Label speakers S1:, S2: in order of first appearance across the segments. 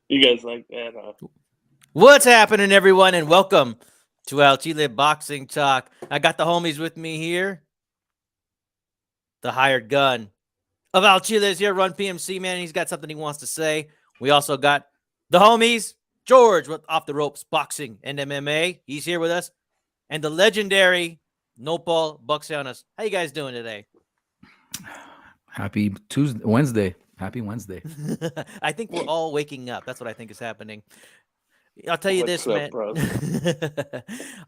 S1: You guys like that, huh?
S2: What's happening, everyone, and welcome to Al Chile Boxing Talk. I got the homies with me here. The hired gun of Al Chile is here. Run PMC, man. He's got something he wants to say. We also got the homies, George with Off the Ropes Boxing and MMA. He's here with us. And the legendary Nopal Buxianas. How you guys doing today?
S3: Happy Tuesday, Wednesday. Happy Wednesday.
S2: I think we're all waking up. That's what I think is happening. I'll tell you
S1: What's
S2: this,
S1: up,
S2: man.
S1: bro?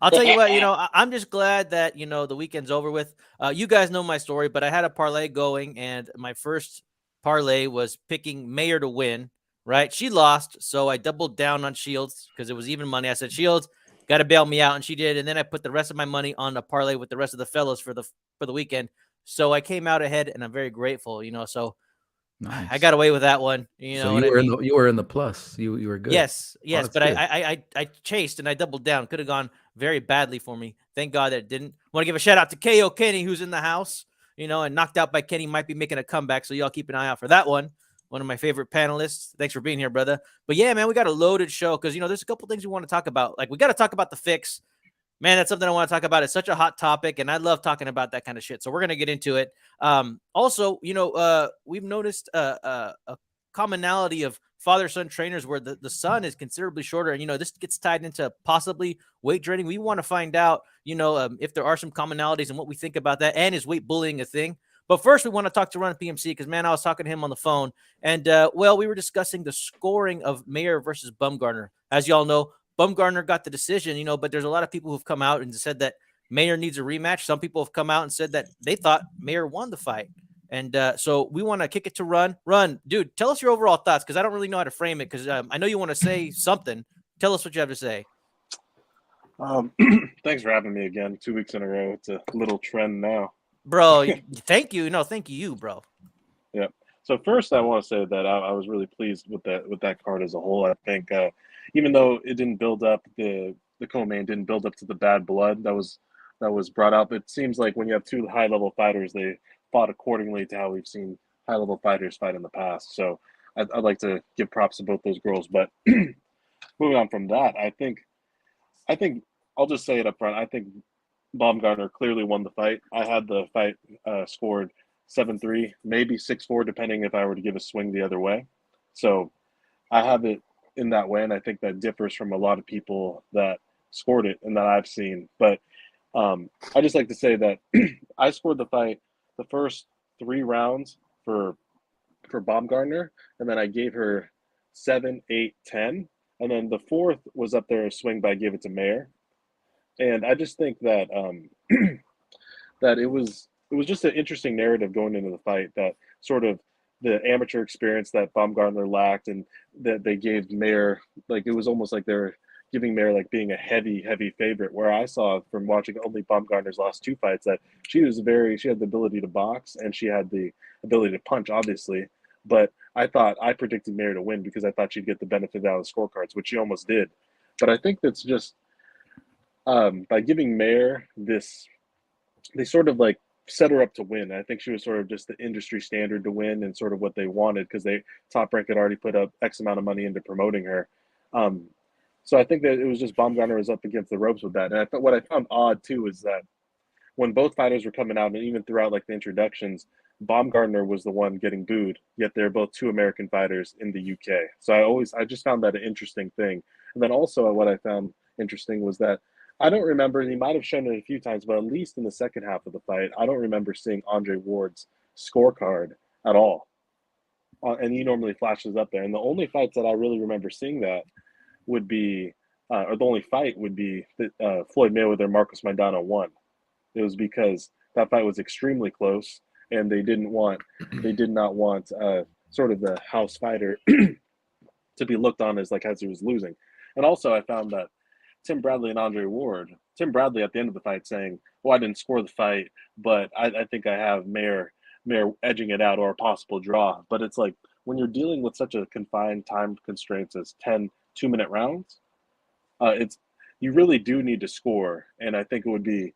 S2: I'll tell you what, I'm just glad that, the weekend's over with. You guys know my story, but I had a parlay going, and my first parlay was picking Mayer to win, right? She lost, so I doubled down on Shields because it was even money. I said, Shields, got to bail me out, and she did. And then I put the rest of my money on a parlay with the rest of the fellows for the weekend. So I came out ahead, and I'm very grateful, So
S3: Nice.
S2: I got away with that one. You know
S3: So
S2: what
S3: you
S2: I
S3: were
S2: mean?
S3: you were in the plus. You were good.
S2: Yes,
S3: Oh,
S2: yes,
S3: that's
S2: but
S3: good.
S2: I chased and I doubled down. Could have gone very badly for me. Thank God that it didn't. Want to give a shout out to KO Kenny, who's in the house, and knocked out by Kenny might be making a comeback. So y'all keep an eye out for that one. One of my favorite panelists. Thanks for being here, brother. But yeah, man, we got a loaded show because there's a couple things we want to talk about. Like we got to talk about the fix. Man, that's something I want to talk about. It's such a hot topic, and I love talking about that kind of shit. So we're gonna get into it. Also, we've noticed a commonality of father-son trainers where the son is considerably shorter, and this gets tied into possibly weight training. We want to find out, if there are some commonalities and what we think about that, and is weight bullying a thing? But first, we want to talk to Run PMC because, man, I was talking to him on the phone, and we were discussing the scoring of Mayer versus Bumgarner. As y'all know, Bumgarner got the decision, but there's a lot of people who've come out and said that Mayer needs a rematch. Some people have come out and said that they thought Mayer won the fight. And so we want to kick it to Run. Run, dude, tell us your overall thoughts because I don't really know how to frame it because I know you want to say something. Tell us what you have to say.
S1: Thanks for having me again. 2 weeks in a row. It's a little trend now.
S2: Bro, thank you. No, thank you, bro.
S1: Yeah. So first, I want to say that I was really pleased with that card as a whole. I think even though it didn't build up the co-main didn't build up to the bad blood that was brought up. It seems like when you have two high-level fighters, they fought accordingly to how we've seen high-level fighters fight in the past. So I'd like to give props to both those girls. But moving on from that, I think I'll just say it up front. I think Baumgartner clearly won the fight. I had the fight scored 7-3, maybe 6-4, depending if I were to give a swing the other way. So I have it in that way, and I think that differs from a lot of people that scored it and that I've seen. But I just like to say that I scored the fight the first 3 rounds for Baumgartner, and then I gave her 7, 8, 10, and then the fourth was up there a swing, but I gave it to Mayer. And I just think that that it was just an interesting narrative going into the fight that sort of the amateur experience that Baumgartner lacked, and that they gave Mayer, like it was almost like they're giving Mayer like being a heavy favorite. Where I saw from watching only Baumgartner's last 2 fights that she had the ability to box and she had the ability to punch, obviously. But I predicted Mayer to win because I thought she'd get the benefit out of the scorecards, which she almost did. But I think that's just by giving Mayer this, they sort of like set her up to win. I think she was sort of just the industry standard to win and sort of what they wanted because they Top Rank had already put up X amount of money into promoting her. Um, so I think that it was just Baumgartner was up against the ropes with that. And I thought what I found odd too is that when both fighters were coming out and even throughout like the introductions, Baumgartner was the one getting booed, yet they're both two American fighters in the UK. So I just found that an interesting thing. And then also what I found interesting was that I don't remember, he might have shown it a few times, but at least in the second half of the fight, I don't remember seeing Andre Ward's scorecard at all. And he normally flashes up there. And the only fights that I really remember seeing that would be, or the only fight would be Floyd Mayweather Marcos Maidana won. It was because that fight was extremely close, and they did not want sort of the house fighter to be looked on as he was losing. And also, I found that Tim Bradley at the end of the fight saying, "Well, I didn't score the fight, but I think I have Mayer edging it out or a possible draw." But it's like when you're dealing with such a confined time constraints as 10 2-minute rounds, it's you really do need to score. And I think it would be,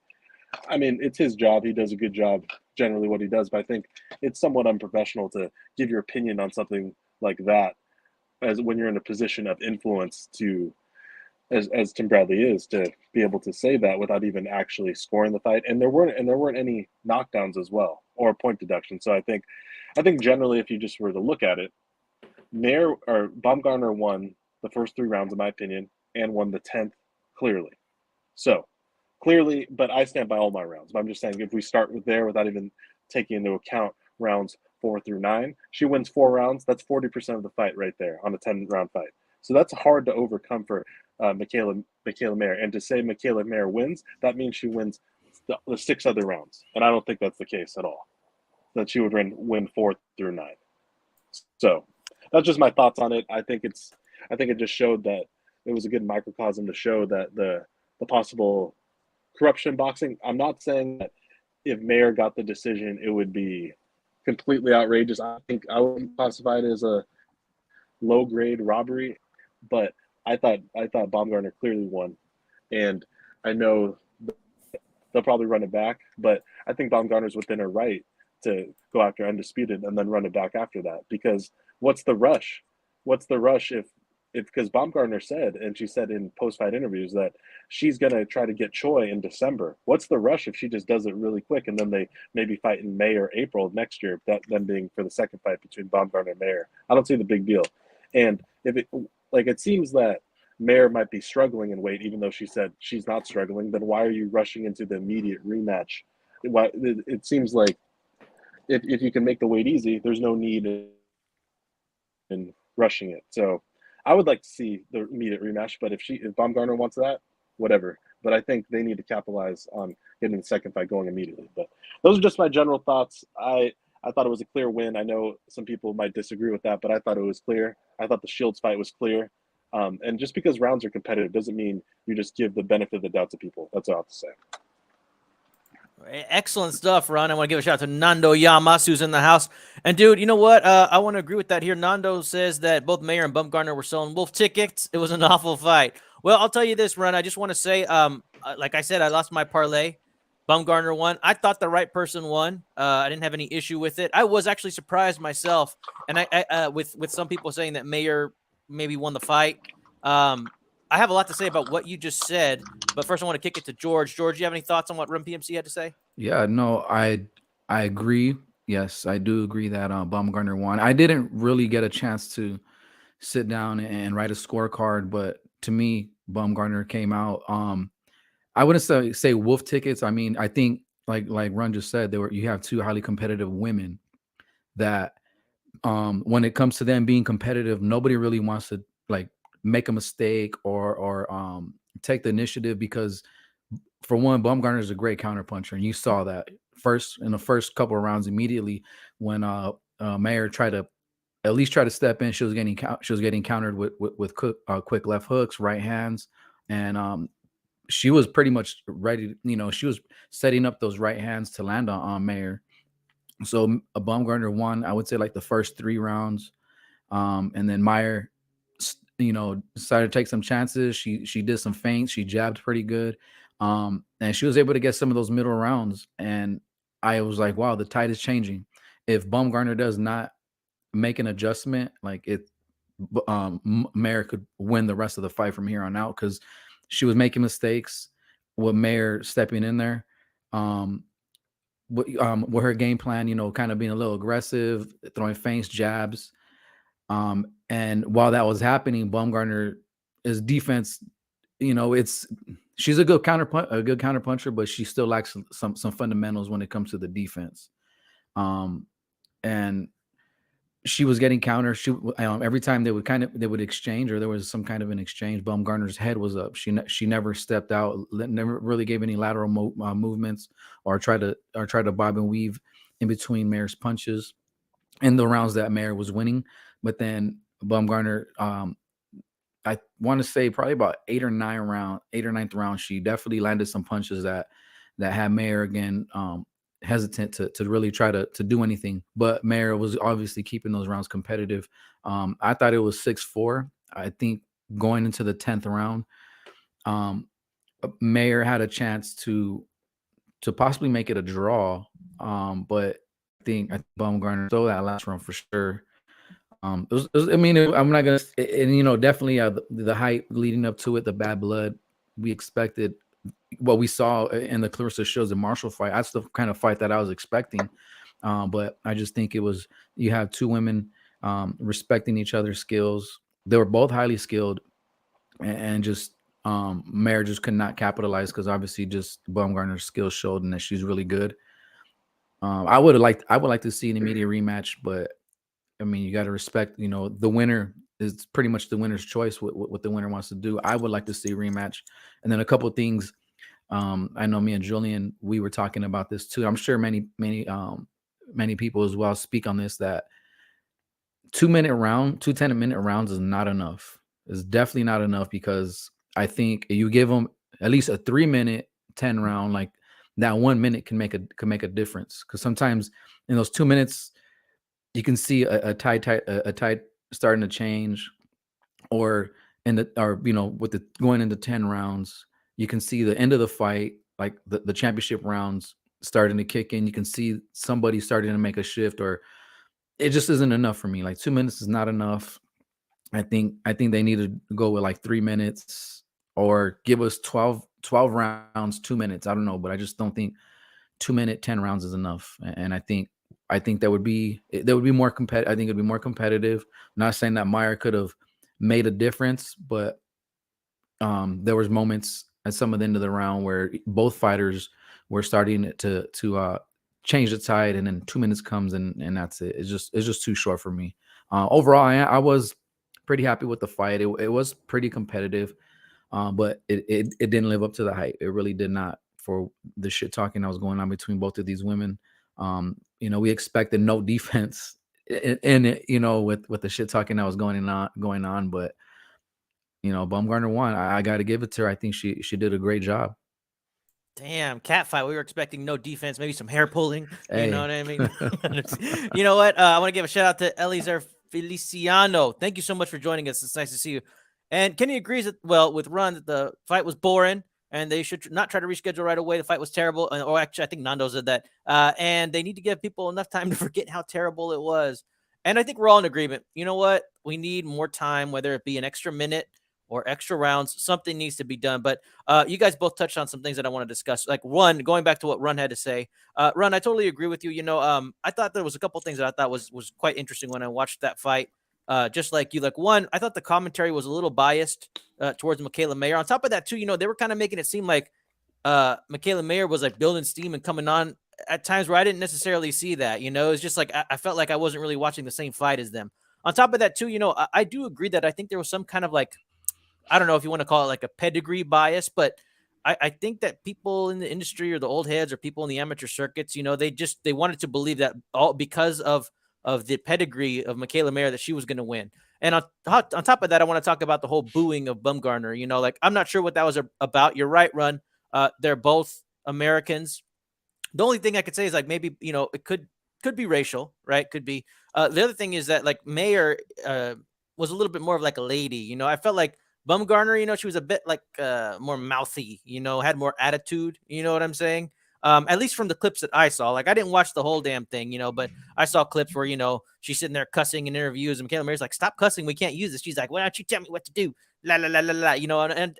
S1: I mean, it's his job. He does a good job generally what he does, but I think it's somewhat unprofessional to give your opinion on something like that as when you're in a position of influence to as Tim Bradley is, to be able to say that without even actually scoring the fight. And there weren't any knockdowns as well or point deduction. So I think generally, if you just were to look at it, Baumgartner won the first 3 rounds, in my opinion, and won the 10th clearly. So clearly, but I stand by all my rounds. But I'm just saying, if we start with there without even taking into account rounds 4 through 9, she wins 4 rounds. That's 40% of the fight right there on a 10-round fight. So that's hard to overcome for Michaela Mayer. And to say Michaela Mayer wins, that means she wins the 6 other rounds. And I don't think that's the case at all, that she would win 4 through 9. So that's just my thoughts on it. I think it just showed that it was a good microcosm to show that the possible corruption in boxing. I'm not saying that if Mayer got the decision, it would be completely outrageous. I think I would classify it as a low-grade robbery, but I thought Baumgartner clearly won, and I know they'll probably run it back, but I think Baumgartner's within her right to go after undisputed and then run it back after that. Because what's the rush? What's the rush if because Baumgartner said, and she said in post-fight interviews, that she's going to try to get Choi in December. What's the rush if she just does it really quick and then they maybe fight in May or April of next year, that then being for the second fight between Baumgartner and Mayer? I don't see the big deal. And if it seems that Mayer might be struggling in weight, even though she said she's not struggling, then why are you rushing into the immediate rematch? It seems like if you can make the weight easy, there's no need in rushing it. So I would like to see the immediate rematch, but if Baumgartner wants that, whatever. But I think they need to capitalize on getting the second fight going immediately. But those are just my general thoughts. I thought it was a clear win. I know some people might disagree with that, but I thought it was clear. I thought the Shields fight was clear. And just because rounds are competitive doesn't mean you just give the benefit of the doubt to people. That's all I have to say.
S2: Excellent stuff, Ron. I want to give a shout out to Nando Yamas, who's in the house. And, dude, you know what? I want to agree with that here. Nando says that both Mayer and Baumgartner were selling wolf tickets. It was an awful fight. Well, I'll tell you this, Ron. I just want to say, like I said, I lost my parlay. Baumgartner won. I thought the right person won. I didn't have any issue with it. I was actually surprised myself, and I with some people saying that Mayer maybe won the fight. I have a lot to say about what you just said, but first I want to kick it to George. George, you have any thoughts on what Rum PMC had to say?
S3: Yeah, no, I agree. Yes, I do agree that Baumgartner won. I didn't really get a chance to sit down and write a scorecard, but to me, Baumgartner came out. I wouldn't say wolf tickets. I mean, I think like Ron just said, you have 2 highly competitive women that when it comes to them being competitive, nobody really wants to like make a mistake or take the initiative, because for one, Baumgartner is a great counterpuncher, and you saw that in the first couple of rounds immediately when Mayer tried to at least try to step in. She was getting countered with quick left hooks, right hands, and she was pretty much ready. She was setting up those right hands to land on Mayer. So Baumgartner won, I would say, like the first 3 rounds, and then Mayer, decided to take some chances. She did some feints. She jabbed pretty good, and she was able to get some of those middle rounds. And I was like, wow, the tide is changing. If Baumgartner does not make an adjustment, Mayer could win the rest of the fight from here on out, because she was making mistakes with Mayer stepping in there. With her game plan, kind of being a little aggressive, throwing feints, jabs. And while that was happening, Baumgartner's defense, she's a good counterpuncher, but she still lacks some fundamentals when it comes to the defense. And she was getting countered. Every time they would exchange, or there was some kind of an exchange, Baumgartner's head was up. She never stepped out, never really gave any lateral movements, or tried to bob and weave in between Mayer's punches in the rounds that Mayer was winning. But then Baumgartner, I want to say probably about 8th or 9th round, she definitely landed some punches that had Mayer again hesitant to really try to do anything. But Mayer was obviously keeping those rounds competitive. I thought it was 6-4. I think going into the 10th round, Mayer had a chance to possibly make it a draw. But I think Baumgartner stole that last round for sure. I mean, I'm not gonna, and definitely the hype leading up to it, the bad blood. We expected what we saw in the Clarissa Shields and Marshall fight. That's the kind of fight that I was expecting. But I just think it was, you have two women respecting each other's skills. They were both highly skilled, and just Mare just could not capitalize because obviously just Baumgartner's skills showed and that she's really good. I would like to see an immediate rematch, but I mean, you got to respect, the winner is pretty much the winner's choice. What the winner wants to do. I would like to see a rematch, and then a couple of things. I know me and Julian, we were talking about this too. I'm sure many people as well speak on this, that 10-minute rounds is not enough. It's definitely not enough, because I think you give them at least a 3-minute 10 round, like that 1 minute can make a difference. Because sometimes in those 2 minutes, you can see a tide starting to change, or with the going into 10 rounds, you can see the end of the fight, like the championship rounds starting to kick in. You can see somebody starting to make a shift, or it just isn't enough for me. Like 2 minutes is not enough. I think they need to go with like 3 minutes, or give us 12 rounds, 2 minutes. I don't know, but I just don't think 2-minute 10 rounds is enough. And I think that would be more competitive. I think it'd be more competitive. I'm not saying that Meyer could have made a difference, but there was moments at some of the end of the round where both fighters were starting to change the tide, and then 2 minutes comes and that's it. It's just too short for me. Overall, I was pretty happy with the fight. It was pretty competitive, but it didn't live up to the hype. It really did not, for the shit talking that was going on between both of these women. We expected no defense in it, with the shit talking that was going on, but Baumgartner won. I got to give it to her. I think she did a great job.
S2: Damn, cat fight. We were expecting no defense, maybe some hair pulling.
S3: Hey.
S2: You know what I mean? You know what? I want to give a shout out to Eliezer Feliciano. Thank you so much for joining us. It's nice to see you. And Kenny agrees with Run, that the fight was boring and they should not try to reschedule right away. The fight was terrible. Or actually, I think Nando said that. And they need to give people enough time to forget how terrible it was. And I think we're all in agreement. You know what? We need more time, whether it be an extra minute or extra rounds. Something needs to be done. But you guys both touched on some things that I want to discuss. Like, one, going back to what Run had to say. Run, I totally agree with you. I thought there was a couple things that I thought was quite interesting when I watched that fight. Just like you. Like, one, I thought the commentary was a little biased towards Michaela Mayer. On top of that, too, they were kind of making it seem like Michaela Mayer was like building steam and coming on at times where I didn't necessarily see that. It's just like I felt like I wasn't really watching the same fight as them. On top of that, too, I do agree that I think there was some kind of like, I don't know if you want to call it like a pedigree bias, but I think that people in the industry, or the old heads, or people in the amateur circuits, they wanted to believe that all because of the pedigree of Michaela Mayer, that she was going to win. And on top of that, I want to talk about the whole booing of Bumgarner. Like, I'm not sure what that was about. You're right, Run. They're both Americans. The only thing I could say is like maybe it could be racial, right? Could be. The other thing is that like Mayer was a little bit more of like a lady. I felt like Bumgarner, she was a bit like more mouthy, had more attitude. You know what I'm saying? At least from the clips that I saw. Like, I didn't watch the whole damn thing, but I saw clips where, she's sitting there cussing in interviews, and Michaela Mayer's like, stop cussing. We can't use this. She's like, why don't you tell me what to do? La, la, la, la, la, and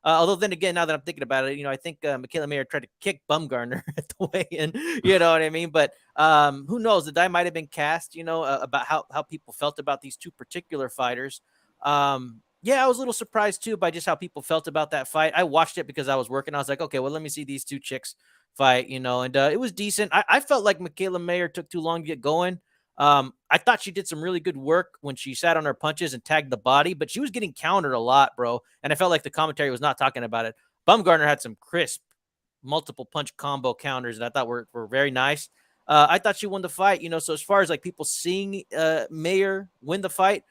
S2: although then again, now that I'm thinking about it, I think Michaela Mayer tried to kick Bumgarner at the weigh-in, you know what I mean? But who knows? The die might have been cast, about how people felt about these two particular fighters. Yeah, I was a little surprised too by just how people felt about that fight. I watched it because I was working. I was like, okay, well, let me see these two chicks fight, and it was decent. I felt like Michaela Mayer took too long to get going. I thought she did some really good work when she sat on her punches and tagged the body, but she was getting countered a lot, bro. And I felt like the commentary was not talking about it. Bumgarner had some crisp multiple punch combo counters that I thought were very nice. I thought she won the fight, so as far as like people seeing Mayer win the fight,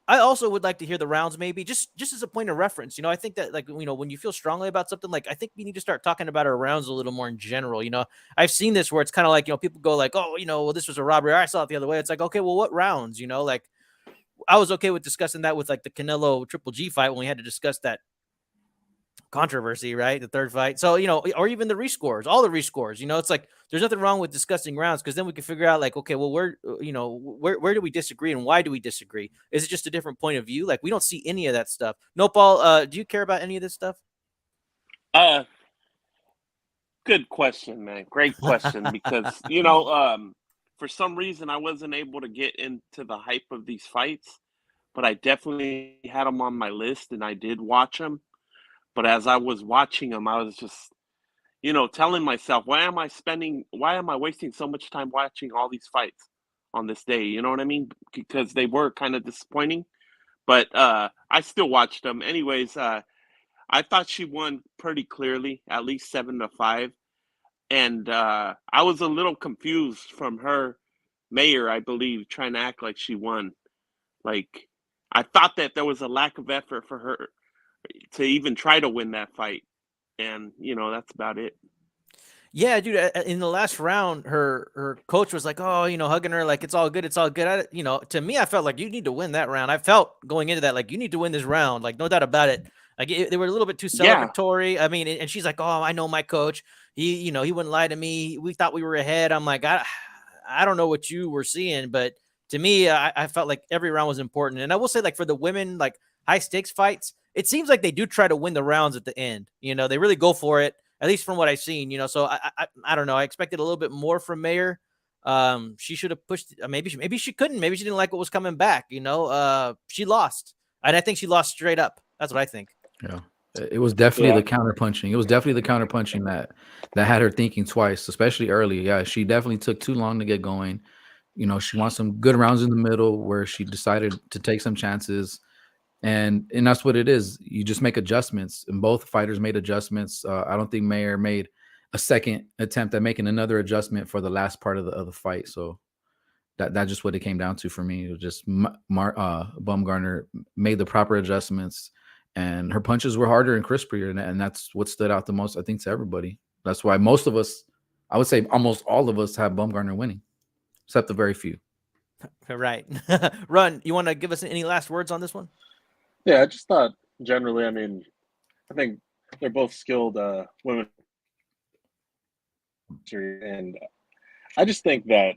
S2: I also would like to hear the rounds, maybe just as a point of reference. I think that like, when you feel strongly about something, like I think we need to start talking about our rounds a little more in general. I've seen this where it's kind of like, people go like, oh, well, this was a robbery. I saw it the other way. It's like, okay, well, what rounds, like I was okay with discussing that with like the Canelo Triple G fight when we had to discuss that controversy, right? The third fight. So, or even the rescores, all the rescores, it's like, there's nothing wrong with discussing rounds, because then we can figure out like, okay, well, where do we disagree and why do we disagree? Is it just a different point of view? Like, we don't see any of that stuff. No, Paul, do you care about any of this stuff?
S4: Good question, man. Great question. Because, for some reason I wasn't able to get into the hype of these fights, but I definitely had them on my list and I did watch them. But as I was watching them, I was just, telling myself, why am I wasting so much time watching all these fights on this day? You know what I mean? Because they were kind of disappointing, but I still watched them. Anyways, I thought she won pretty clearly, at least 7-5. And I was a little confused from her, Mayer, I believe, trying to act like she won. Like, I thought that there was a lack of effort for her to even try to win that fight. And, that's about it.
S2: Yeah, dude. In the last round, her coach was like, "Oh, hugging her like it's all good, it's all good." To me, I felt like you need to win that round. I felt going into that like you need to win this round, like no doubt about it. Like they were a little bit too celebratory. I mean, and she's like, "Oh, I know my coach. He wouldn't lie to me. We thought we were ahead." I'm like, I don't know what you were seeing, but to me, I felt like every round was important. And I will say, like for the women, like high stakes fights, it seems like they do try to win the rounds at the end. They really go for it. At least from what I've seen, so I don't know. I expected a little bit more from Mayer. She should have pushed. Maybe she couldn't. Maybe she didn't like what was coming back. She lost, and I think she lost straight up. That's what I think.
S3: Yeah, it was definitely the counterpunching. It was definitely the counterpunching that had her thinking twice, especially early. Yeah, she definitely took too long to get going. She wants some good rounds in the middle where she decided to take some chances. And that's what it is. You just make adjustments, and both fighters made adjustments. I don't think Mayer made a second attempt at making another adjustment for the last part of the fight. So that's just what it came down to for me. It was just Baumgartner made the proper adjustments, and her punches were harder and crispier, and that's what stood out the most, I think, to everybody. That's why most of us, I would say almost all of us, have Baumgartner winning, except the very few.
S2: Right. Run, you want to give us any last words on this one?
S1: Yeah, I just thought generally, I mean, I think they're both skilled women. And I just think that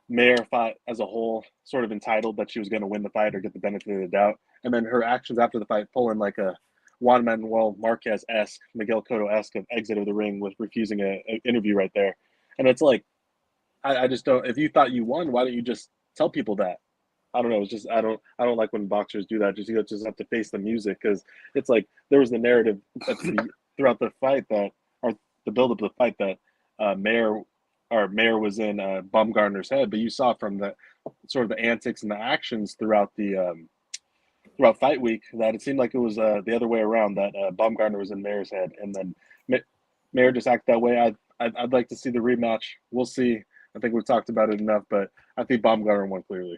S1: Mayer thought as a whole sort of entitled that she was going to win the fight or get the benefit of the doubt. And then her actions after the fight, pulling like a Juan Manuel Marquez-esque, Miguel Cotto-esque of exit of the ring with refusing an interview right there. And it's like, I just don't, if you thought you won, why don't you just tell people that? I don't know. It's just I don't like when boxers do that. You just have to face the music, because it's like there was the narrative throughout the fight or the build up of the fight that Mayer was in Baumgartner's head, but you saw from the sort of the antics and the actions throughout fight week that it seemed like it was the other way around, that Baumgartner was in Mayer's head, and then Mayer just acted that way. I'd like to see the rematch. We'll see. I think we've talked about it enough, but I think Baumgartner won clearly.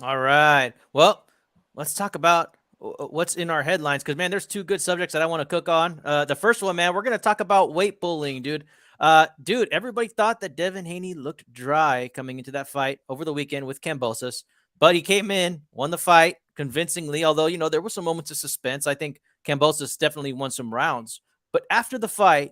S2: All right. Well, let's talk about what's in our headlines, because, man, there's two good subjects that I want to cook on. The first one, man, we're going to talk about weight bullying, dude. Everybody thought that Devin Haney looked dry coming into that fight over the weekend with Kambosos, but he came in, won the fight convincingly, although, there were some moments of suspense. I think Kambosos definitely won some rounds. But after the fight,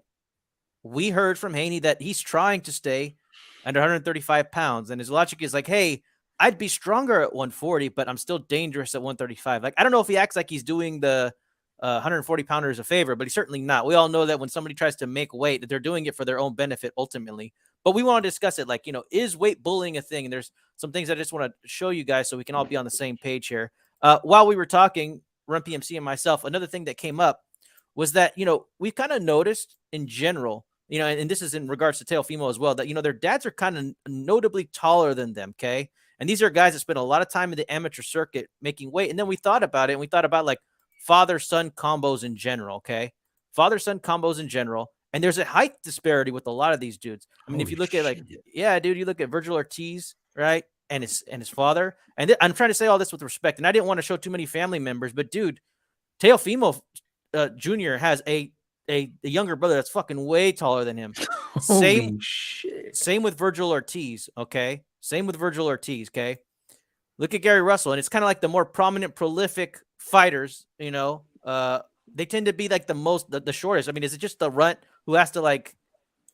S2: we heard from Haney that he's trying to stay under 135 pounds, and his logic is like, hey, I'd be stronger at 140, but I'm still dangerous at 135. Like, I don't know if he acts like he's doing the 140 pounders a favor, but he's certainly not. We all know that when somebody tries to make weight, that they're doing it for their own benefit ultimately. But we want to discuss it. Like, is weight bullying a thing? And there's some things I just want to show you guys so we can all be on the same page here. While we were talking, Run PMC and myself, another thing that came up was that, we've kind of noticed in general, and this is in regards to Teofimo as well, that, their dads are kind of notably taller than them. Okay. And these are guys that spend a lot of time in the amateur circuit making weight. And then we thought about it, and we thought about like father-son combos in general, okay? Father-son combos in general. And there's a height disparity with a lot of these dudes. I mean, if you look at you look at Virgil Ortiz, right? And his father. And I'm trying to say all this with respect. And I didn't want to show too many family members, but dude, Teofimo Jr. has a younger brother that's fucking way taller than him. Same with Virgil Ortiz, okay? Same with Virgil Ortiz, okay? Look at Gary Russell, and it's kind of like the more prominent, prolific fighters, they tend to be like the shortest. I mean, is it just the runt who has to like,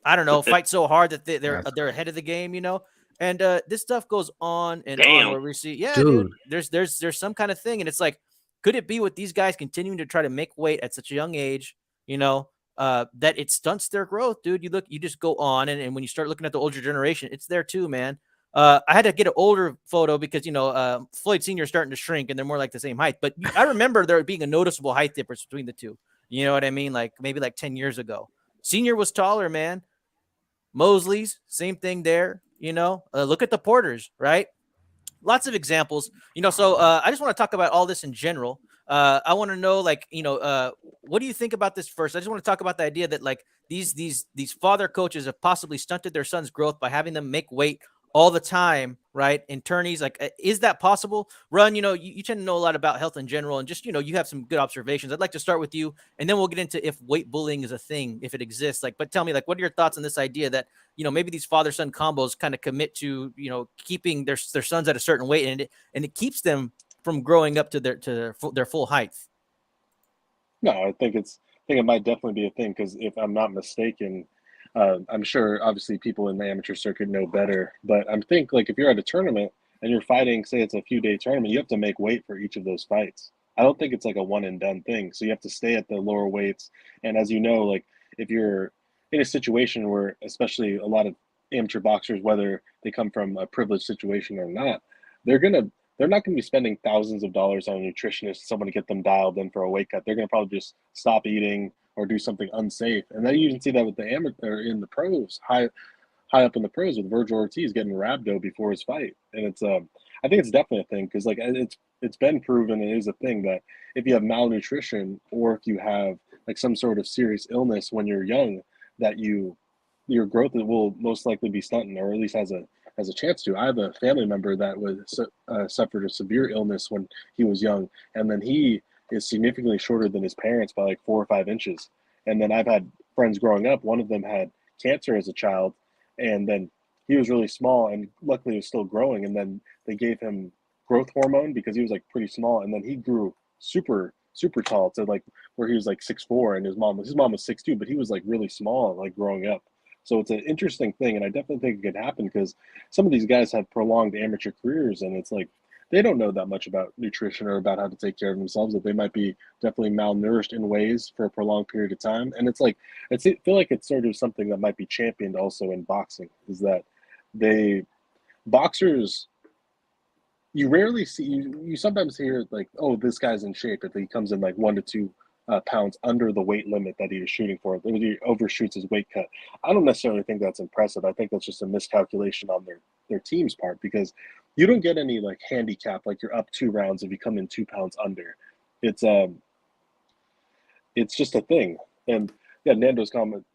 S2: I don't know, fight so hard that they're ahead of the game, you know? And this stuff goes on and on
S4: Damn.
S2: where we see, yeah,
S3: Dude.
S2: dude, there's some kind of thing, and it's like, could it be with these guys continuing to try to make weight at such a young age, you know, that it stunts their growth, dude? You just go on, and when you start looking at the older generation, it's there too, man. I had to get an older photo because Floyd Senior is starting to shrink, and they're more like the same height. But I remember there being a noticeable height difference between the two. You know what I mean? Like maybe like 10 years ago. Senior was taller, man. Mosley's same thing there. Look at the Porters, right? Lots of examples. So I just want to talk about all this in general. I want to know, like, what do you think about this first? I just want to talk about the idea that like these father coaches have possibly stunted their son's growth by having them make weight all the time, right? In tourneys, like, is that possible? Run, you tend to know a lot about health in general, and just, you have some good observations. I'd like to start with you, and then we'll get into if weight bullying is a thing, if it exists. Like, but tell me, like, what are your thoughts on this idea that, maybe these father-son combos kind of commit to, keeping their sons at a certain weight, and it keeps them from growing up to their full height?
S1: No, I think it might definitely be a thing because if I'm not mistaken, I'm sure obviously people in the amateur circuit know better, but I'm think like if you're at a tournament and you're fighting, say it's a few day tournament, you have to make weight for each of those fights. I don't think it's like a one and done thing. So you have to stay at the lower weights. And as you know, like if you're in a situation where, especially a lot of amateur boxers, whether they come from a privileged situation or not, they're not going to be spending thousands of dollars on a nutritionist, someone to get them dialed in for a weight cut. They're going to probably just stop eating or do something unsafe. And then you can see that with the amateur in the pros, high up in the pros with Virgil Ortiz getting rhabdo before his fight. And I think it's definitely a thing because like it's been proven, it is a thing that if you have malnutrition or if you have like some sort of serious illness when you're young, that your growth will most likely be stunting, or at least has a chance to. I have a family member that suffered a severe illness when he was young, and then he is significantly shorter than his parents by like 4 or 5 inches. And then I've had friends growing up. One of them had cancer as a child, and then he was really small, and luckily he was still growing. And then they gave him growth hormone because he was like pretty small, and then he grew super tall to like where he was like 6'4", and his mom was 6'2", but he was like really small like growing up. So it's an interesting thing, and I definitely think it could happen because some of these guys have prolonged amateur careers, and it's like they don't know that much about nutrition or about how to take care of themselves, that they might be definitely malnourished in ways for a prolonged period of time. And it's like I feel like it's sort of something that might be championed also in boxing, is that boxers, you rarely see, you sometimes hear like, oh, this guy's in shape if he comes in like 1 to 2 pounds under the weight limit that he is shooting for. He overshoots his weight cut. I don't necessarily think that's impressive. I think that's just a miscalculation on their team's part, because you don't get any like handicap like you're up 2 rounds if you come in 2 pounds under. It's just a thing. And yeah, Nando's comment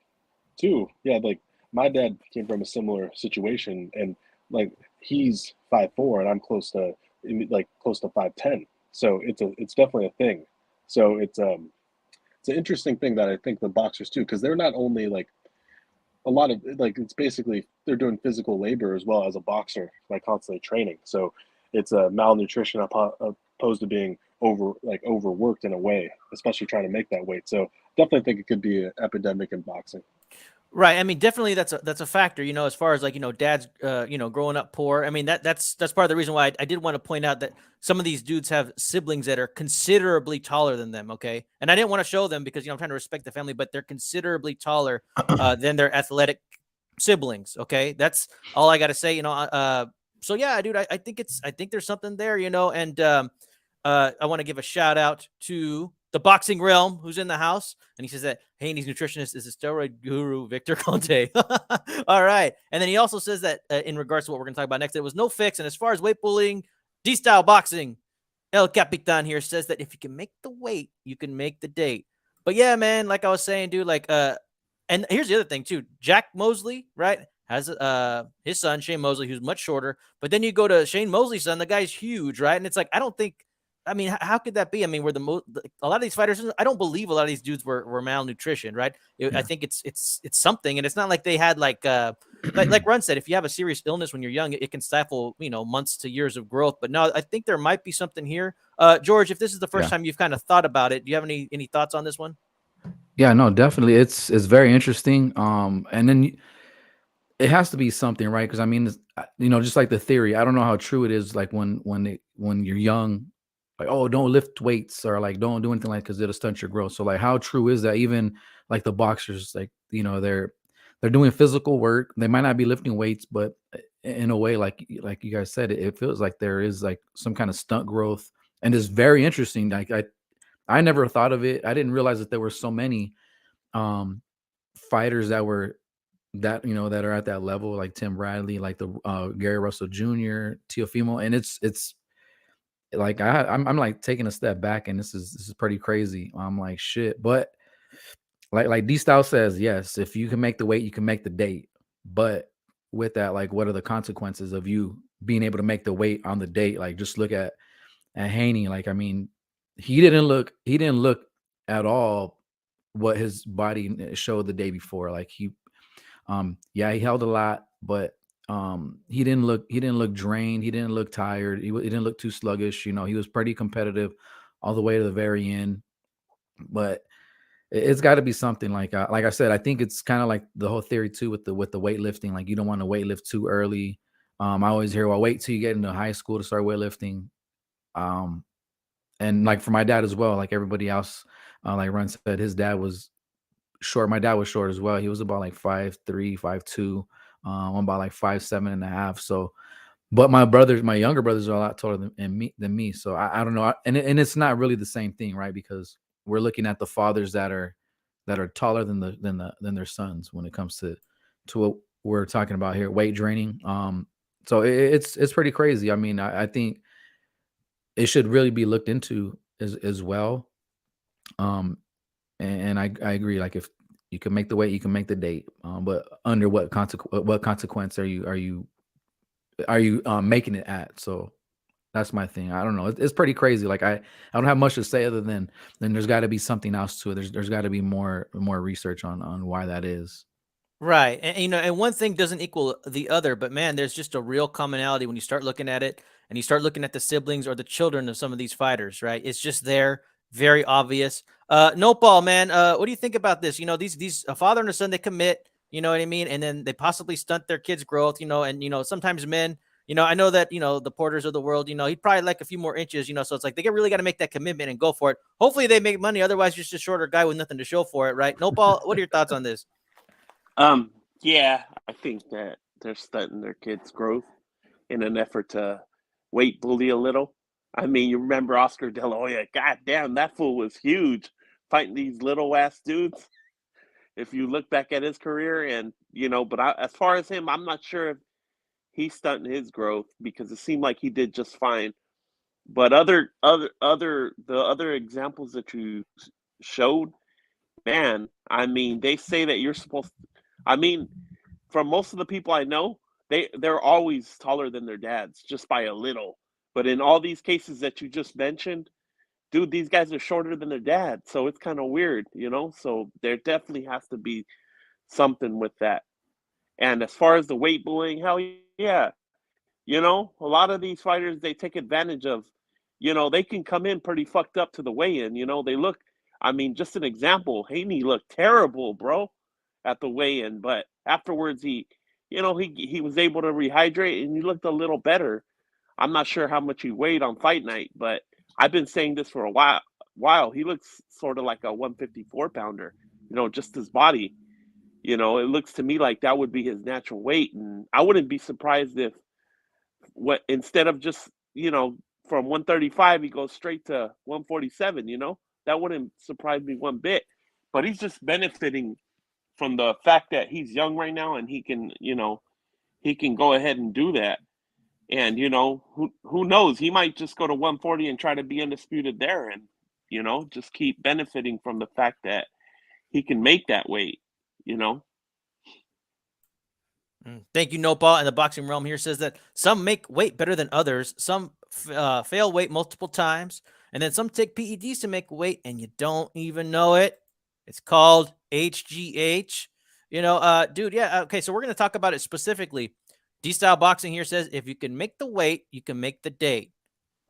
S1: too. Yeah, like my dad came from a similar situation, and like he's 5'4", and I'm close to 5'10". So it's definitely a thing. So it's an interesting thing that I think the boxers too, because they're not only like a lot of like, it's basically they're doing physical labor as well as a boxer by constantly training. So it's a malnutrition opposed to being overworked in a way, especially trying to make that weight. So definitely think it could be an epidemic in boxing.
S2: Right. I mean, definitely that's a factor, as far as like, dads, growing up poor. I mean, that's part of the reason why I did want to point out that some of these dudes have siblings that are considerably taller than them. Okay. And I didn't want to show them because, I'm trying to respect the family, but they're considerably taller than their athletic siblings. Okay. That's all I got to say, so yeah, dude, I think there's something there, and I want to give a shout out to the Boxing Realm, who's in the house, and he says that Haney's nutritionist is a steroid guru, Victor Conte. All right. And then he also says that in regards to what we're going to talk about next, there was no fix. And as far as weight bullying, D-style boxing, El Capitan here says that if you can make the weight, you can make the date. But yeah, man, like I was saying, dude, like, and here's the other thing too. Jack Mosley, right, has his son, Shane Mosley, who's much shorter. But then you go to Shane Mosley's son, the guy's huge, right? And it's like, I don't think I mean, how could that be? I mean, we're a lot of these fighters. I don't believe a lot of these dudes were malnutrition, right? I think it's something, and it's not like they had like Run said, if you have a serious illness when you're young, it can stifle months to years of growth. But no, I think there might be something here. George, if this is the first time you've kind of thought about it, do you have any thoughts on this one?
S3: Yeah, no, definitely. It's very interesting. And then it has to be something, right? Because I mean, just like the theory, I don't know how true it is. Like when you're young, like, oh, don't lift weights or like don't do anything like, because it'll stunt your growth. So like, how true is that? Even like the boxers, like they're doing physical work. They might not be lifting weights, but in a way, like you guys said, it feels like there is like some kind of stunt growth, and it's very interesting. Like I never thought of it. I didn't realize that there were so many fighters that are at that level, like Tim Bradley, like the Gary Russell Jr., Teofimo, and it's like I'm like taking a step back, and this is pretty crazy. I'm like, shit, but like D Style says, yes, if you can make the weight, you can make the date, but with that, like, what are the consequences of you being able to make the weight on the date? Like, just look at Haney. Like, I mean, he didn't look at all what his body showed the day before. Like he held a lot, but he didn't look drained. He didn't look tired. He didn't look too sluggish. He was pretty competitive all the way to the very end. But it's got to be something like I said. I think it's kind of like the whole theory too with the weightlifting. Like, you don't want to weightlift too early. I always hear, well, wait till you get into high school to start weightlifting. And like for my dad as well, like everybody else, like Ron said, his dad was short. My dad was short as well. He was about like 5'3", 5'2". I'm about like 5'7.5". So, but my younger brothers are a lot taller than me. So I don't know. And it's not really the same thing, right? Because we're looking at the fathers that are taller than their sons when it comes to what we're talking about here, weight draining. So it's pretty crazy. I mean, I think it should really be looked into as well. And I agree. Like, if you can make the weight, you can make the date. But under what consequence are you making it at? So that's my thing. I don't know. It's pretty crazy. Like, I don't have much to say other than there's got to be something else to it. There's got to be more research on why that is.
S2: Right. And one thing doesn't equal the other, but man, there's just a real commonality when you start looking at it and you start looking at the siblings or the children of some of these fighters, right? It's just there, very obvious. Nopal, man, what do you think about this? These a father and a son, they commit, you know what I mean? And then they possibly stunt their kids' growth, and sometimes men, I know that, the Porters of the world, he'd probably like a few more inches, so it's like they really got to make that commitment and go for it. Hopefully they make money. Otherwise, you're just a shorter guy with nothing to show for it, right? Nopal, what are your thoughts on this?
S4: Yeah, I think that they're stunting their kids' growth in an effort to weight bully a little. I mean, you remember Oscar De La Hoya? God damn, that fool was huge, fighting these little ass dudes. If you look back at his career, and but as far as him, I'm not sure if he's stunting his growth, because it seemed like he did just fine. But the other examples that you showed, man, I mean, they say that you're supposed to, I mean, from most of the people I know, they're always taller than their dads, just by a little. But in all these cases that you just mentioned, dude, these guys are shorter than their dad. So it's kind of weird, So there definitely has to be something with that. And as far as the weight bullying, hell yeah. A lot of these fighters, they take advantage of, they can come in pretty fucked up to the weigh-in. They look, I mean, just an example, Haney looked terrible, bro, at the weigh-in, but afterwards he was able to rehydrate and he looked a little better. I'm not sure how much he weighed on fight night, but I've been saying this for a while. He looks sort of like a 154 pounder, just his body. It looks to me like that would be his natural weight, and I wouldn't be surprised if instead of just, from 135 he goes straight to 147. That wouldn't surprise me one bit. But he's just benefiting from the fact that he's young right now, and he can go ahead and do that. And who knows, he might just go to 140 and try to be undisputed there, and just keep benefiting from the fact that he can make that weight.
S2: Thank you, Nopal. And the boxing realm here says that some make weight better than others. Some fail weight multiple times, and then some take PEDs to make weight, and you don't even know it. It's called HGH. Dude, yeah. Okay, so we're gonna talk about it specifically. D-Style Boxing here says if you can make the weight, you can make the date.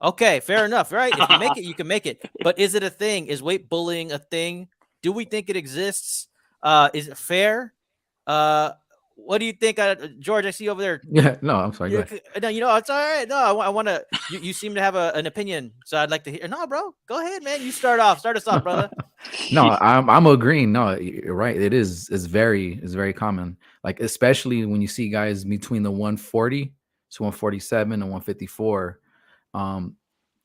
S2: Okay, fair enough, right? If you make it, you can make it. But is it a thing? Is weight bullying a thing? Do we think it exists? Is it fair? What do you think, George? I see you over there.
S3: Yeah, no, I'm sorry. Go ahead.
S2: No, it's all right. No, I want to. You seem to have an opinion, so I'd like to hear. No, bro, go ahead, man. You start us off, brother.
S3: No, I'm agreeing. No, you're right. It's very common. Like especially when you see guys between the 140, so 147 and 154.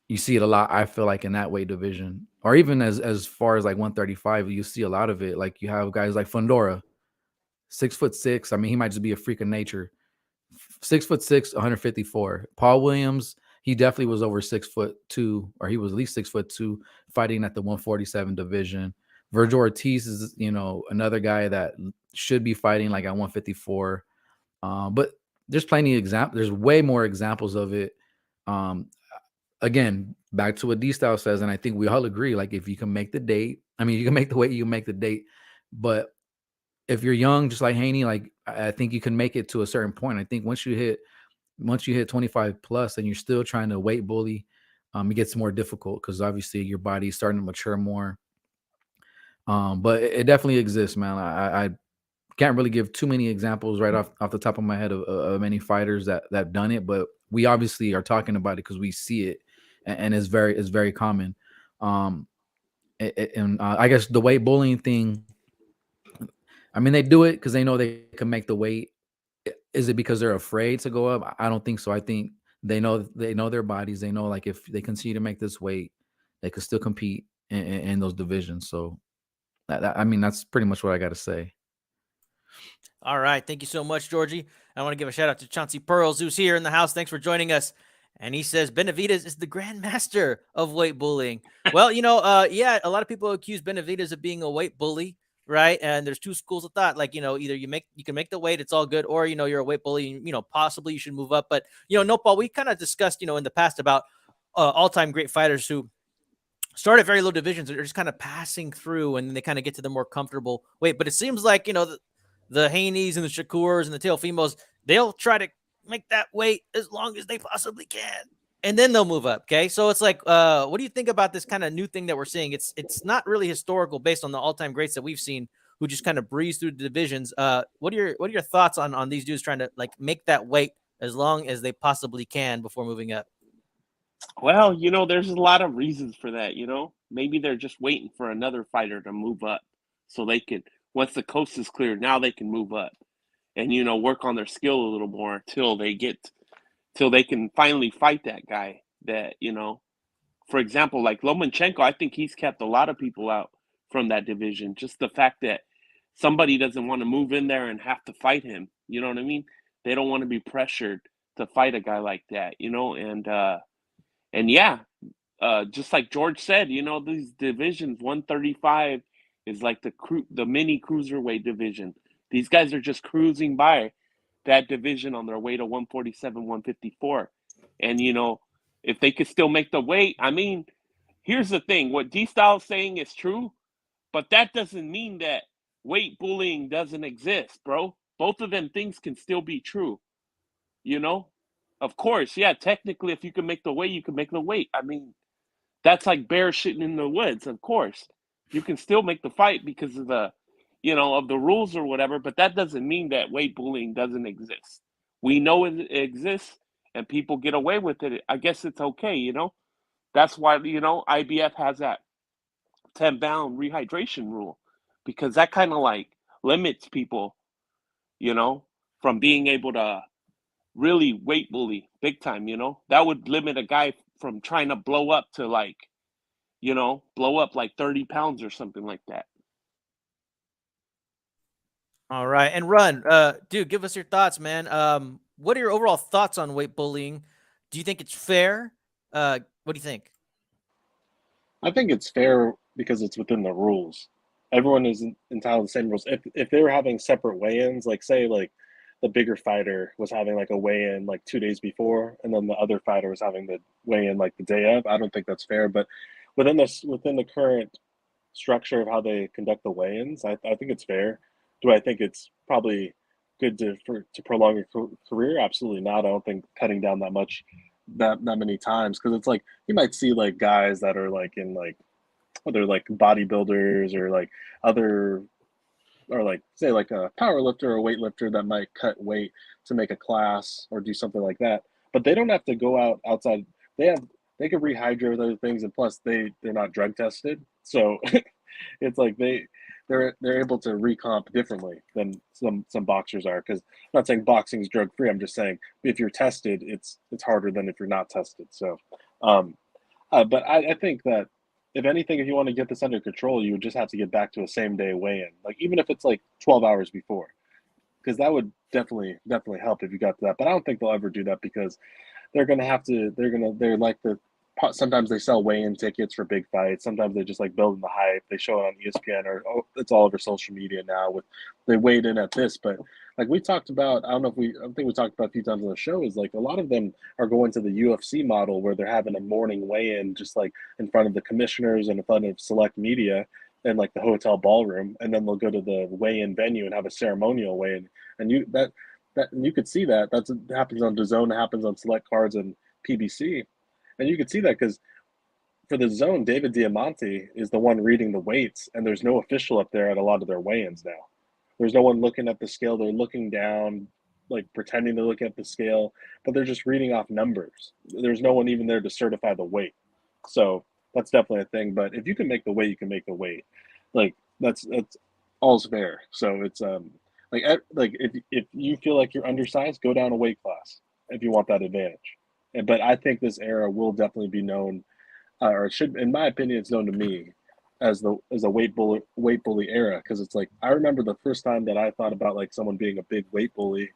S3: You see it a lot. I feel like in that weight division, or even as far as like 135, you see a lot of it. Like you have guys like Fundora, 6'6". I mean, he might just be a freak of nature. 6'6", 154. Paul Williams, he definitely was over 6'2", or he was at least 6'2", fighting at the 147 division. Virgil Ortiz is, another guy that should be fighting like at 154. But there's plenty of examples. There's way more examples of it. Again, back to what D-Style says, and I think we all agree, like if you can make the date, I mean, you can make the weight, you can make the date. But if you're young, just like Haney, like I think you can make it to a certain point. I think once you hit 25 plus and you're still trying to weight bully, it gets more difficult because obviously your body's starting to mature more. But it definitely exists, man. I can't really give too many examples right off the top of my head of many fighters that have done it, but we obviously are talking about it because we see it, and it's very common. I guess the weight bullying thing, I mean, they do it because they know they can make the weight. Is it because they're afraid to go up? I don't think so. I think they know their bodies. They know like if they continue to make this weight, they could still compete in those divisions. So I mean, that's pretty much what I got to say.
S2: All right. Thank you so much, Georgie. I want to give a shout out to Chauncey Pearls, who's here in the house. Thanks for joining us. And he says Benavidez is the grandmaster of weight bullying. Well, yeah, a lot of people accuse Benavidez of being a weight bully, right? And there's two schools of thought. Like, either you can make the weight, it's all good, or you're a weight bully, and, possibly you should move up. But Nopal, we kind of discussed, in the past about all-time great fighters who start at very low divisions. They're just kind of passing through, and then they kind of get to the more comfortable weight. But it seems like the Haneys and the Shakurs and the Teofimos, they'll try to make that weight as long as they possibly can, and then they'll move up. Okay, so it's like, what do you think about this kind of new thing that we're seeing? It's not really historical based on the all-time greats that we've seen who just kind of breeze through the divisions. What are your thoughts on these dudes trying to like make that weight as long as they possibly can before moving up?
S4: Well, there's a lot of reasons for that. Maybe they're just waiting for another fighter to move up so they can, once the coast is clear, now they can move up and, work on their skill a little more till they can finally fight that guy that, for example, like Lomachenko, I think he's kept a lot of people out from that division. Just the fact that somebody doesn't want to move in there and have to fight him. You know what I mean? They don't want to be pressured to fight a guy like that, and yeah, just like George said, these divisions, 135 is like the mini cruiserweight division. These guys are just cruising by that division on their way to 147, 154. And, if they could still make the weight, I mean, here's the thing. What D-Style is saying is true, but that doesn't mean that weight bullying doesn't exist, bro. Both of them things can still be true, Of course, yeah, technically, if you can make the weight, you can make the weight. I mean, that's like bear shitting in the woods, of course. You can still make the fight because of the, of the rules or whatever, but that doesn't mean that weight bullying doesn't exist. We know it exists and people get away with it. I guess it's okay, That's why, IBF has that 10-pound rehydration rule because that kind of like limits people, from being able to really weight bully big time, that would limit a guy from trying to blow up to like, blow up like 30 pounds or something like that.
S2: All right. And Run, dude, give us your thoughts, man. What are your overall thoughts on weight bullying? Do you think it's fair? What do you think?
S1: I think it's fair because it's within the rules. Everyone is entitled to the same rules. If they were having separate weigh-ins, like say like the bigger fighter was having like a weigh-in like 2 days before, and then the other fighter was having the weigh-in like the day of. I don't think that's fair, but within the current structure of how they conduct the weigh-ins, I think it's fair. Do I think it's probably good to prolong your career? Absolutely not. I don't think cutting down that much that many times, because it's like you might see like guys that are like in like whether like bodybuilders or like other or like say like a power lifter or a weightlifter that might cut weight to make a class or do something like that, but they don't have to go outside. They can rehydrate with other things, and plus they're not drug tested, so it's like they're able to recomp differently than some boxers are. Because I'm not saying boxing is drug free. I'm just saying if you're tested, it's harder than if you're not tested. So, but I think that if anything, if you want to get this under control, you would just have to get back to a same day weigh-in, like even if it's like 12 hours before, because that would definitely help if you got to that. But I don't think they'll ever do that, because they're gonna have to. They're like sometimes they sell weigh-in tickets for big fights. Sometimes they just like building the hype. They show it on ESPN, or it's all over social media now. With they weighed in at this, but like we talked about, I think we talked about a few times on the show, is like a lot of them are going to the UFC model where they're having a morning weigh-in just like in front of the commissioners and in front of select media in like the hotel ballroom, and then they'll go to the weigh-in venue and have a ceremonial weigh-in. And you could see that happens on DAZN, happens on select cards and PBC. And you could see that because for the zone, David Diamante is the one reading the weights, and there's no official up there at a lot of their weigh-ins now. There's no one looking at the scale. They're looking down, like pretending to look at the scale, but they're just reading off numbers. There's no one even there to certify the weight. So that's definitely a thing. But if you can make the weight, you can make the weight. Like that's all's fair. So it's like if you feel like you're undersized, go down a weight class if you want that advantage. But I think this era will definitely be known, or it should, in my opinion, it's known to me as a weight bully era, because it's like I remember the first time that I thought about like someone being a big weight bully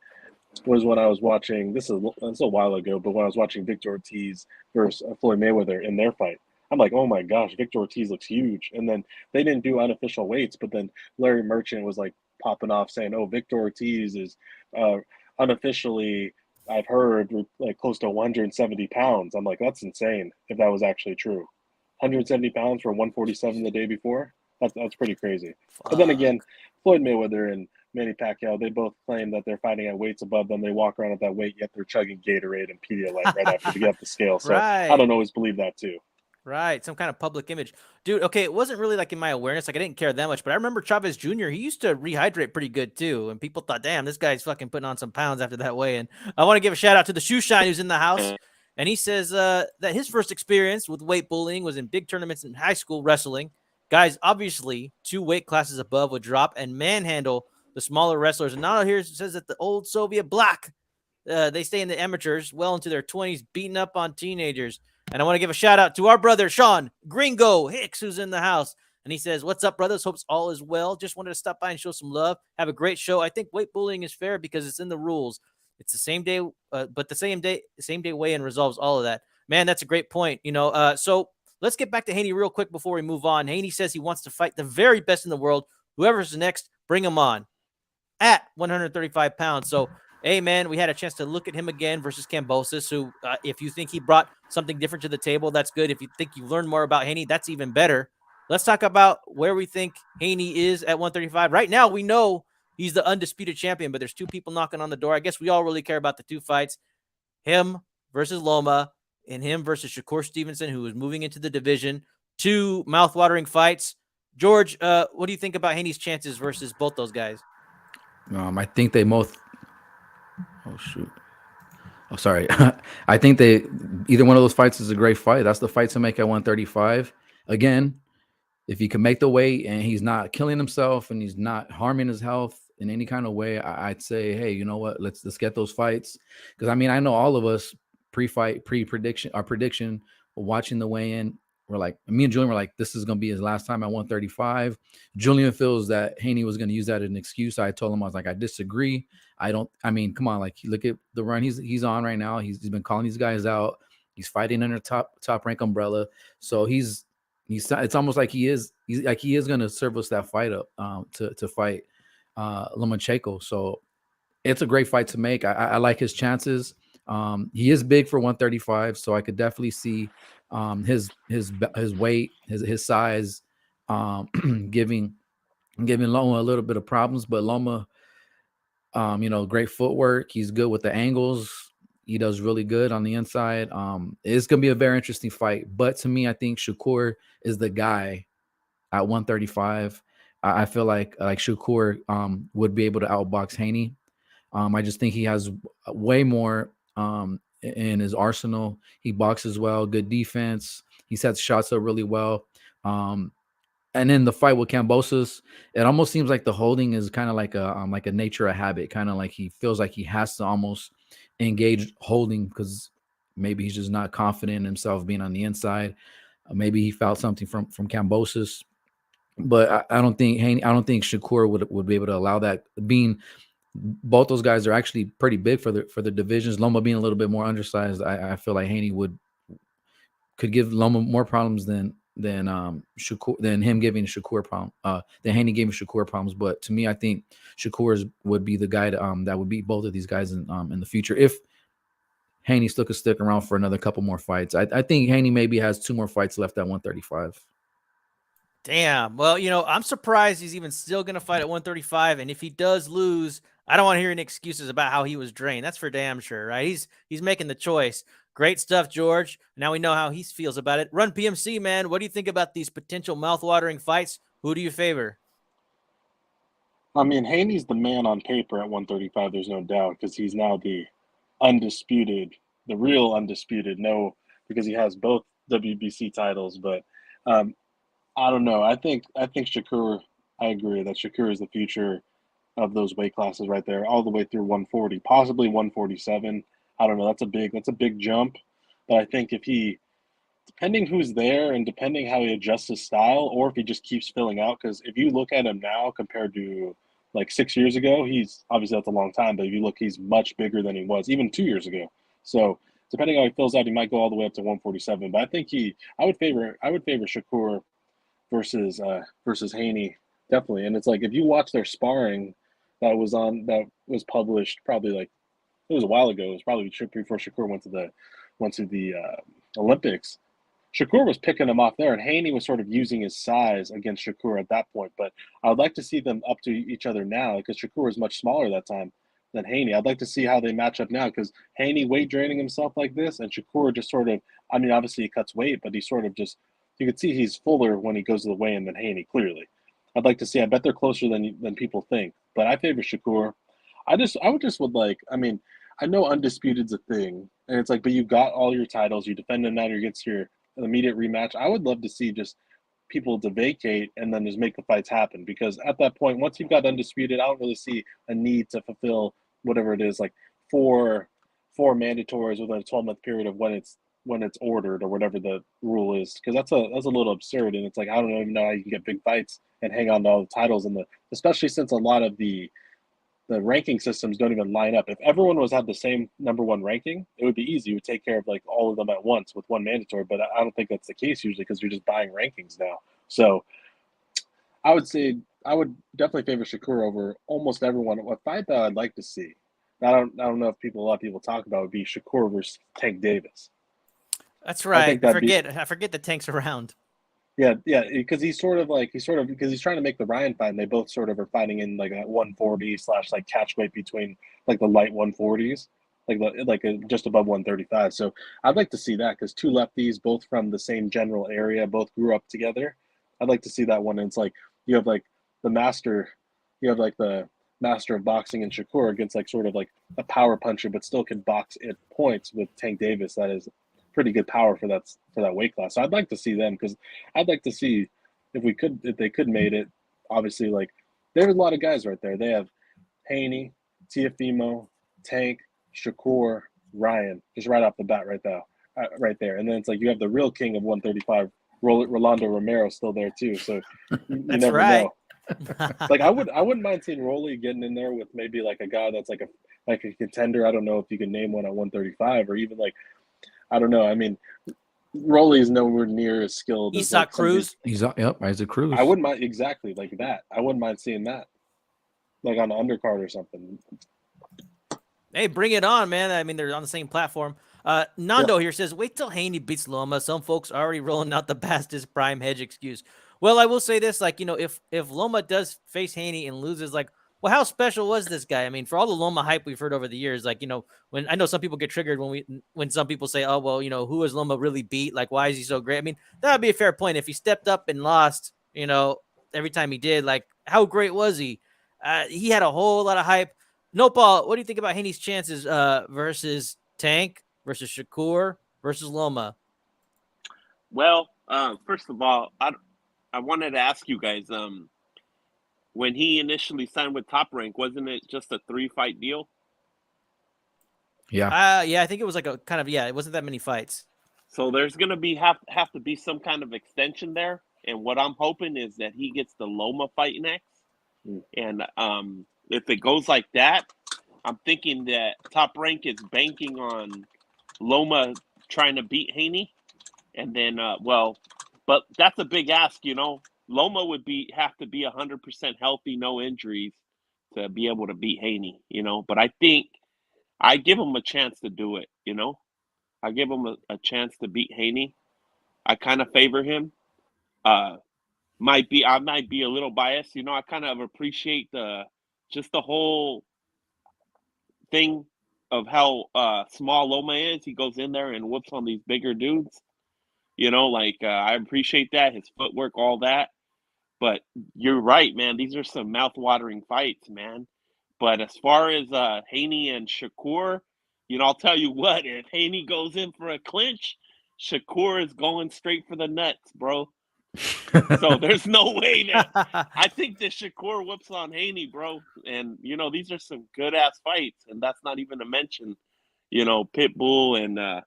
S1: was when I was watching. This is a while ago, but when I was watching Victor Ortiz versus Floyd Mayweather in their fight. I'm like, oh my gosh, Victor Ortiz looks huge. And then they didn't do unofficial weights, but then Larry Merchant was like popping off saying, oh, Victor Ortiz is unofficially, I've heard, like close to 170 pounds. I'm like, that's insane if that was actually true. 170 pounds for 147 the day before? That's pretty crazy. But then again, Floyd Mayweather and Manny Pacquiao, they both claim that they're fighting at weights above them. They walk around at that weight, yet they're chugging Gatorade and Pedialyte right after to get up the scale. So
S2: Right.
S1: I don't always believe that too.
S2: Right, some kind of public image. Dude, okay, it wasn't really like in my awareness, like I didn't care that much, but I remember Chavez Jr., he used to rehydrate pretty good too, and people thought, damn, this guy's fucking putting on some pounds after that weigh-in. I want to give a shout out to the Shoe Shine who's in the house, and he says that his first experience with weight bullying was in big tournaments in high school wrestling. Guys, obviously, 2 weight classes above would drop and manhandle the smaller wrestlers. And now here it says that the old Soviet bloc, they stay in the amateurs well into their 20s, beating up on teenagers. And I want to give a shout out to our brother, Sean Gringo Hicks, who's in the house. And he says, what's up, brothers? Hopes all is well. Just wanted to stop by and show some love. Have a great show. I think weight bullying is fair because it's in the rules. It's the same day, but the same day weigh-in resolves all of that. Man, that's a great point. So let's get back to Haney real quick before we move on. Haney says he wants to fight the very best in the world. Whoever's next, bring him on at 135 pounds. So, hey, man, we had a chance to look at him again versus Kambosos, who, if you think he brought something different to the table, that's good. If you think you learned more about Haney, that's even better. Let's talk about where we think Haney is at 135. Right now, we know he's the undisputed champion, but there's 2 people knocking on the door. I guess we all really care about the 2 fights, him versus Loma and him versus Shakur Stevenson, who is moving into the division. 2 mouthwatering fights. George, what do you think about Haney's chances versus both those guys?
S3: I think they both. Oh shoot! Oh, sorry. I think either one of those fights is a great fight. That's the fight to make at 135. Again, if he can make the weight and he's not killing himself and he's not harming his health in any kind of way, I'd say, hey, you know what? Let's get those fights. Because I mean, I know all of us prediction, watching the weigh-in. We're like, me and Julian were like, this is going to be his last time at 135. Julian feels that Haney was going to use that as an excuse. I told him, I was like, I disagree. I mean, come on, like look at the run he's on right now. He's been calling these guys out. He's fighting under top rank umbrella. So it's almost like he's going to serve us that fight up to fight Lomachenko. So it's a great fight to make. I like his chances. He is big for 135, so I could definitely see his weight, his size, giving Loma a little bit of problems. But Loma, great footwork. He's good with the angles. He does really good on the inside. It's gonna be a very interesting fight. But to me, I think Shakur is the guy at 135. I feel like Shakur would be able to outbox Haney. I just think he has way more in his arsenal. He boxes well, good defense. He sets shots up really well. And then the fight with Kambosos, it almost seems like the holding is kind of like a nature, a habit, kind of like he feels like he has to almost engage holding because maybe he's just not confident in himself being on the inside. Maybe he felt something from Kambosos, but I don't think Shakur would be able to allow that. Being both those guys are actually pretty big for the divisions. Loma being a little bit more undersized, I feel like Haney could give Loma more problems than Shakur, than him giving Shakur problem. Than Haney giving Shakur problems. But to me, I think Shakur would be the guy that would beat both of these guys in the future if Haney still could stick around for another couple more fights. I think Haney maybe has 2 more fights left at 135.
S2: Damn. Well, I'm surprised he's even still going to fight at 135. And if he does lose, I don't want to hear any excuses about how he was drained. That's for damn sure, right? He's making the choice. Great stuff, George. Now we know how he feels about it. Run PMC, man. What do you think about these potential mouthwatering fights? Who do you favor?
S1: I mean, Haney's the man on paper at 135. There's no doubt because he's now the undisputed, the real undisputed. No, because he has both WBC titles. But I don't know. I think Shakur. I agree that Shakur is the future of those weight classes right there, all the way through 140, possibly 147. I don't know. That's a big jump. But I think if he, depending who's there and depending how he adjusts his style, or if he just keeps filling out, because if you look at him now compared to like 6 years ago, he's obviously that's a long time. But if you look, he's much bigger than he was even 2 years ago. So depending how he fills out, he might go all the way up to 147. But I think I would favor Shakur versus Haney, definitely. And it's like if you watch their sparring that was published probably like it was a while ago. It was probably before Shakur went to the Olympics. Shakur was picking him off there, and Haney was sort of using his size against Shakur at that point. But I would like to see them up to each other now because Shakur was much smaller that time than Haney. I'd like to see how they match up now because Haney weight draining himself like this, and Shakur just sort of, I mean, obviously he cuts weight, but he sort of just, you could see he's fuller when he goes to the weigh-in than Haney, clearly. I'd like to see, I bet they're closer than people think, but I favor Shakur. I mean, I know undisputed's a thing, and it's like, but you got all your titles, you defend them now, you get your immediate rematch. I would love to see just people to vacate and then just make the fights happen because at that point, once you've got undisputed, I don't really see a need to fulfill whatever it is, like four mandatories within a 12-month period of when it's ordered or whatever the rule is, because that's a little absurd, and it's like I don't even know how you can get big fights and hang on to all the titles especially since a lot of the ranking systems don't even line up. If everyone had the same number one ranking, it would be easy. You would take care of like all of them at once with one mandatory, but I don't think that's the case usually because you're just buying rankings now. So I would say I would definitely favor Shakur over almost everyone. A fight that I'd like to see, I don't know if a lot of people talk about, would be Shakur versus Tank Davis.
S2: That's right. I forget the Tank's around.
S1: Yeah, because he's because he's trying to make the Ryan fight, and they both sort of are fighting in like a 140 / like catch weight between like the light 140s, just above 135. So I'd like to see that because two lefties, both from the same general area, both grew up together. I'd like to see that one. And it's like you have like the master of boxing in Shakur against like sort of like a power puncher, but still can box at points with Tank Davis. That is pretty good power for that weight class. So I'd like to see them because I'd like to see if they could made it. Obviously, like there's a lot of guys right there. They have Haney, Tiafimo, Tank, Shakur, Ryan, just right off the bat right there. And then it's like you have the real king of 135, Rolando Romero, still there too. So you never know. Like I wouldn't mind seeing Rolly getting in there with maybe like a guy that's like a contender. I don't know if you can name one at 135 or even like. I don't know. I mean, Rolly is nowhere near as skilled as
S2: Isaac Cruz.
S3: Isaac Cruz.
S1: I wouldn't mind exactly like that. I wouldn't mind seeing that, like on the undercard or something.
S2: Hey, bring it on, man. I mean, they're on the same platform. Nando here says, wait till Haney beats Loma. Some folks are already rolling out the Bastis prime hedge excuse. Well, I will say this, like, if Loma does face Haney and loses, like, well, how special was this guy? I mean, for all the Loma hype we've heard over the years, like, when I know some people get triggered when some people say, oh, well, who has Loma really beat? Like, why is he so great? I mean, that would be a fair point. If he stepped up and lost, every time he did, like, how great was he? He had a whole lot of hype. No, Paul, what do you think about Haney's chances versus Tank, versus Shakur, versus Loma?
S4: Well, first of all, I wanted to ask you guys, when he initially signed with Top Rank, wasn't it just a 3-fight deal?
S3: Yeah.
S2: Yeah, I think it was like it wasn't that many fights.
S4: So there's gonna have to be some kind of extension there. And what I'm hoping is that he gets the Loma fight next. And if it goes like that, I'm thinking that Top Rank is banking on Loma trying to beat Haney. And then, but that's a big ask, Loma would have to be 100% healthy, no injuries, to be able to beat Haney, But I think I give him a chance to do it, I give him a chance to beat Haney. I kind of favor him. I might be a little biased, I kind of appreciate just the whole thing of how small Loma is. He goes in there and whoops on these bigger dudes. I appreciate that, his footwork, all that. But you're right, man. These are some mouth-watering fights, man. But as far as Haney and Shakur, I'll tell you what, if Haney goes in for a clinch, Shakur is going straight for the nuts, bro. So there's no way that I think that Shakur whoops on Haney, bro. And these are some good ass fights, and that's not even to mention, Pitbull and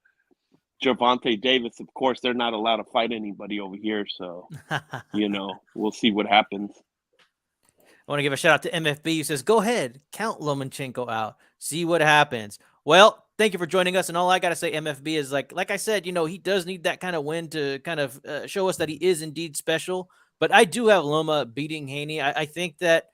S4: Gervonta Davis. Of course, they're not allowed to fight anybody over here, so we'll see what happens.
S2: I want to give a shout out to MFB who says, go ahead, count Lomachenko out, see what happens. Well, thank you for joining us. And all I got to say, MFB, is like I said, he does need that kind of win to kind of show us that he is indeed special. But I do have Loma beating Haney. I think that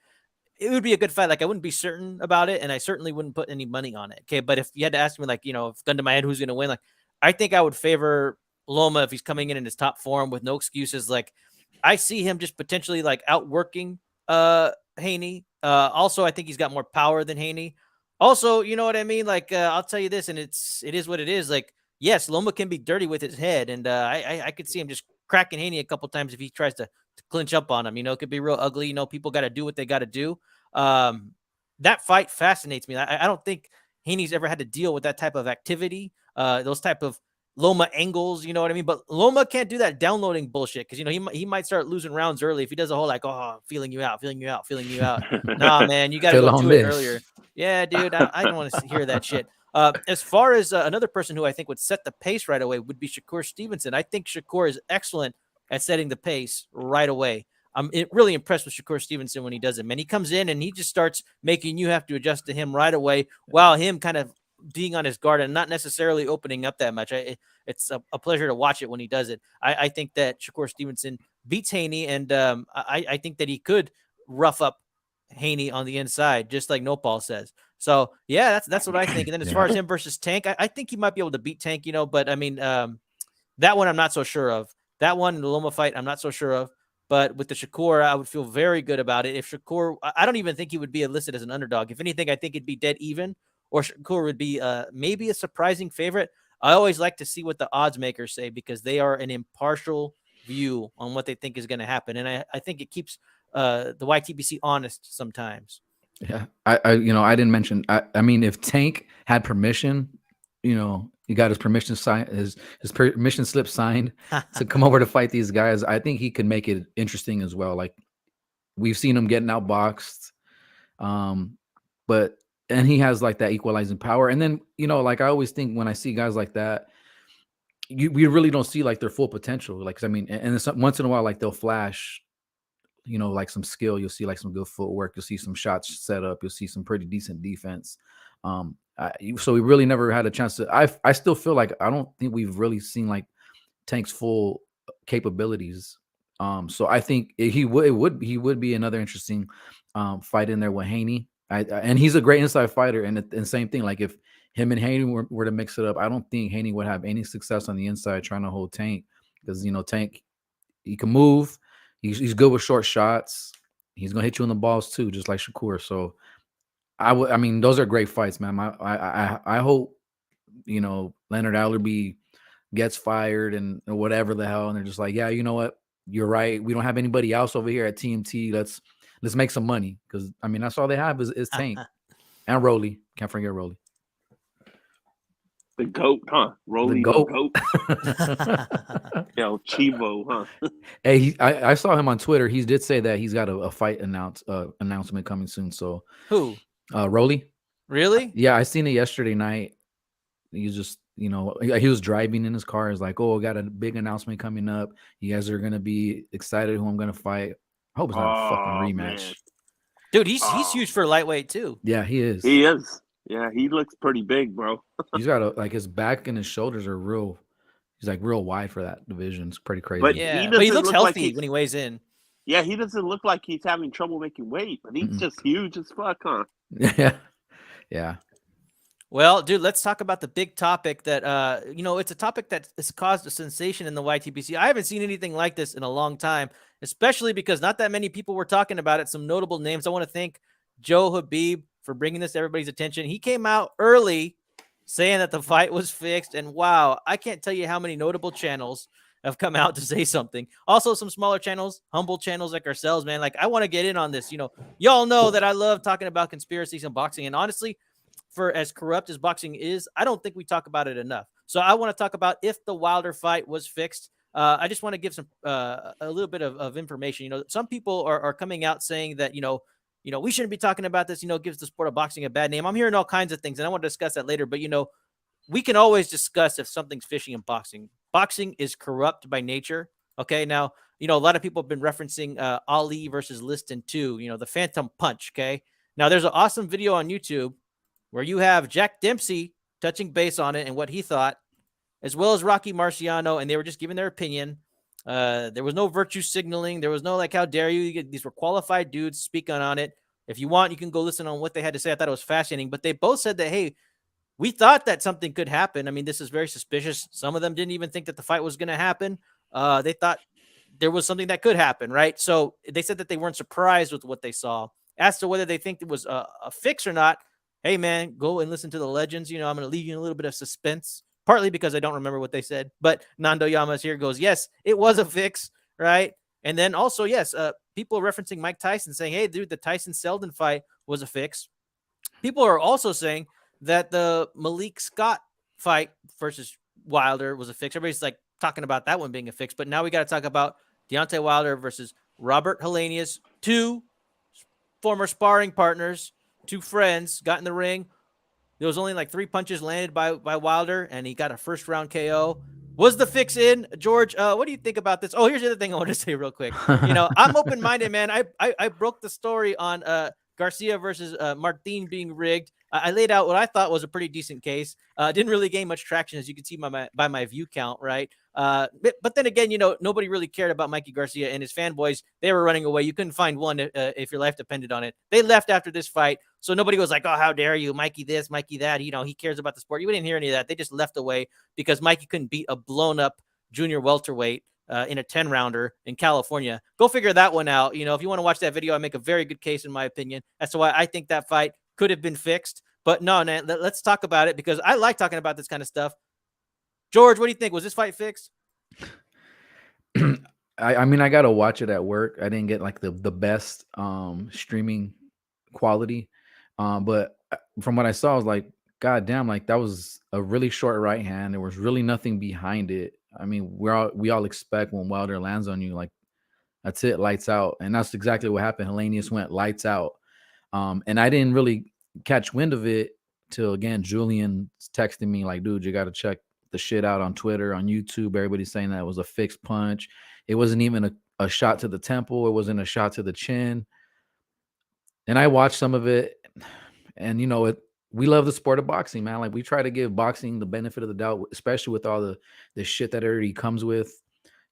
S2: it would be a good fight. Like, I wouldn't be certain about it, and I certainly wouldn't put any money on it. Okay, but if you had to ask me, like, if gun to my head, who's going to win? Like, I think I would favor Loma if he's coming in his top form with no excuses. Like, I see him just potentially like outworking Haney. Also, I think he's got more power than Haney. Also, you know what I mean? Like, I'll tell you this, and it is what it is. Like, yes, Loma can be dirty with his head, and I could see him just cracking Haney a couple times if he tries to clinch up on him. It could be real ugly. People got to do what they got to do. That fight fascinates me. I don't think Haney's ever had to deal with that type of activity, those type of Loma angles, you know what I mean? But Loma can't do that downloading bullshit because, he might start losing rounds early if he does a whole like, oh, feeling you out. Nah, man, you got to go to it earlier. Yeah, dude, I don't want to hear that shit. As far as another person who I think would set the pace right away would be Shakur Stevenson. I think Shakur is excellent at setting the pace right away. I'm really impressed with Shakur Stevenson when he does it, man. He comes in and he just starts making you have to adjust to him right away while him kind of being on his guard and not necessarily opening up that much. It's a pleasure to watch it when he does it. I think that Shakur Stevenson beats Haney, and I think that he could rough up Haney on the inside, just like Nopal says. So, yeah, that's what I think. And then as far as him versus Tank, I think he might be able to beat Tank, but I mean, that one I'm not so sure of. That one, the Loma fight, I'm not so sure of. But with the Shakur, I would feel very good about it. If Shakur, I don't even think he would be listed as an underdog. If anything, I think it'd be dead even, or Shakur would be maybe a surprising favorite. I always like to see what the odds makers say because they are an impartial view on what they think is going to happen. And I think it keeps the YTBC honest sometimes.
S3: Yeah. I didn't mention, I mean, if Tank had permission, he got his permission signed, his permission slip signed to come over to fight these guys, I think he could make it interesting as well. Like, we've seen him getting outboxed. And he has like that equalizing power. And then, like I always think when I see guys like that, we really don't see like their full potential. Like, I mean, and it's, once in a while, like they'll flash, like some skill. You'll see like some good footwork. You'll see some shots set up. You'll see some pretty decent defense. So we really never had a chance to. I still feel like I don't think we've really seen like Tank's full capabilities. So I think he would be another interesting fight in there with Haney. And he's a great inside fighter. And same thing, like if him and Haney were to mix it up, I don't think Haney would have any success on the inside trying to hold Tank, because Tank, he can move. He's good with short shots. He's gonna hit you in the balls too, just like Shakur. So I mean, those are great fights, man. I hope Leonard Allerby gets fired and whatever the hell, and they're just like, yeah, you know what, you're right. We don't have anybody else over here at TMT. Let's make some money, because I mean that's all they have is Tank and Rolly. Can't forget Rolly.
S4: The GOAT, huh? Rolly the GOAT. Yo, Chivo, huh?
S3: Hey, I saw him on Twitter. He did say that he's got a fight announcement coming soon. So
S2: who?
S3: Rolly.
S2: Really?
S3: Yeah, I seen it yesterday night. He was just, he was driving in his car. He's like, "Oh, I got a big announcement coming up. You guys are gonna be excited who I'm gonna fight. I hope it's not a fucking rematch."
S4: Man.
S2: Dude, he's huge for lightweight too.
S3: Yeah, he is.
S4: He is. Yeah, he looks pretty big, bro.
S3: He's got his back and his shoulders are real. He's like real wide for that division. It's pretty crazy.
S4: But
S2: yeah,
S4: he
S2: looks
S4: look
S2: healthy
S4: like
S2: when he weighs in.
S4: Yeah, he doesn't look like he's having trouble making weight, but he's just huge as fuck, huh?
S3: Yeah. Yeah.
S2: Well, dude, let's talk about the big topic that, it's a topic that has caused a sensation in the YTBC. I haven't seen anything like this in a long time, especially because not that many people were talking about it. Some notable names. I want to thank Joe Habib for bringing this to everybody's attention. He came out early saying that the fight was fixed. And wow, I can't tell you how many notable channels have come out to say something. Also, some smaller channels, humble channels like ourselves, man. Like, I want to get in on this. Y'all know that I love talking about conspiracies in boxing. And honestly, for as corrupt as boxing is, I don't think we talk about it enough. So I want to talk about if the Wilder fight was fixed. I just want to give some a little bit of information. Some people are coming out saying that, we shouldn't be talking about this, gives the sport of boxing a bad name. I'm hearing all kinds of things, and I want to discuss that later. But, we can always discuss if something's fishy in boxing. Boxing is corrupt by nature. Okay. Now, a lot of people have been referencing Ali versus Liston 2, the Phantom Punch. Okay. Now, there's an awesome video on YouTube where you have Jack Dempsey touching base on it and what he thought, as well as Rocky Marciano, and they were just giving their opinion. There was no virtue signaling. There was no, like, how dare you? These were qualified dudes speaking on it. If you want, you can go listen on what they had to say. I thought it was fascinating. But they both said that, hey, we thought that something could happen. I mean, this is very suspicious. Some of them didn't even think that the fight was going to happen. They thought there was something that could happen, right? So they said that they weren't surprised with what they saw. As to whether they think it was a fix or not, hey, man, go and listen to the legends. I'm going to leave you in a little bit of suspense, partly because I don't remember what they said. But Nando Llamas here goes, yes, it was a fix, right? And then also, yes, people are referencing Mike Tyson saying, hey, dude, the Tyson-Selden fight was a fix. People are also saying that the Malik Scott fight versus Wilder was a fix. Everybody's like talking about that one being a fix. But now we got to talk about Deontay Wilder versus Robert Helenius, two former sparring partners, two friends, got in the ring. There was only like 3 punches landed by Wilder, and he got a first-round KO. Was the fix in, George? What do you think about this? Oh, here's the other thing I want to say real quick. I'm open-minded, man. I broke the story on Garcia versus Martin being rigged. I laid out what I thought was a pretty decent case. Didn't really gain much traction, as you can see by my view count, right? But then again, nobody really cared about Mikey Garcia and his fanboys. They were running away. You couldn't find one if your life depended on it. They left after this fight. So nobody was like, oh, how dare you, Mikey this, Mikey that. He cares about the sport. You didn't hear any of that. They just left away because Mikey couldn't beat a blown-up junior welterweight in a 10-rounder in California. Go figure that one out. If you want to watch that video, I make a very good case, in my opinion, as to why I think that fight could have been fixed. But no, man, let's talk about it, because I like talking about this kind of stuff. George, what do you think? Was this fight fixed?
S3: I mean, I got to watch it at work. I didn't get like the best streaming quality. But from what I saw, I was like, God damn, like that was a really short right hand. There was really nothing behind it. I mean, we all expect when Wilder lands on you, like, that's it, lights out. And that's exactly what happened. Helenius went lights out. And I didn't really catch wind of it till, again, Julian texted me like, dude, you got to check the shit out on Twitter, on YouTube. Everybody's saying that it was a fixed punch. It wasn't even a shot to the temple. It wasn't a shot to the chin. And I watched some of it, and we love the sport of boxing, man. Like, we try to give boxing the benefit of the doubt, especially with all the shit that already comes with,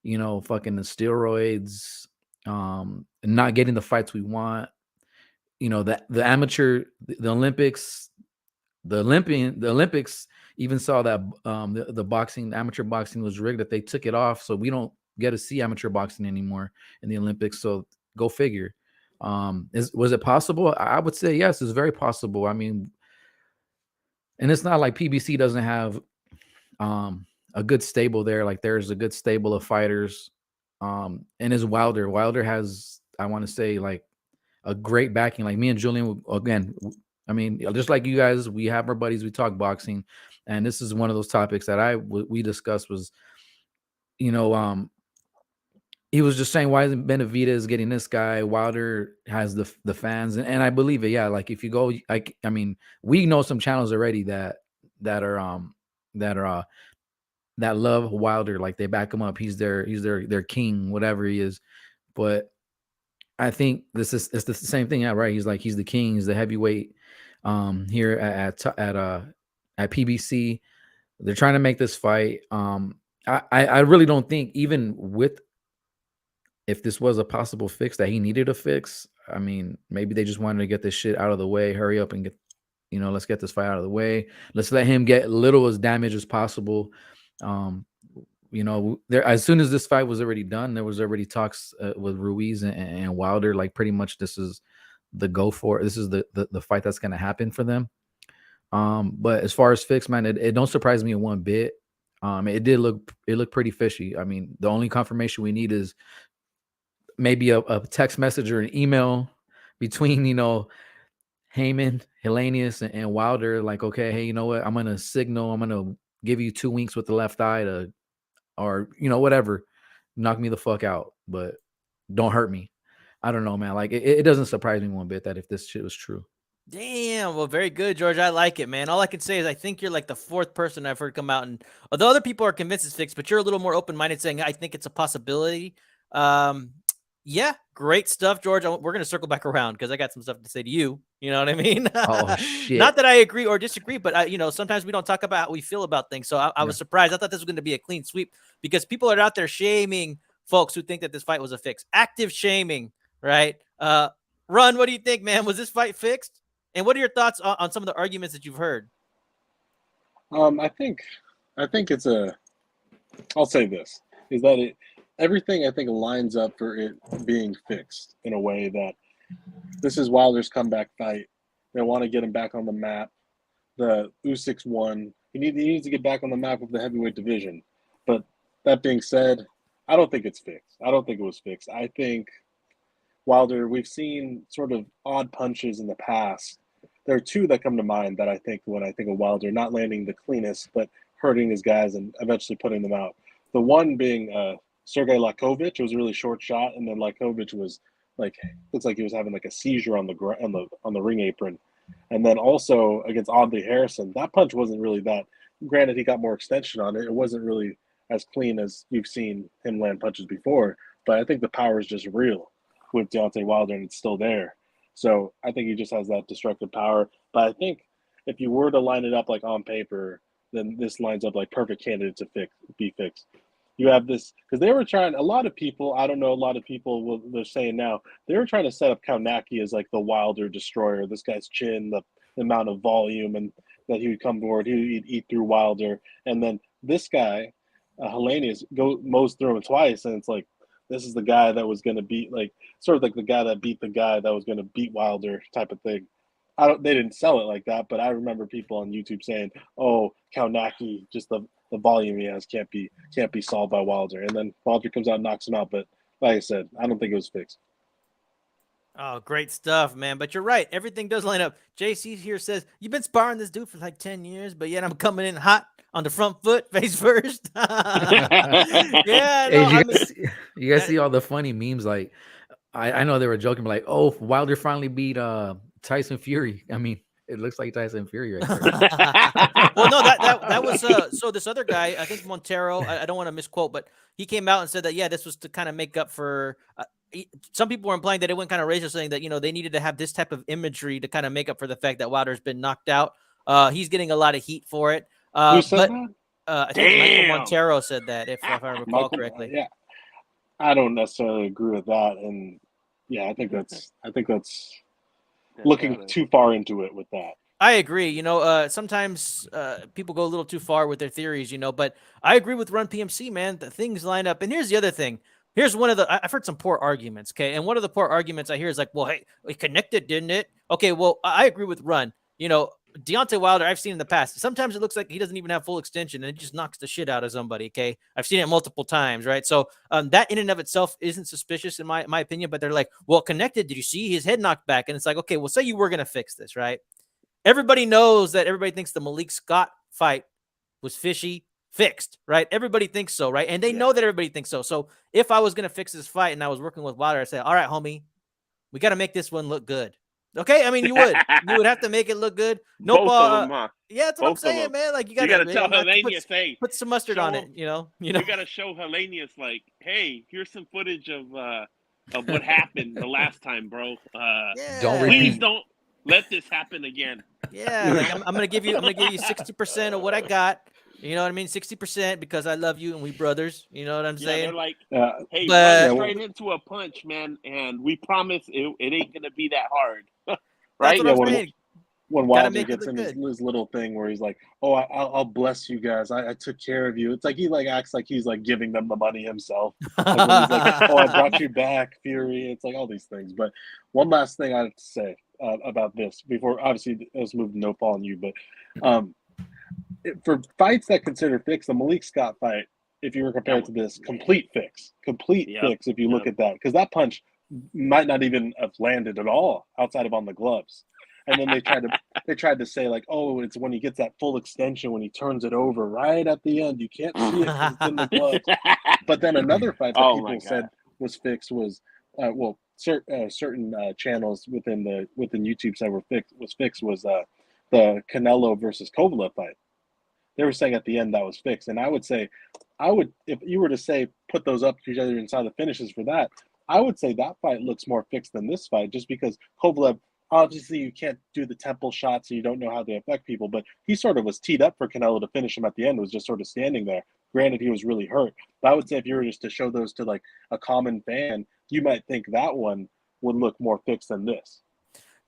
S3: fucking the steroids, and not getting the fights we want. you know, the amateur, the Olympics, the Olympics even saw that the boxing, the amateur boxing was rigged, that they took it off, so we don't get to see amateur boxing anymore in the Olympics. So go figure. Was it possible? I would say yes, it's very possible. I mean, and it's not like PBC doesn't have a good stable there. Like there's a good stable of fighters. And is Wilder. Wilder has, I want to say, like a great backing. Like me and Julian, again, I mean, just like you guys, we have our buddies, we talk boxing, and this is one of those topics that we discussed was, you know, he was just saying, why isn't Benavidez getting this guy? Wilder has the fans, and I believe it. Yeah, like if you go, I mean, we know some channels already that are that love Wilder, like they back him up. He's their king, whatever he is. But I think it's the same thing, yeah, right? He's the king, he's the heavyweight here at PBC. They're trying to make this fight. I really don't think, even with, if this was a possible fix that he needed a fix, I mean, maybe they just wanted to get this shit out of the way, hurry up and get, you know, let's get this fight out of the way. Let's let him get little as damage as possible. You know, there, as soon as this fight was already done, there was already talks with Ruiz and Wilder. Like pretty much, this is the go for. This is the fight that's going to happen for them. But as far as fix, man, it don't surprise me one bit. It looked pretty fishy. I mean, the only confirmation we need is maybe a text message or an email between, you know, Heyman, Hellenius, and Wilder. Like, okay, hey, you know what? I'm gonna signal. I'm gonna give you 2 weeks with the left eye to, or you know, whatever, knock me the fuck out, but don't hurt me. I don't know, man. Like it doesn't surprise me one bit that if this shit was true.
S2: Damn. Well, very good, George. I like it, man. All I can say is I think you're like the fourth person I've heard come out, and although other people are convinced it's fixed, but you're a little more open-minded, saying I think it's a possibility. Yeah, great stuff, George. We're gonna circle back around because I got some stuff to say to you. You know what I mean?
S3: Oh shit.
S2: Not that I agree or disagree, but you know, sometimes we don't talk about how we feel about things. So I was surprised. I thought this was going to be a clean sweep because people are out there shaming folks who think that this fight was a fix. Active shaming, right? Run, what do you think, man? Was this fight fixed? And what are your thoughts on some of the arguments that you've heard?
S1: I think it's I'll say this, is that everything I think lines up for it being fixed in a way that this is Wilder's comeback fight. They want to get him back on the map. The Usyk won. He needs to get back on the map of the heavyweight division. But that being said, I don't think it's fixed. I don't think it was fixed. I think Wilder, we've seen sort of odd punches in the past. There are two that come to mind that I think when I think of Wilder, not landing the cleanest, but hurting his guys and eventually putting them out. The one being Sergey Lakovic. It was a really short shot, and then Lakovic was like, looks like he was having like a seizure on the ring apron. And then also against Audley Harrison, that punch wasn't really that. Granted, he got more extension on it. It wasn't really as clean as you've seen him land punches before. But I think the power is just real with Deontay Wilder, and it's still there. So I think he just has that destructive power. But I think if you were to line it up like on paper, then this lines up like perfect candidate to be fixed. You have this, because they were trying, a lot of people, I don't know, a lot of people, they're saying now, they were trying to set up Kaunaki as like the Wilder destroyer, this guy's chin, the amount of volume, and that he would come forward, he'd eat through Wilder. And then this guy, Hellenius, mows through him twice, and it's like, this is the guy that was going to beat, like, sort of like the guy that beat the guy that was going to beat Wilder type of thing. They didn't sell it like that, but I remember people on YouTube saying, "Oh, Kaunaki, just the volume he has can't be solved by Wilder." And then Wilder comes out and knocks him out. But like I said, I don't think it was fixed.
S2: Oh, great stuff, man. But you're right. Everything does line up. JC here says, you've been sparring this dude for like 10 years, but yet I'm coming in hot on the front foot, face first. Yeah. No,
S3: Hey, you guys see all the funny memes? Like, I know they were joking, but like, oh, Wilder finally beat Tyson Fury. I mean, it looks like Tyson Fury right there.
S2: Well, no, that was so this other guy, I think Montero, I don't want to misquote, but he came out and said that, yeah, this was to kind of make up for some people were implying that it went kind of racist, saying that, you know, they needed to have this type of imagery to kind of make up for the fact that Wilder's been knocked out. He's getting a lot of heat for it.
S1: Who said that?
S2: I think Michael Montero said that, if I recall correctly.
S1: Yeah, I don't necessarily agree with that, and yeah, I think that's looking too far into it with that.
S2: I agree. Sometimes people go a little too far with their theories, but I agree with Run PMC, man. The things line up. And here's the other thing. Here's one of I've heard some poor arguments, okay? And one of the poor arguments I hear is like, well, hey, it connected, didn't it? Okay, well, I agree with Run. Deontay Wilder, I've seen in the past. Sometimes it looks like he doesn't even have full extension and it just knocks the shit out of somebody, okay? I've seen it multiple times, right? So that in and of itself isn't suspicious in my opinion, but they're like, well, connected, did you see his head knocked back? And it's like, okay, well, say you were going to fix this, right? Everybody knows that everybody thinks the Malik Scott fight was fishy, fixed, right? Everybody thinks so, right? And they know that everybody thinks so. So if I was going to fix this fight and I was working with Wilder, I'd say, all right, homie, we got to make this one look good. Okay? I mean, you would. You would have to make it look good. No
S4: Both
S2: ball.
S4: of them, huh?
S2: Yeah, that's what I'm saying, man. Like, you got
S4: to tell Helenius, hey.
S2: Put some mustard on it, You
S4: got to show Helenius, like, hey, here's some footage of what happened the last time, bro. Please don't let this happen again.
S2: Yeah, like I'm gonna give you 60% of what I got. You know what I mean? 60% because I love you and we brothers. You know what I'm saying?
S4: They're like, hey, run straight into a punch, man, and we promise it ain't gonna be that hard, right?
S2: That's what I'm saying.
S1: When Wilder gets in his little thing where he's like, "Oh, I'll bless you guys. I took care of you." It's like he acts like he's like giving them the money himself. Like when he's like, "Oh, I brought you back, Fury." It's like all these things. But one last thing I have to say about this before, obviously, let's move to no fall on you. But for fights that consider fixed, the Malik Scott fight, if you were compared to this, complete fix. If you look at that, because that punch might not even have landed at all outside of on the gloves. And then they tried to say like, oh, it's when he gets that full extension when he turns it over right at the end. You can't see it because it's in the gloves. But then another fight that people said was fixed was certain channels within YouTube said was the Canelo versus Kovalev fight. They were saying at the end that was fixed, and I would if you were to say put those up to each other inside the finishes for that, I would say that fight looks more fixed than this fight, just because Kovalev. Obviously, you can't do the temple shots, and you don't know how they affect people. But he sort of was teed up for Canelo to finish him at the end. Was just sort of standing there. Granted, he was really hurt. But I would say if you were just to show those to like a common fan, you might think that one would look more fixed than this.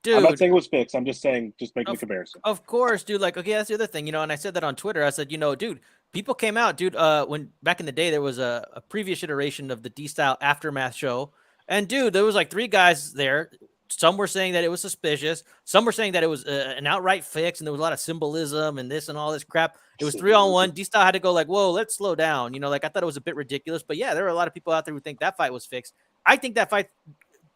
S1: Dude, I'm not saying it was fixed. I'm just saying, just making a comparison.
S2: Of course, dude. Like, okay, that's the other thing, and I said that on Twitter. I said, dude, people came out, dude. When back in the day, there was a previous iteration of the D-Style Aftermath show, and dude, there was like 3 guys there. Some were saying that it was suspicious. Some were saying that it was an outright fix, and there was a lot of symbolism and this and all this crap. It was 3-on-1. D-Style had to go like, whoa, let's slow down. Like I thought it was a bit ridiculous, but yeah, there are a lot of people out there who think that fight was fixed. I think that fight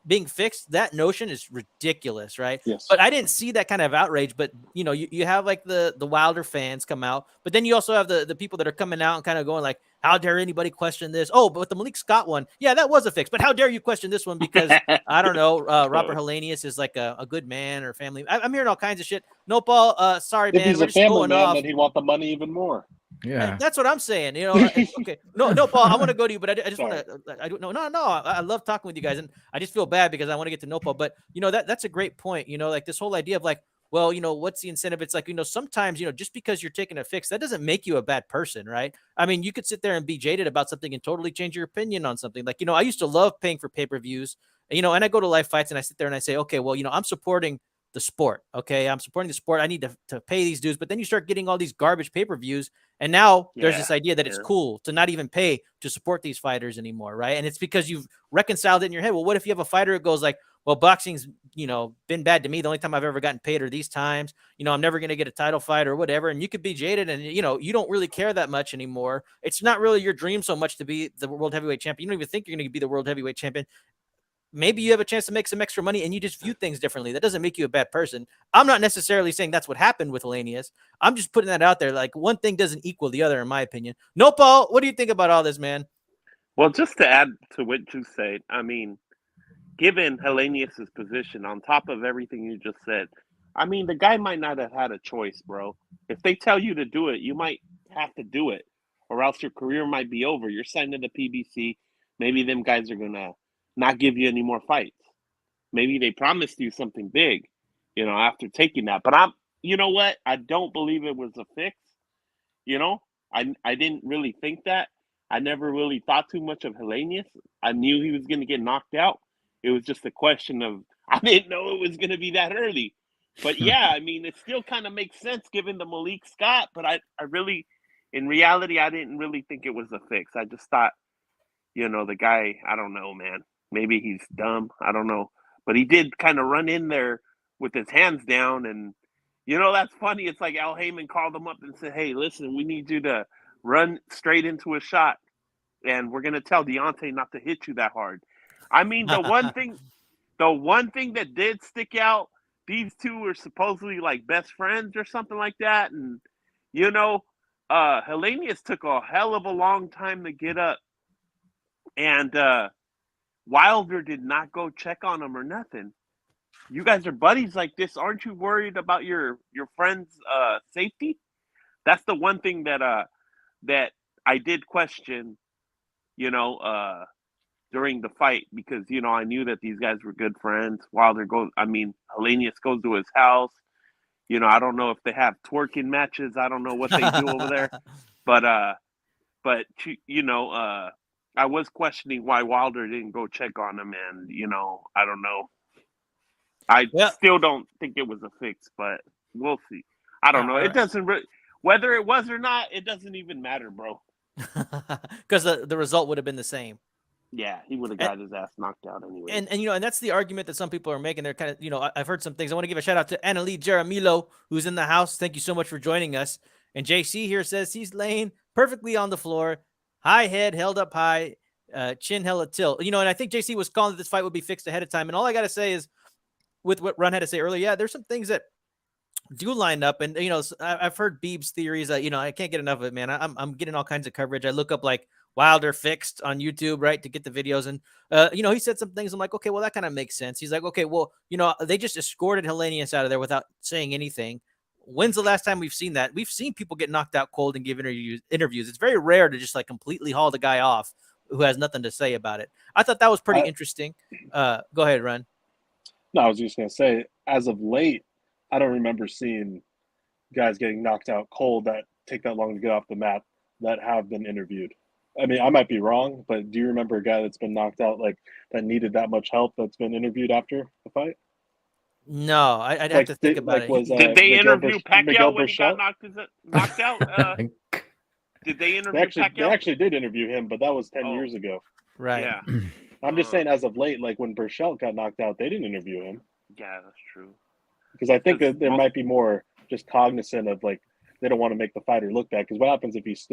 S2: being fixed, that notion is ridiculous, right?
S1: Yes.
S2: But I didn't see that kind of outrage. But you have like the Wilder fans come out, but then you also have the people that are coming out and kind of going like, how dare anybody question this? Oh, but the Malik Scott one, yeah, that was a fix. But how dare you question this one? Because I don't know, Robert Helenius is like a good man or family. I'm hearing all kinds of shit. No, Paul. Sorry, man.
S1: If he's a family man, then he'd want the money even more.
S3: Yeah,
S2: that's what I'm saying. Okay. No, Paul, I want to go to you, but I just want to. I don't know. No. I love talking with you guys, and I just feel bad because I want to get to know Paul. But that's a great point. Like this whole idea of like, well, what's the incentive? It's like, sometimes, just because you're taking a fix, that doesn't make you a bad person, right? I mean, you could sit there and be jaded about something and totally change your opinion on something. Like, I used to love paying for pay-per-views, and I go to live fights and I sit there and I say, okay, well, I'm supporting the sport. Okay. I'm supporting the sport. I need to pay these dues, but then you start getting all these garbage pay-per-views. And now there's this idea that it's cool to not even pay to support these fighters anymore. Right. And it's because you've reconciled it in your head. Well, what if you have a fighter who goes like, well, boxing's, been bad to me. The only time I've ever gotten paid are these times, I'm never going to get a title fight or whatever. And you could be jaded and, you don't really care that much anymore. It's not really your dream so much to be the world heavyweight champion. You don't even think you're going to be the world heavyweight champion. Maybe you have a chance to make some extra money and you just view things differently. That doesn't make you a bad person. I'm not necessarily saying that's what happened with Helenius. I'm just putting that out there. Like one thing doesn't equal the other, in my opinion. No, Paul, what do you think about all this, man?
S4: Well, just to add to what you said, I mean, given Helenius's position on top of everything you just said, I mean, the guy might not have had a choice, bro. If they tell you to do it, you might have to do it or else your career might be over. You're signed to the PBC. Maybe them guys are going to not give you any more fights. Maybe they promised you something big, after taking that. But you know what? I don't believe it was a fix. I didn't really think that. I never really thought too much of Helenius. I knew he was going to get knocked out. It was just a question of, I didn't know it was going to be that early. But yeah, I mean, it still kind of makes sense given the Malik Scott. But I really, in reality, I didn't really think it was a fix. I just thought, the guy, I don't know, man. Maybe he's dumb. I don't know. But he did kind of run in there with his hands down. And, that's funny. It's like Al Heyman called him up and said, hey, listen, we need you to run straight into a shot. And we're going to tell Deontay not to hit you that hard. I mean, the one thing that did stick out, these two were supposedly like best friends or something like that. And, Hellenius took a hell of a long time to get up. And Wilder did not go check on him or nothing. You guys are buddies like this. Aren't you worried about your friend's safety? That's the one thing that I did question, during the fight, because, I knew that these guys were good friends. Hellenius goes to his house. I don't know if they have twerking matches. I don't know what they do over there. But I was questioning why Wilder didn't go check on him. And, I don't know. I still don't think it was a fix, but we'll see. I don't know. It doesn't really, whether it was or not, it doesn't even matter, bro.
S2: Because the result would have been the same.
S4: Yeah, he would have got his ass knocked out anyway.
S2: And that's the argument that some people are making. They're kind of, I've heard some things. I want to give a shout out to Annalie Jaramillo, who's in the house. Thank you so much for joining us. And JC here says he's laying perfectly on the floor, high head held up high, chin hella tilt. And I think JC was calling that this fight would be fixed ahead of time. And all I got to say is, with what Ron had to say earlier, yeah, there's some things that do line up. And, I've heard Beeb's theories. I can't get enough of it, man. I'm getting all kinds of coverage. I look up like Wilder fixed on YouTube, right, to get the videos. And, he said some things. I'm like, okay, well, that kind of makes sense. He's like, okay, well, they just escorted Hellenius out of there without saying anything. When's the last time we've seen that? We've seen people get knocked out cold and give interviews. It's very rare to just like completely haul the guy off who has nothing to say about it. I thought that was pretty interesting. Go ahead, Ron.
S1: No, I was just going to say, as of late, I don't remember seeing guys getting knocked out cold that take that long to get off the mat that have been interviewed. I mean, I might be wrong, but do you remember a guy that's been knocked out, like, that needed that much help that's been interviewed after the fight?
S2: No, I'd have to think about it.
S4: Did they interview Pacquiao when he got knocked out? Did they interview Pacquiao?
S1: They actually did interview him, but that was 10 years ago.
S2: Right.
S4: Yeah.
S1: I'm just saying, as of late, like when Burchell got knocked out, they didn't interview him.
S4: Yeah, that's true.
S1: Because I think that there might be more just cognizant of, like, they don't want to make the fighter look bad. Because what happens if he's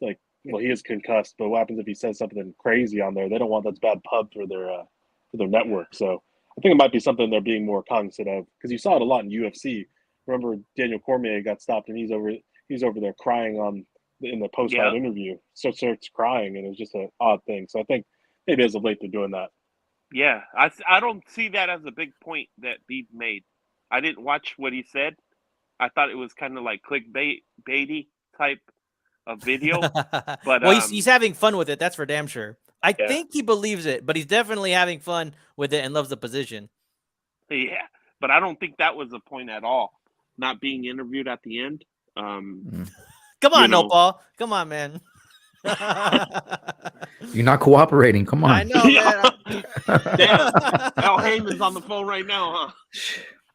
S1: like, well, he is concussed, but what happens if he says something crazy on there? They don't want that's bad pub for their network. So I think it might be something they're being more cognizant of. Because you saw it a lot in UFC. Remember, Daniel Cormier got stopped, and he's over there crying in the post-fight interview. So starts crying, and it was just an odd thing. So I think maybe as of late they're doing that.
S4: Yeah, I don't see that as a big point that Beeb made. I didn't watch what he said. I thought it was kind of like clickbaity type of video. But
S2: well, he's having fun with it. That's for damn sure. I think he believes it, but he's definitely having fun with it and loves the position.
S4: Yeah, but I don't think that was a point at all. Not being interviewed at the end.
S2: Come on, no, Paul. Come on, man.
S3: You're not cooperating. Come on.
S2: I know, man.
S4: Damn. Al Heyman's on the phone right now, huh?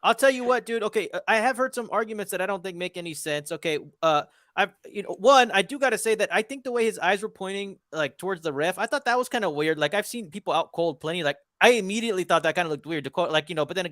S2: I'll tell you what, dude. Okay, I have heard some arguments that I don't think make any sense. Okay, I do got to say that I think the way his eyes were pointing like towards the ref, I thought that was kind of weird. Like I've seen people out cold plenty. Like I immediately thought that kind of looked weird to quote, like, but then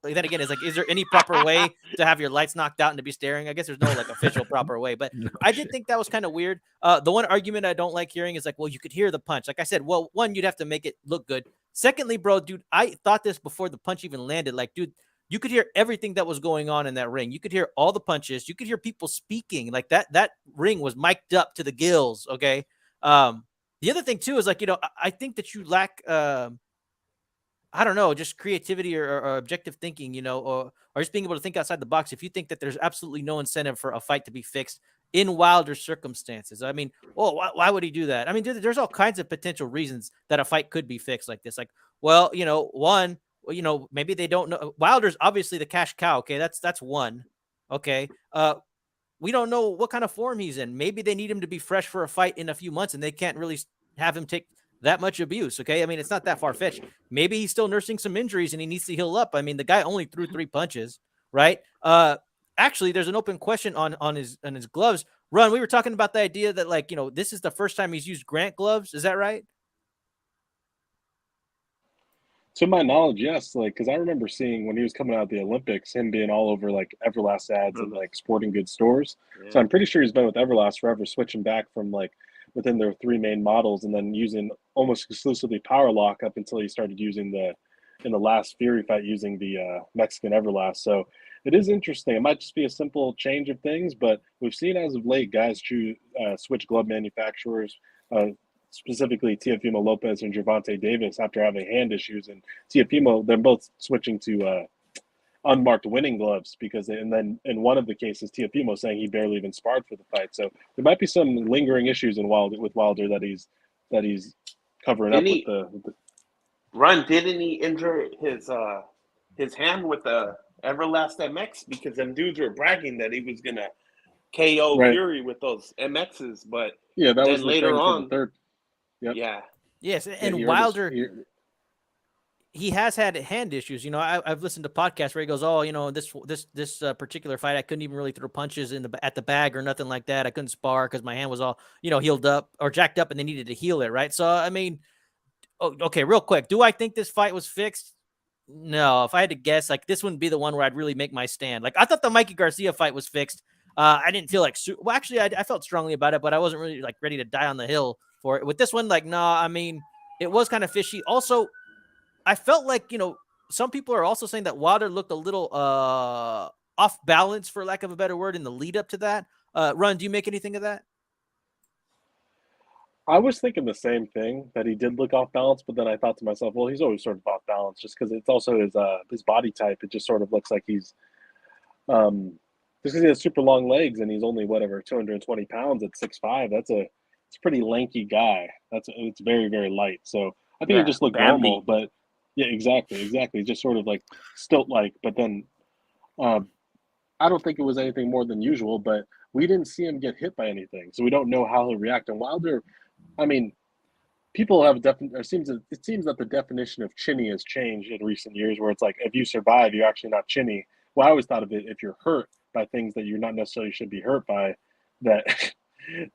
S2: again, it's like, is there any proper way to have your lights knocked out and to be staring? I guess there's no like official proper way, but I did think that was kind of weird. The one argument I don't like hearing is like, well, you could hear the punch. Like I said, well, one, you'd have to make it look good. Secondly, bro, dude, I thought this before the punch even landed. Like, dude, you could hear everything that was going on in that ring. You could hear all the punches. You could hear people speaking. Like that ring was mic'd up to the gills. Okay. The other thing too is like, I think that you lack, I don't know, just creativity or objective thinking, or just being able to think outside the box. If you think that there's absolutely no incentive for a fight to be fixed in Wilder circumstances, I mean, why would he do that? I mean, there's all kinds of potential reasons that a fight could be fixed like this. Like, well, one, maybe they don't know. Wilder's obviously the cash cow. Okay. That's one. Okay. We don't know what kind of form he's in. Maybe they need him to be fresh for a fight in a few months and they can't really have him take that much abuse. Okay. I mean, it's not that far fetched. Maybe he's still nursing some injuries and he needs to heal up. I mean, the guy only threw 3 punches, right? Actually, there's an open question on his gloves. Ron, we were talking about the idea that, like, this is the first time he's used Grant gloves. Is that right?
S1: To my knowledge, yes. Like, because I remember seeing when he was coming out of the Olympics, him being all over like Everlast ads and like sporting goods stores.
S4: Yeah.
S1: So I'm pretty sure he's been with Everlast forever, switching back from like within their 3 main models and then using almost exclusively Power Lock up until he started using in the last Fury fight using the Mexican Everlast. So it is interesting. It might just be a simple change of things, but we've seen as of late guys switch glove manufacturers. Specifically Teofimo Lopez and Gervonta Davis after having hand issues, and Teofimo, they're both switching to unmarked winning gloves and then in one of the cases, Teofimo saying he barely even sparred for the fight. So there might be some lingering issues with Wilder that he's covering up with the
S4: Run, didn't he injure his hand with the Everlast MX because them dudes were bragging that he was gonna KO Fury with those MXs, but
S1: yeah, that was
S4: later on
S1: the third. Yep.
S4: Yeah.
S2: Yes, and Wilder, he has had hand issues. I've listened to podcasts where he goes, "Oh, this particular fight, I couldn't even really throw punches at the bag or nothing like that. I couldn't spar because my hand was all healed up or jacked up, and they needed to heal it, right?" So I mean, okay, real quick, do I think this fight was fixed? No. If I had to guess, like, this wouldn't be the one where I'd really make my stand. Like, I thought the Mikey Garcia fight was fixed. I didn't feel like well, actually, I felt strongly about it, but I wasn't really like ready to die on the hill for it. With this one, like, no, I mean, it was kind of fishy. Also, I felt like, some people are also saying that Wilder looked a little off balance, for lack of a better word, in the lead up to that. Run, do you make anything of that?
S1: I was thinking the same thing, that he did look off balance, but then I thought to myself, well, he's always sort of off balance just because it's also his body type. It just sort of looks like he's just because he has super long legs and he's only 220 pounds at 6'5". It's a pretty lanky guy. It's very, very light. So I think it just looked normal, but yeah, exactly. Just sort of like stilt-like, but then I don't think it was anything more than usual, but we didn't see him get hit by anything, so we don't know how he'll react. And Wilder, I mean, people have it seems that the definition of chinny has changed in recent years, where it's like if you survive, you're actually not chinny. Well, I always thought of it if you're hurt by things that you're not necessarily should be hurt by, that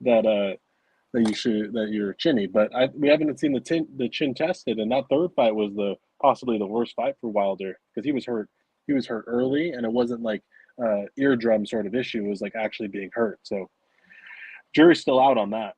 S1: that you're chinny. But we haven't seen the chin tested, and that third fight was possibly the worst fight for Wilder because he was hurt. He was hurt early, and it wasn't like eardrum sort of issue. It was like actually being hurt. So jury's still out on that.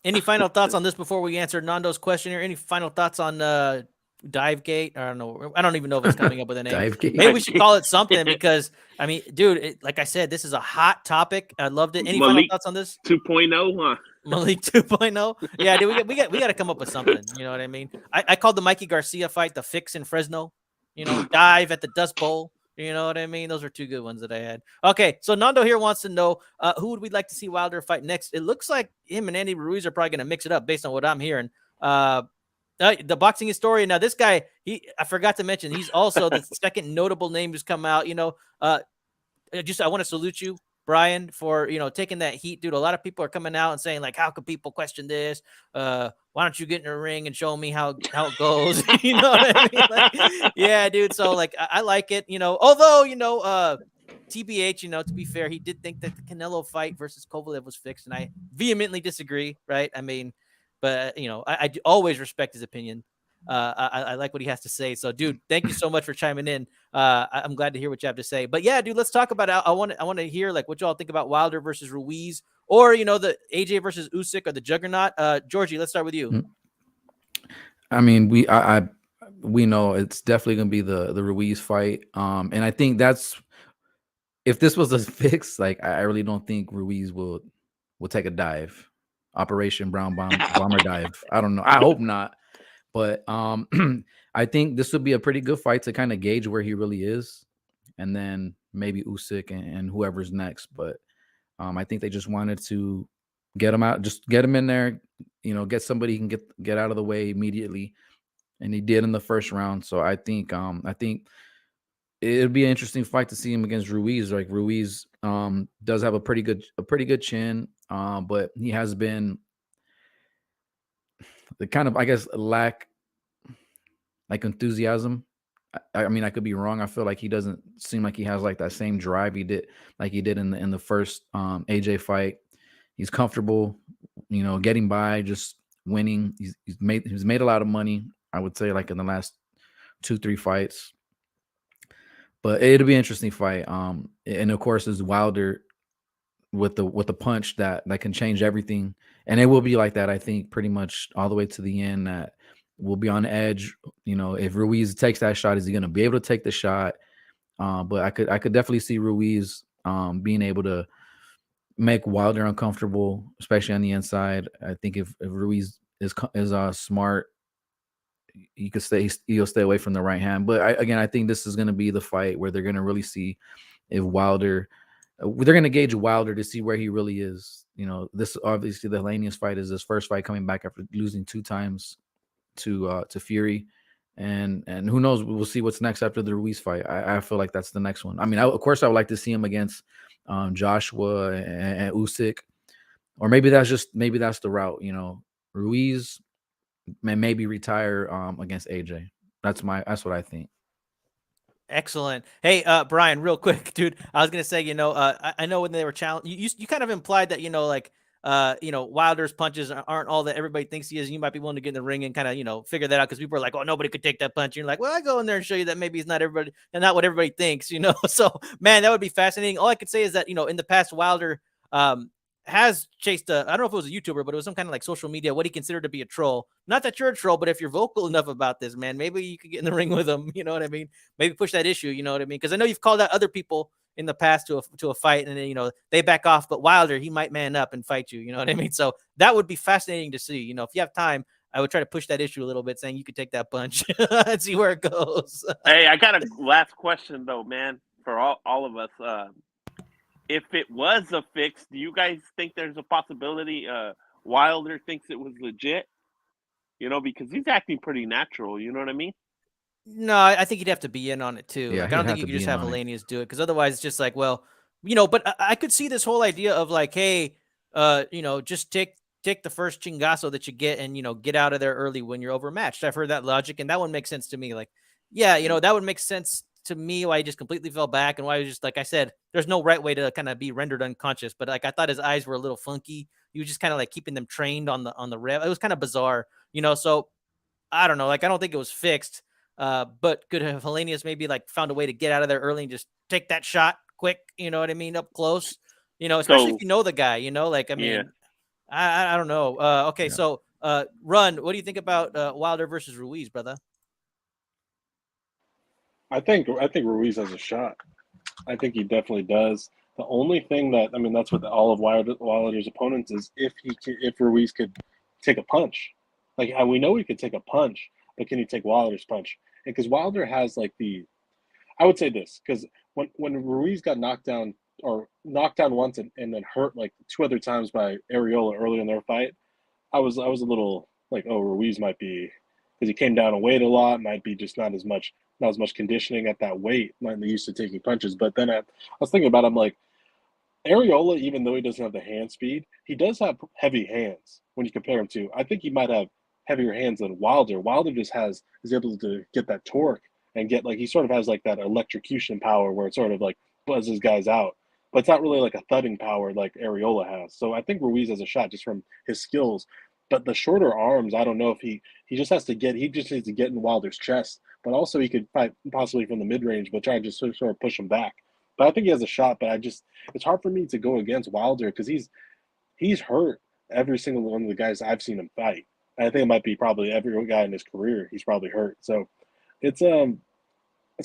S2: Any final thoughts on this before we answer Nando's question here? Any final thoughts on Divegate? I don't know. I don't even know if it's coming up with a name.
S3: Divegate.
S2: Maybe we should call it something because, I mean, dude, like I said, this is a hot topic. I loved it. Any final thoughts on this?
S4: 2.0, huh?
S2: Malik 2.0. Yeah, dude, we got to come up with something. You know what I mean? I called the Mikey Garcia fight the fix in Fresno. Dive at the Dust Bowl. You know what I mean? Those are 2 good ones that I had. Okay, so Nando here wants to know who would we like to see Wilder fight next? It looks like him and Andy Ruiz are probably going to mix it up based on what I'm hearing. The boxing historian. Now, this guy, I forgot to mention, he's also the second notable name who's come out. I want to salute you, Brian, for taking that heat, dude. A lot of people are coming out and saying, like, how could people question this? Why don't you get in the ring and show me how it goes? You know what I mean? Like, yeah, dude. So, like, I like it. Although TBH, to be fair, he did think that the Canelo fight versus Kovalev was fixed, and I vehemently disagree. Right? I mean, but I always respect his opinion. I like what he has to say. So, dude, thank you so much for chiming in. I'm glad to hear what you have to say. But yeah, dude, let's talk about it. I want to hear like what y'all think about Wilder versus Ruiz, or the AJ versus Usyk, or the Juggernaut. Georgie, let's start with you.
S3: I mean, we know it's definitely gonna be the Ruiz fight. And I think if this was a fix, like I really don't think Ruiz will take a dive, Operation Brown Bomber dive. I don't know. I hope not. But I think this would be a pretty good fight to kind of gauge where he really is, and then maybe Usyk and whoever's next. But I think they just wanted to get him out, just get him in there, get somebody he can get out of the way immediately, and he did in the first round. So I think it'll be an interesting fight to see him against Ruiz. Like Ruiz does have a pretty good chin, but he has been the kind of, I guess, lack like enthusiasm. I mean, I could be wrong. I feel like he doesn't seem like he has like that same drive he did in the first AJ fight. He's comfortable, getting by, just winning. He's made a lot of money, I would say, like in the last 2-3 fights. But it'll be an interesting fight. And of course, is Wilder with the punch that can change everything, and it will be like that. I think pretty much all the way to the end. That we'll be on edge. If Ruiz takes that shot, is he going to be able to take the shot? But I could definitely see Ruiz being able to make Wilder uncomfortable, especially on the inside. I think if Ruiz is smart, he'll stay away from the right hand. But I think this is going to be the fight where they're going to really see if Wilder. They're going to gauge Wilder to see where he really is. This obviously the Helenius fight is his first fight coming back after losing 2 times to Fury, and who knows? We'll see what's next after the Ruiz fight. I feel like that's the next one. I mean, of course, I would like to see him against Joshua and Usyk, or maybe that's the route. Ruiz maybe retire against AJ. That's what I think.
S2: Excellent. Hey, Brian, real quick, dude. I was gonna say, I know when they were challenged, you kind of implied that, Wilder's punches aren't all that everybody thinks he is. You might be willing to get in the ring and kind of, figure that out, because people are like, oh, nobody could take that punch. And you're like, well, I go in there and show you that maybe it's not everybody and not what everybody thinks. So, man, that would be fascinating. All I could say is that, in the past, Wilder has chased I don't know if it was a YouTuber, but it was some kind of like social media, what he considered to be a troll. Not that you're a troll, but if you're vocal enough about this, man, maybe you could get in the ring with him. You know what I mean? Maybe push that issue. You know what I mean? Because I know you've called out other people in the past to a fight, and then, they back off, but Wilder, he might man up and fight you. You know what I mean? So that would be fascinating to see. If you have time, I would try to push that issue a little bit, saying you could take that punch and see where it goes.
S4: Hey, I got a last question though, man, for all of us. If it was a fix, do you guys think there's a possibility Wilder thinks it was legit? Because he's acting pretty natural. You know what I mean?
S2: No, I think he'd have to be in on it too.
S3: Yeah,
S2: Like, I don't think you could just have Helenius do it, because otherwise it's just like, well, but I could see this whole idea of like, hey, just take the first chingazo that you get and, get out of there early when you're overmatched. I've heard that logic, and that one makes sense to me. Like, yeah, that would make sense to me why he just completely fell back, and why he was just, like I said, there's no right way to kind of be rendered unconscious. But like, I thought his eyes were a little funky. He was just kind of like keeping them trained on the rev. It was kind of bizarre, so I don't know. Like, I don't think it was fixed. But could have Helenius maybe like found a way to get out of there early and just take that shot quick, you know what I mean, up close, especially if you know the guy, like, I mean, yeah. I don't know. Okay, yeah. So Run, what do you think about Wilder versus Ruiz, brother?
S1: I think Ruiz has a shot. I think he definitely does. The only thing that's with all of Wilder's opponents is if Ruiz could take a punch. Like, we know he could take a punch, but can he take Wilder's punch? Because Wilder has I would say this, because when Ruiz got knocked down once and then hurt like 2 other times by Areola early in their fight, I was a little like, oh, Ruiz might be, because he came down and weighed a lot, might be just not as much conditioning at that weight, not used to taking punches. But then I was thinking about it, I'm like, Areola, even though he doesn't have the hand speed, he does have heavy hands when you compare him to. I think he might have heavier hands than Wilder. Wilder just is able to get that torque and get he sort of has like that electrocution power where it sort of like buzzes guys out. But it's not really like a thudding power like Areola has. So I think Ruiz has a shot just from his skills. But the shorter arms, I don't know if he just needs to get in Wilder's chest. But also he could fight possibly from the mid-range, but try to just sort of push him back. But I think he has a shot, but it's hard for me to go against Wilder because he's hurt every single one of the guys I've seen him fight. I think it might be probably every guy in his career he's probably hurt. So it's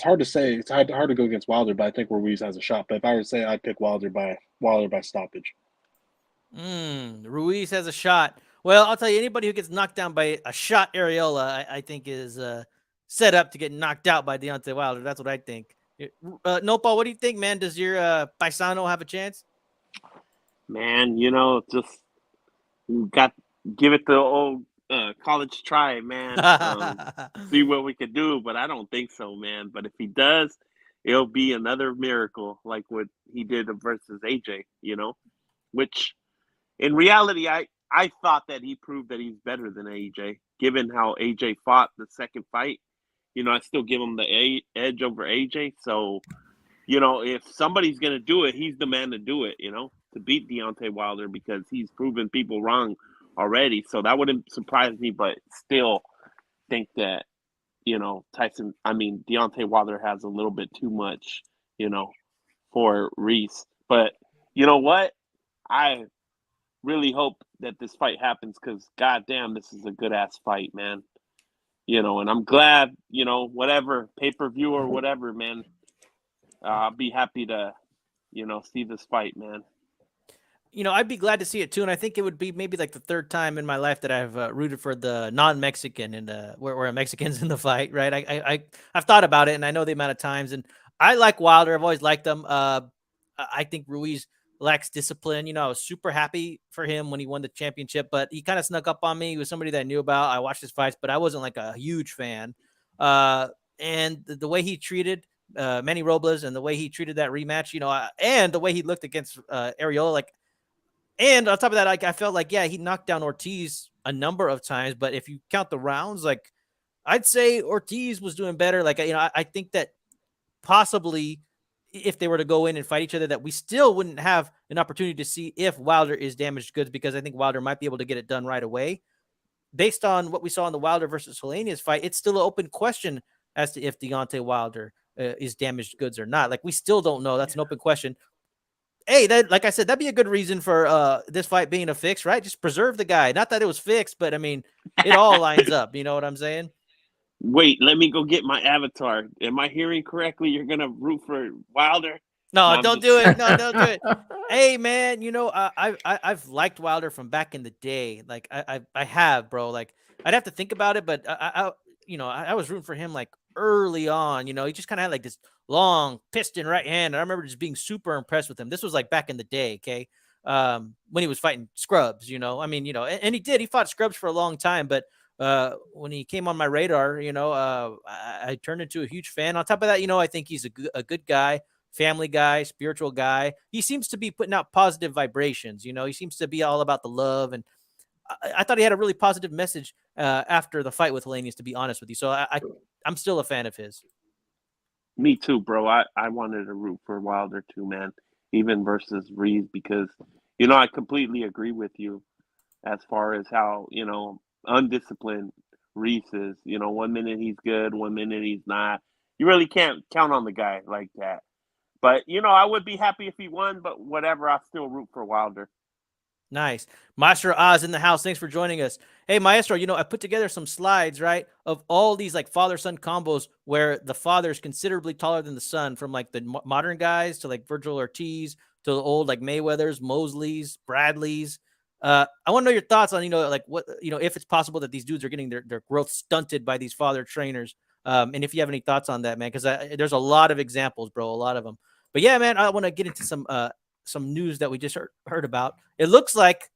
S1: hard to say. It's hard to go against Wilder, but I think Ruiz has a shot. But if I were to say, I'd pick Wilder by stoppage.
S2: Ruiz has a shot. Well, I'll tell you, anybody who gets knocked down by a shot Areola, I think is set up to get knocked out by Deontay Wilder. That's what I think. Nopal, what do you think, man? Does your paisano have a chance?
S4: Man, just give it the old college try, man. See what we could do, but I don't think so, man. But if he does, it'll be another miracle like what he did versus AJ, which in reality, I thought that he proved that he's better than AJ, given how AJ fought the second fight. I still give him the edge over AJ. So, if somebody's going to do it, he's the man to do it, to beat Deontay Wilder because he's proven people wrong already. So that wouldn't surprise me, but still think that, Deontay Wilder has a little bit too much, for Reese. But you know what? I really hope that this fight happens because, goddamn, this is a good-ass fight, man. And I'm glad, whatever, pay-per-view or whatever, man. I'll be happy to, see this fight, man.
S2: I'd be glad to see it too, and I think it would be maybe like the third time in my life that I've rooted for the non-Mexican and where a Mexican's in the fight, right? I've thought about it, and I know the amount of times, and I like Wilder. I've always liked him. I think Ruiz lacks discipline. I was super happy for him when he won the championship, but he kind of snuck up on me. He was somebody that I knew about. I watched his fights, but I wasn't like a huge fan. And the way he treated Manny Robles and the way he treated that rematch, and the way he looked against Arreola, and on top of that, I felt like, yeah, he knocked down Ortiz a number of times, but if you count the rounds, I'd say Ortiz was doing better. I think that possibly if they were to go in and fight each other, that we still wouldn't have an opportunity to see if Wilder is damaged goods, because I think Wilder might be able to get it done right away. Based on what we saw in the Wilder versus Helenius fight, it's still an open question as to if Deontay Wilder is damaged goods or not. We still don't know. That's an open question. Hey, like I said, that'd be a good reason for this fight being a fix, right? Just preserve the guy. Not that it was fixed, but it all lines up. You know what I'm saying?
S4: Wait, let me go get my avatar. Am I hearing correctly? You're gonna root for Wilder?
S2: No, don't do it. No, don't do it. Hey, man, I've liked Wilder from back in the day. I have, bro. I'd have to think about it, but I was rooting for him early on. He just kind of had this long piston right hand. And I remember just being super impressed with him. This was back in the day, okay? When he was fighting scrubs, and he fought scrubs for a long time, but when he came on my radar, I turned into a huge fan. On top of that, I think he's a good guy, family guy, spiritual guy. He seems to be putting out positive vibrations. He seems to be all about the love. And I thought he had a really positive message after the fight with Helenius, to be honest with you. So I'm still a fan of his.
S4: Me too, bro. I wanted to root for Wilder too, man, even versus Reeves, because, I completely agree with you as far as how, undisciplined Reeves is. 1 minute he's good, 1 minute he's not. You really can't count on the guy like that. But, I would be happy if he won, but whatever, I still root for Wilder.
S2: Nice. Maestro Oz in the house. Thanks for joining us. Hey, Maestro, I put together some slides, right, of all these father-son combos where the father is considerably taller than the son, from the modern guys to Virgil Ortiz to the old Mayweathers, Mosleys, Bradleys. I want to know your thoughts on, what, if it's possible that these dudes are getting their growth stunted by these father trainers. And if you have any thoughts on that, man, because there's a lot of examples, bro, a lot of them. But yeah, man, I want to get into some news that we just heard about. It looks like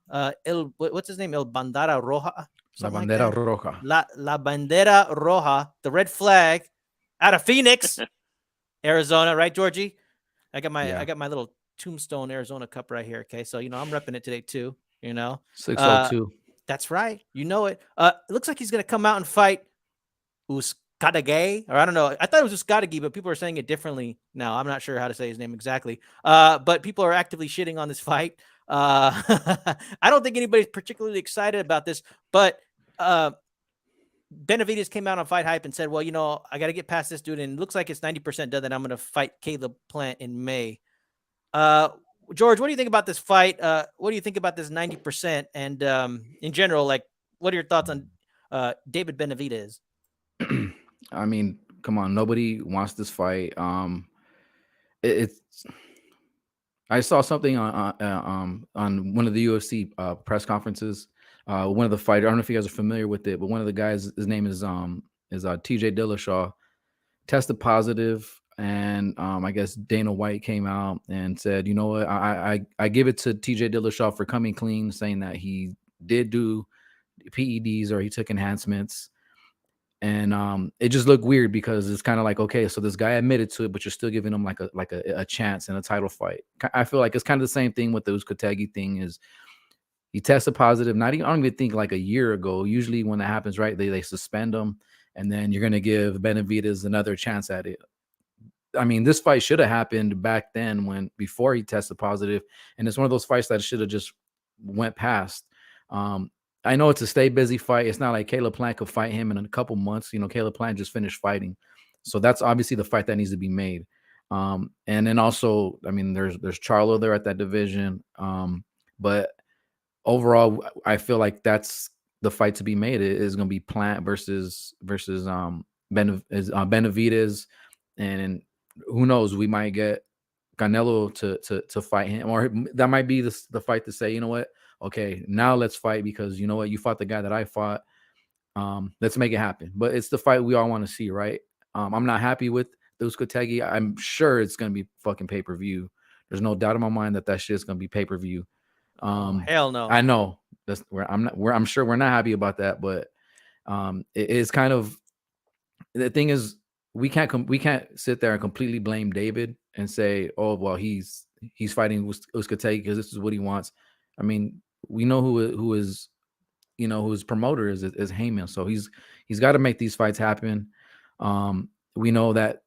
S2: what's his name? El Bandera Roja.
S3: La Bandera Roja.
S2: La Bandera Roja, the red flag, out of Phoenix, Arizona, right, Georgie? I got my little Tombstone Arizona cup right here. Okay, so I'm repping it today too.
S3: 602.
S2: That's right. It looks like he's gonna come out and fight Uzcategui, or I don't know. I thought it was Uzcategui, but people are saying it differently now. I'm not sure how to say his name exactly. But people are actively shitting on this fight. I don't think anybody's particularly excited about this, but Benavidez came out on Fight Hype and said, well, I got to get past this dude, and it looks like it's 90% done that I'm going to fight Caleb Plant in May. George, what do you think about this fight? What do you think about this 90%? And in general, what are your thoughts on David Benavidez?
S3: I mean, come on, nobody wants this fight. I saw something on one of the UFC press conferences. One of the fighters, I don't know if you guys are familiar with it, but one of the guys, his name is TJ Dillashaw, tested positive, and I guess Dana White came out and said, you know what, I give it to TJ Dillashaw for coming clean, saying that he did do PEDs or he took enhancements. And it just looked weird because it's kind of okay, so this guy admitted to it, but you're still giving him a chance in a title fight. I feel like it's kind of the same thing with the Uzcategui thing. Is He tested positive. Not even I don't even think like a year ago. Usually when that happens, right? They suspend him, and then you're gonna give Benavidez another chance at it. I mean, this fight should have happened back then before he tested positive, and it's one of those fights that should have just went past. Um, I know it's a stay busy fight. It's not like Caleb Plant could fight him in a couple months. You know, Caleb Plant just finished fighting, so that's obviously the fight that needs to be made. And then also, I mean, there's Charlo there at that division, but overall, I feel like that's the fight to be made. It is going to be Plant versus Benavidez, and who knows, we might get Canelo to fight him, or that might be the fight to say, you know what, okay, now let's fight because you know what, you fought the guy that I fought. Let's make it happen. But it's the fight we all want to see, right? I'm not happy with Uzcategui. I'm sure it's going to be fucking pay-per-view. There's no doubt in my mind that shit's going to be pay-per-view.
S2: Hell no.
S3: I know that's where I'm sure we're not happy about that, but it is kind of, the thing is, we can't sit there and completely blame David and say, oh well, he's fighting Uzcategui because this is what he wants. I mean, we know who is you know, whose promoter is Heyman, so he's got to make these fights happen. We know that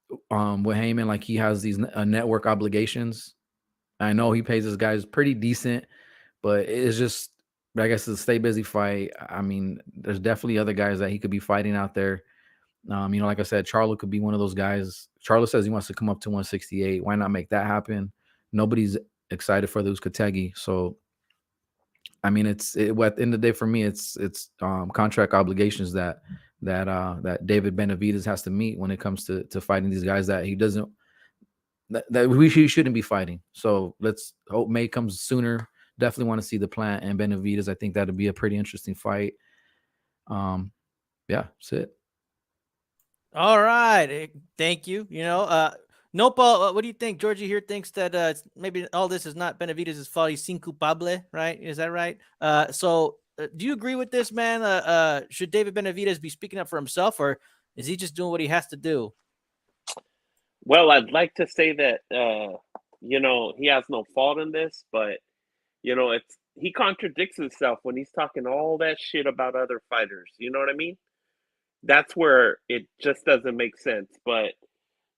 S3: with Heyman, like, he has these network obligations. I know he pays his guys pretty decent, but it's just, I guess, it's a stay busy fight. I mean, there's definitely other guys that he could be fighting out there. You know, like I said, Charlo could be one of those guys. Charlo says he wants to come up to 168. Why not make that happen? Nobody's excited for those Uzcategui. So, I mean, at the end of the day, for me, it's contract obligations that David Benavidez has to meet when it comes to fighting these guys that he doesn't, that he shouldn't be fighting. So let's hope May comes sooner. Definitely want to see the Plant and Benavidez. I think that'd be a pretty interesting fight. Yeah, that's it.
S2: All right. Thank you. You know, Nopal, what do you think? Georgie here thinks that maybe all this is not Benavidez' fault. He's sin culpable, right? Is that right? So do you agree with this, man? Should David Benavidez be speaking up for himself, or is he just doing what he has to do?
S4: Well, I'd like to say that, you know, he has no fault in this, but, you know, he contradicts himself when he's talking all that shit about other fighters. You know what I mean? That's where it just doesn't make sense. But,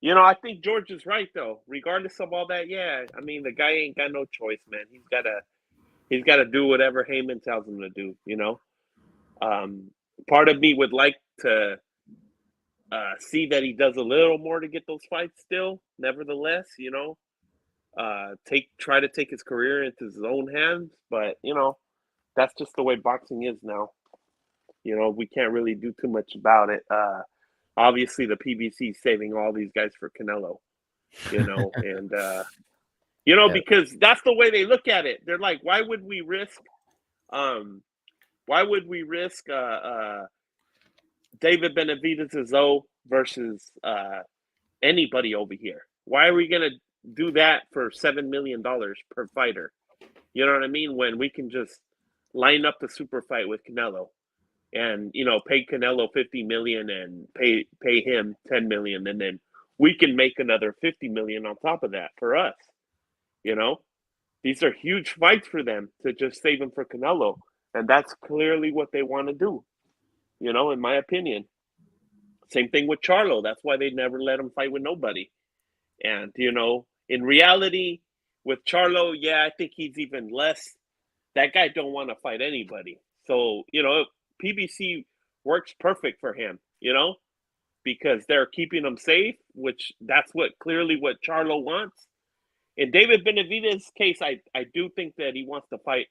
S4: you know, I think George is right, though. Regardless of all that, yeah, I mean, the guy ain't got no choice, man. He's gotta do whatever Heyman tells him to do, you know? Part of me would like to see that he does a little more to get those fights still. Nevertheless, you know, try to take his career into his own hands. But, you know, that's just the way boxing is now. You know, we can't really do too much about it. Obviously, the PBC is saving all these guys for Canelo, you know, and, you know, because that's the way they look at it. They're like, why would we risk David Benavidez' versus anybody over here? Why are we going to do that for $7 million per fighter? You know what I mean? When we can just line up the super fight with Canelo and, you know, pay Canelo $50 million and pay him $10 million, and then we can make another $50 million on top of that for us. You know, these are huge fights for them to just save them for Canelo, and that's clearly what they want to do. You know, in my opinion. Same thing with Charlo. That's why they never let him fight with nobody. And, you know, in reality, with Charlo, yeah, I think he's even less. That guy don't want to fight anybody. So, you know, PBC works perfect for him, you know, because they're keeping him safe, which that's clearly what Charlo wants. In David Benavidez' case, I do think that he wants to fight.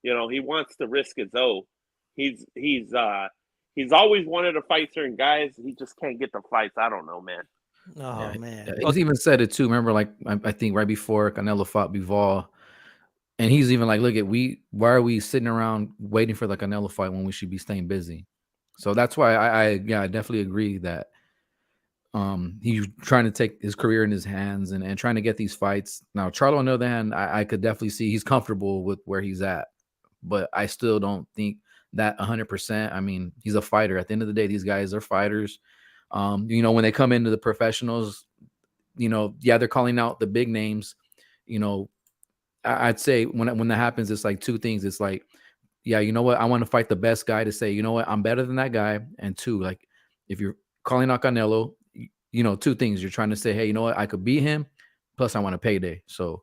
S4: You know, he wants to risk his own. He's always wanted to fight certain guys. He just can't get the fights. I don't know, man.
S2: Oh, man.
S3: Yeah, he's even said it too. Remember, like, I think right before Canelo fought Bivol, and he's even like, look, why are we sitting around waiting for the Canelo fight when we should be staying busy? So that's why I definitely agree that he's trying to take his career in his hands and trying to get these fights. Now, Charlo, on the other hand, I could definitely see he's comfortable with where he's at, but I still don't think that 100%. I mean, he's a fighter. At the end of the day, these guys are fighters. You know, when they come into the professionals, you know, yeah, they're calling out the big names, you know, I'd say when that happens, it's like two things. It's like, yeah, you know what? I want to fight the best guy to say, you know what? I'm better than that guy. And two, like if you're calling out Canelo, you know, two things. You're trying to say, hey, you know what? I could beat him. Plus, I want a payday. So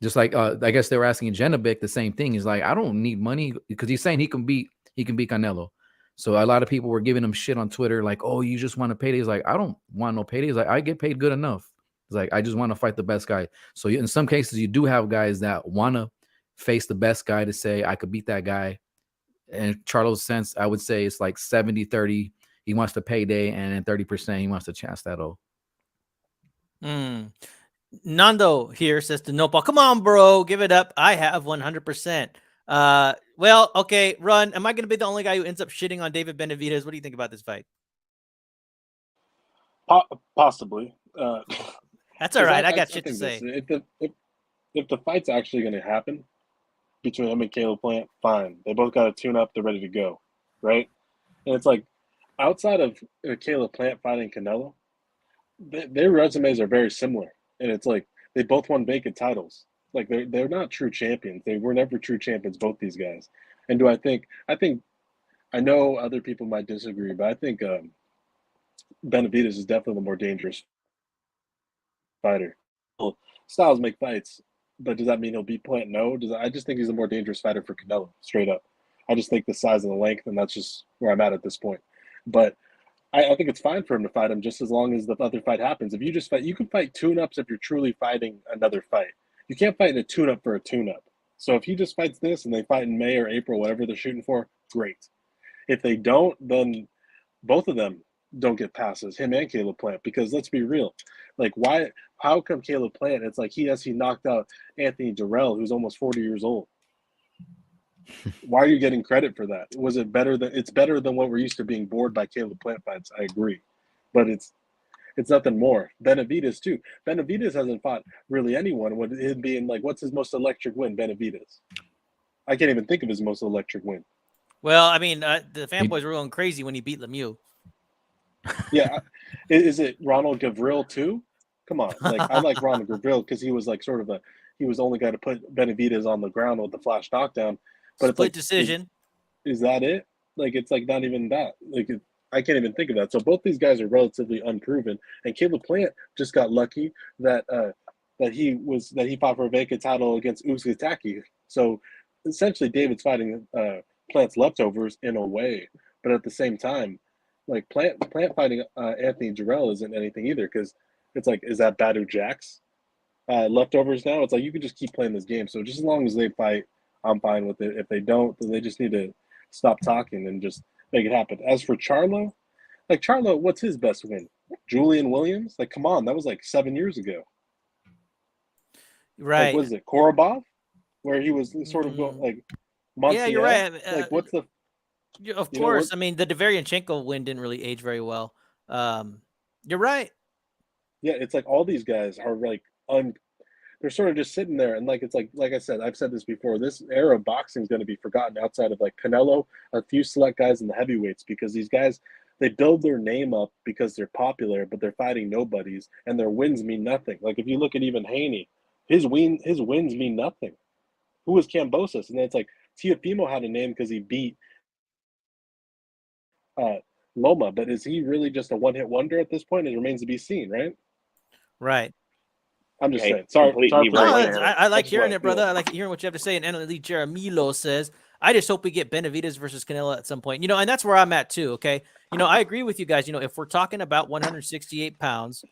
S3: just like I guess they were asking Janabek the same thing. He's like, I don't need money because he's saying he can beat Canelo. So a lot of people were giving him shit on Twitter, like, oh, you just want a payday. He's like, I don't want no payday. He's like, I get paid good enough. It's like, I just want to fight the best guy. So in some cases, you do have guys that want to face the best guy to say, I could beat that guy. And Charlo's sense, I would say it's like 70-30. He wants the payday, and then 30% he wants to chance that.
S2: Nando here says to Nopal, come on, bro, give it up. I have 100%. Well, okay, Run. Am I going to be the only guy who ends up shitting on David Benavidez? What do you think about this fight?
S1: Possibly.
S2: That's all right. I got shit to say.
S1: If the fight's actually going to happen between him and Caleb Plant, fine. They both got to tune up. They're ready to go, right? And it's like outside of Caleb Plant fighting Canelo, their resumes are very similar, and it's like they both won vacant titles. Like they're not true champions. They were never true champions, both these guys. And do I think I know other people might disagree, but I think Benavidez is definitely the more dangerous fighter. Styles make fights, but does that mean he'll beat Plant? No. I just think he's a more dangerous fighter for Canelo, straight up. I just think the size and the length, and that's just where I'm at this point. But I think it's fine for him to fight him just as long as the other fight happens. If you just fight, you can fight tune-ups if you're truly fighting another fight. You can't fight in a tune-up for a tune-up. So if he just fights this and they fight in May or April, whatever they're shooting for, great. If they don't, then both of them don't get passes, him and Caleb Plant, because let's be real. Like, how come Caleb Plant, it's like he knocked out Anthony Durrell, who's almost 40 years old. Why are you getting credit for that? Was it better than it's better than what we're used to being bored by Caleb Plant fights? I agree. But it's nothing more. Benavidez too. Benavidez hasn't fought really anyone with him being like, what's his most electric win? Benavidez. I can't even think of his most electric win.
S2: Well, I mean, the fanboys were going crazy when he beat Lemieux.
S1: Yeah. Is it Ronald Gavril too? Come on. Like I like Ronald Gavril because he was like he was the only guy to put Benavidez on the ground with the flash knockdown. But
S2: Split
S1: it's like,
S2: decision.
S1: Is that it? Like it's like not even that. Like I can't even think of that. So both these guys are relatively unproven, and Caleb Plant just got lucky that he fought for a vacant title against Uzcategui. So essentially, David's fighting Plant's leftovers in a way, but at the same time, like Plant fighting Anthony Durrell isn't anything either because it's like, is that Badu Jack's leftovers now? It's like you can just keep playing this game. So just as long as they fight, I'm fine with it. If they don't, then they just need to stop talking and just make it happen. As for Charlo, what's his best win? Julian Williams? Like, come on, that was like 7 years ago.
S2: Right.
S1: Like, was it Korobov? Where he was sort of going, like, Montiel?
S2: Yeah, you're right.
S1: Like, what's the...
S2: Of course. I mean, the Deveryanchenko win didn't really age very well. You're right.
S1: Yeah, it's like all these guys are like they're sort of just sitting there, and like it's like I said, I've said this before. This era of boxing is going to be forgotten outside of like Canelo, a few select guys in the heavyweights, because these guys, they build their name up because they're popular, but they're fighting nobodies, and their wins mean nothing. Like if you look at even Haney, his wins mean nothing. Who was Kambosos? And then it's like Teofimo had a name because he beat Loma, but is he really just a one-hit wonder at this point? It remains to be seen, right?
S2: Right.
S1: I'm just saying. Sorry.
S2: I like hearing it, brother. I like hearing what you have to say. And Annalie Jaramillo says, I just hope we get Benavidez versus Canelo at some point. You know, and that's where I'm at too, okay? You know, I agree with you guys. You know, if we're talking about 168 pounds,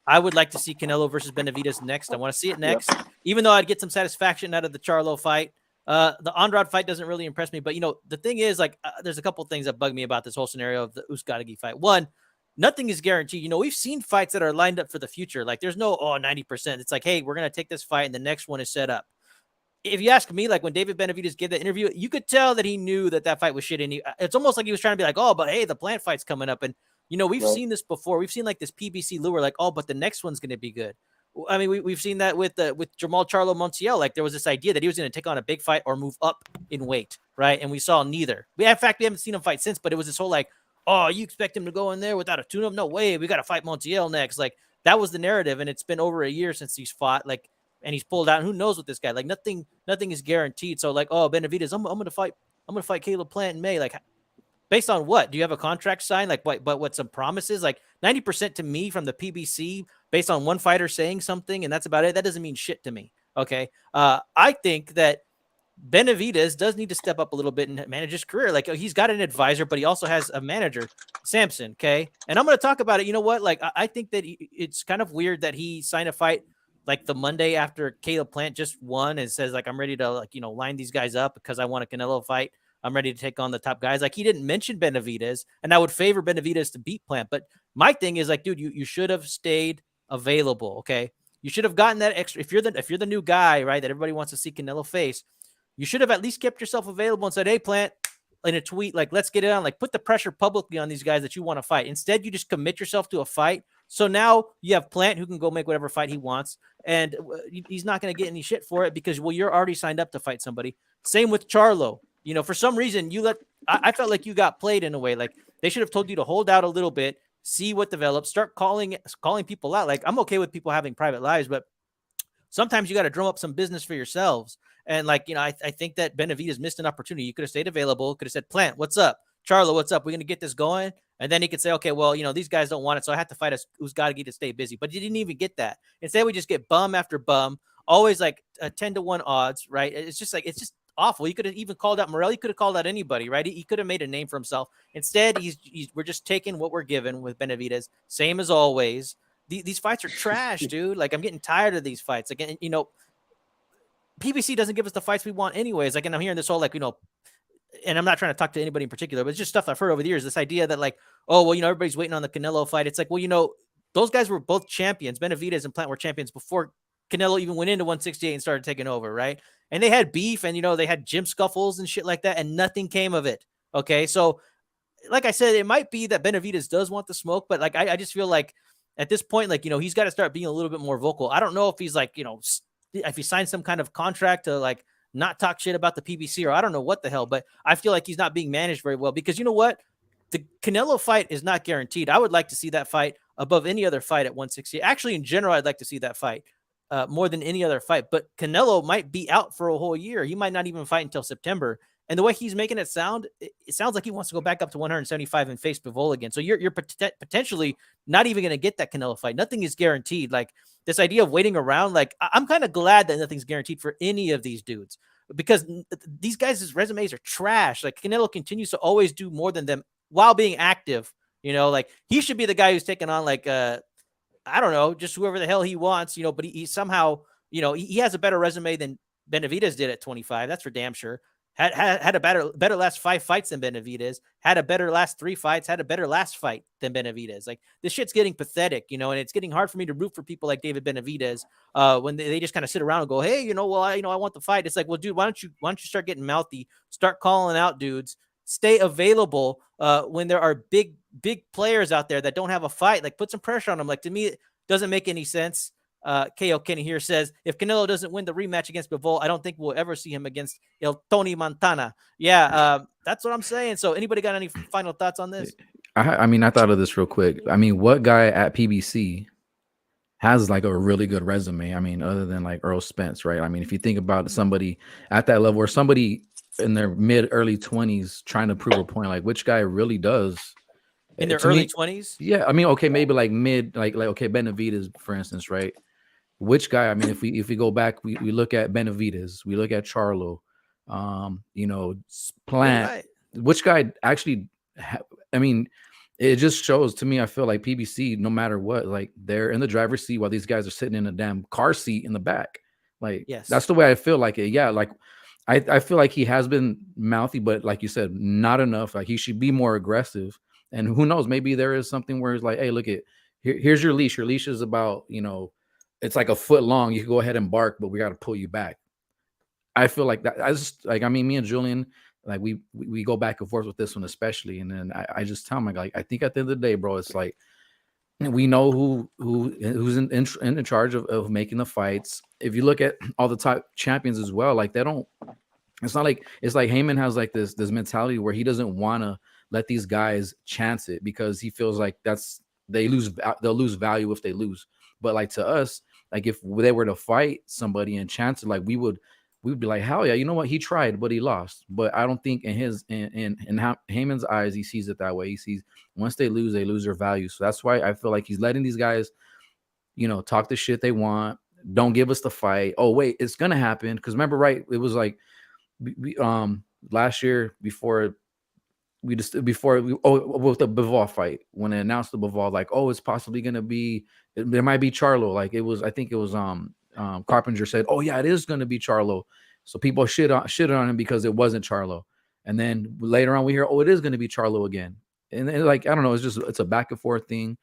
S2: I would like to see Canelo versus Benavidez next. I want to see it next. Yep. Even though I'd get some satisfaction out of the Charlo fight. The Andrade fight doesn't really impress me. But, you know, the thing is, like, there's a couple things that bug me about this whole scenario of the Uzcategui fight. One, nothing is guaranteed. You know, we've seen fights that are lined up for the future. Like there's no, 90%. It's like, hey, we're going to take this fight and the next one is set up. If you ask me, like when David Benavidez gave that interview, you could tell that he knew that fight was shit. And it's almost like he was trying to be like, oh, but hey, the Plant fight's coming up. And, you know, we've seen this before. We've seen like this PBC lure, like, oh, but the next one's going to be good. I mean, we've seen that with Jamal Charlo Montiel. Like there was this idea that he was going to take on a big fight or move up in weight. Right. And we saw neither. In fact, we haven't seen him fight since, but it was this whole like, oh, you expect him to go in there without a tune-up? No way. We got to fight Montiel next. Like, that was the narrative, and it's been over a year since he's fought. Like, and he's pulled out. And who knows with this guy? Like nothing is guaranteed. So like, oh, Benavidez, I'm gonna fight Caleb Plant in May. Like, based on what? Do you have a contract signed? Like what some promises? Like 90% to me from the PBC based on one fighter saying something, and that's about it. That doesn't mean shit to me. Okay. I think that Benavidez does need to step up a little bit and manage his career. Like he's got an advisor, but he also has a manager, Samson. Okay. And I'm going to talk about it. You know what? Like, I think that it's kind of weird that he signed a fight like the Monday after Caleb Plant just won and says like, I'm ready to like, line these guys up because I want a Canelo fight. I'm ready to take on the top guys. Like he didn't mention Benavidez, and I would favor Benavidez to beat Plant. But my thing is like, dude, you should have stayed available. Okay. You should have gotten that extra. If you're the new guy, right, that everybody wants to see Canelo face, you should have at least kept yourself available and said, hey, Plant, in a tweet, like, let's get it on. Like, put the pressure publicly on these guys that you want to fight. Instead, you just commit yourself to a fight. So now you have Plant who can go make whatever fight he wants. And he's not going to get any shit for it because, well, you're already signed up to fight somebody. Same with Charlo. For some reason, I felt like you got played in a way. Like, they should have told you to hold out a little bit, see what develops, start calling people out. Like, I'm okay with people having private lives, but sometimes you got to drum up some business for yourselves. And like, I think that Benavidez missed an opportunity. You could have stayed available, could have said, Plant, what's up? Charlo, what's up? We're going to get this going. And then he could say, okay, well, these guys don't want it, so I have to fight Uzcategui to stay busy. But you didn't even get that. Instead, we just get bum after bum, always like 10-1 odds, right? It's just awful. He could have even called out Morel. He could have called out anybody, right? He could have made a name for himself. Instead, we're just taking what we're given with Benavidez, same as always. These fights are trash, dude. Like, I'm getting tired of these fights. Like, PBC doesn't give us the fights we want anyways. Like, and I'm hearing this whole, like, and I'm not trying to talk to anybody in particular, but it's just stuff I've heard over the years. This idea that like, oh, well, everybody's waiting on the Canelo fight. It's like, well, those guys were both champions. Benavidez and Plant were champions before Canelo even went into 168 and started taking over, right? And they had beef and, they had gym scuffles and shit like that, and nothing came of it. Okay. So like I said, it might be that Benavidez does want the smoke, but like, I just feel like at this point, like, he's got to start being a little bit more vocal. I don't know if he's like, if he signed some kind of contract to like not talk shit about the PBC, or I don't know what the hell, but I feel like he's not being managed very well because you know what? The Canelo fight is not guaranteed. I would like to see that fight above any other fight at 160. Actually, in general, I'd like to see that fight more than any other fight, but Canelo might be out for a whole year. He might not even fight until September. And the way he's making it sound like he wants to go back up to 175 and face Bivol again. So you're potentially not even going to get that Canelo fight. Nothing is guaranteed. Like this idea of waiting around, like I'm kind of glad that nothing's guaranteed for any of these dudes because these guys' resumes are trash. Like Canelo continues to always do more than them while being active. Like he should be the guy who's taking on like, I don't know, just whoever the hell he wants, but he somehow, he has a better resume than Benavidez did at 25. That's for damn sure. Had a better last 5 fights than Benavidez, had a better last 3 fights, had a better last fight than Benavidez. Like this shit's getting pathetic, and it's getting hard for me to root for people like David Benavidez when they just kind of sit around and go, hey, well, I want the fight. It's like, well, dude, why don't you start getting mouthy, start calling out dudes, stay available when there are big players out there that don't have a fight. Like put some pressure on them. Like to me, it doesn't make any sense. KO Kenny here says, if Canelo doesn't win the rematch against Bivol, I don't think we'll ever see him against Tony Montana. Yeah, that's what I'm saying. So anybody got any final thoughts on this?
S3: I mean, I thought of this real quick. I mean, what guy at PBC has like a really good resume? I mean, other than like Earl Spence, right? I mean, if you think about somebody at that level or somebody in their early 20s trying to prove a point, like which guy really does
S2: in their early 20s?
S3: Yeah, I mean, okay, maybe like mid, like okay, Benavidez, for instance, right? Which guy? I mean, if we go back, we look at Benavidez, we look at Charlo, Plant. Right. Which guy actually? I mean, it just shows to me. I feel like PBC, no matter what, like they're in the driver's seat while these guys are sitting in a damn car seat in the back. Like, yes, that's the way I feel like it. Yeah, like I feel like he has been mouthy, but like you said, not enough. Like he should be more aggressive. And who knows? Maybe there is something where it's like, hey, look here's your leash. Your leash is about it's like a foot long. You can go ahead and bark, but we got to pull you back. I feel like that. I mean, me and Julian, like we go back and forth with this one, especially. And then I just tell him, like, I think at the end of the day, bro, it's like, we know who's in charge of making the fights. If you look at all the top champions as well, like they don't, it's not like, it's like Heyman has like this mentality where he doesn't want to let these guys chance it because he feels like they'll lose value if they lose. But like to us, Like if they were to fight somebody and chance it, like we'd be like, hell yeah, you know what? He tried, but he lost. But I don't think in Heyman's eyes, he sees it that way. He sees once they lose their value. So that's why I feel like he's letting these guys, talk the shit they want. Don't give us the fight. Oh wait, it's gonna happen. Because remember, right? It was like last year before with the Bivol fight, when they announced the Bivol, like, oh, it's possibly gonna be, there might be Charlo. Like I think it was Carpenter said, oh yeah, it is gonna be Charlo. So people shitted on him because it wasn't Charlo. And then later on we hear, oh, it is gonna be Charlo again. And like, I don't know, it's a back and forth thing.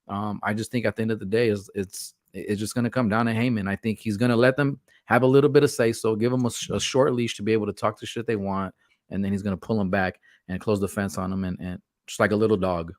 S3: I just think at the end of the day it's just gonna come down to Heyman. I think he's gonna let them have a little bit of say so, give them a short leash to be able to talk the shit they want, and then he's gonna pull them back and close the fence on them, and just like a little dog.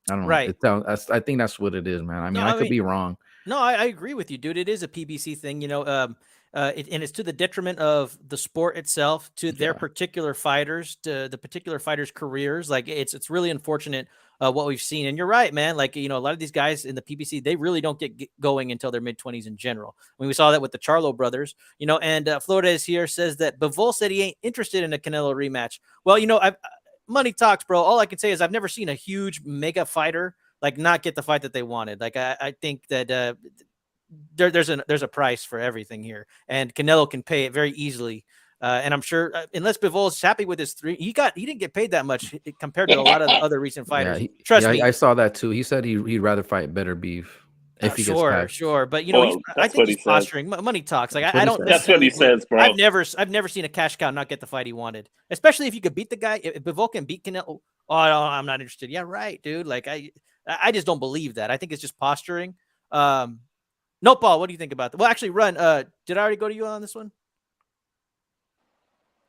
S3: I don't know.
S2: Right.
S3: I think that's what it is, man. I mean, I could be wrong.
S2: No, I agree with you, dude. It is a PBC thing, and it's to the detriment of the sport itself, to their particular fighters, to the particular fighters' careers. Like it's really unfortunate what we've seen. And you're right, man. Like, a lot of these guys in the PBC, they really don't get going until their mid-20s in general. I mean, we saw that with the Charlo brothers, and Flores here says that Bivol said he ain't interested in a Canelo rematch. Well, money talks, bro. All I can say is I've never seen a huge mega fighter like not get the fight that they wanted. Like I think that there's a price for everything here, and Canelo can pay it very easily. And I'm sure unless Bivol is happy with his he didn't get paid that much compared to a lot of the other recent fighters. Trust me,
S3: I saw that too. He said he'd rather fight better beef. If he gets packed.
S2: Sure, but I think he's posturing. Money talks. Like I don't.
S4: That's what he says, bro.
S2: I've never seen a cash cow not get the fight he wanted, especially if you could beat the guy. If Bivol can beat Canelo, oh, no, I'm not interested. Yeah, right, dude. Like I just don't believe that. I think it's just posturing. No, Paul, what do you think about that? Well, actually, Run. Did I already go to you on this one?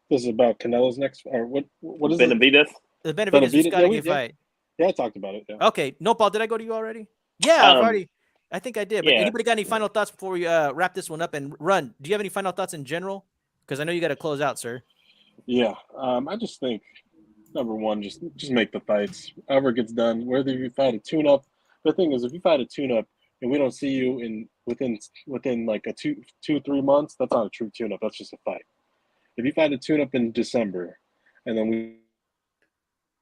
S1: This is about Canelo's next, or what is
S4: Benavidez?
S2: The Benavidez Uzcategui fight.
S1: Yeah, I talked about it. Yeah.
S2: Okay, no, Paul, did I go to you already? Yeah, I've already. I think I did. But anybody got any final thoughts before we wrap this one up? And Run, do you have any final thoughts in general? Because I know you got to close out, sir.
S1: Yeah, I just think number one, just make the fights. However it gets done, whether you fight a tune-up. The thing is, if you fight a tune-up and we don't see you within like a 2-3 months, that's not a true tune-up. That's just a fight. If you fight a tune-up in December, and then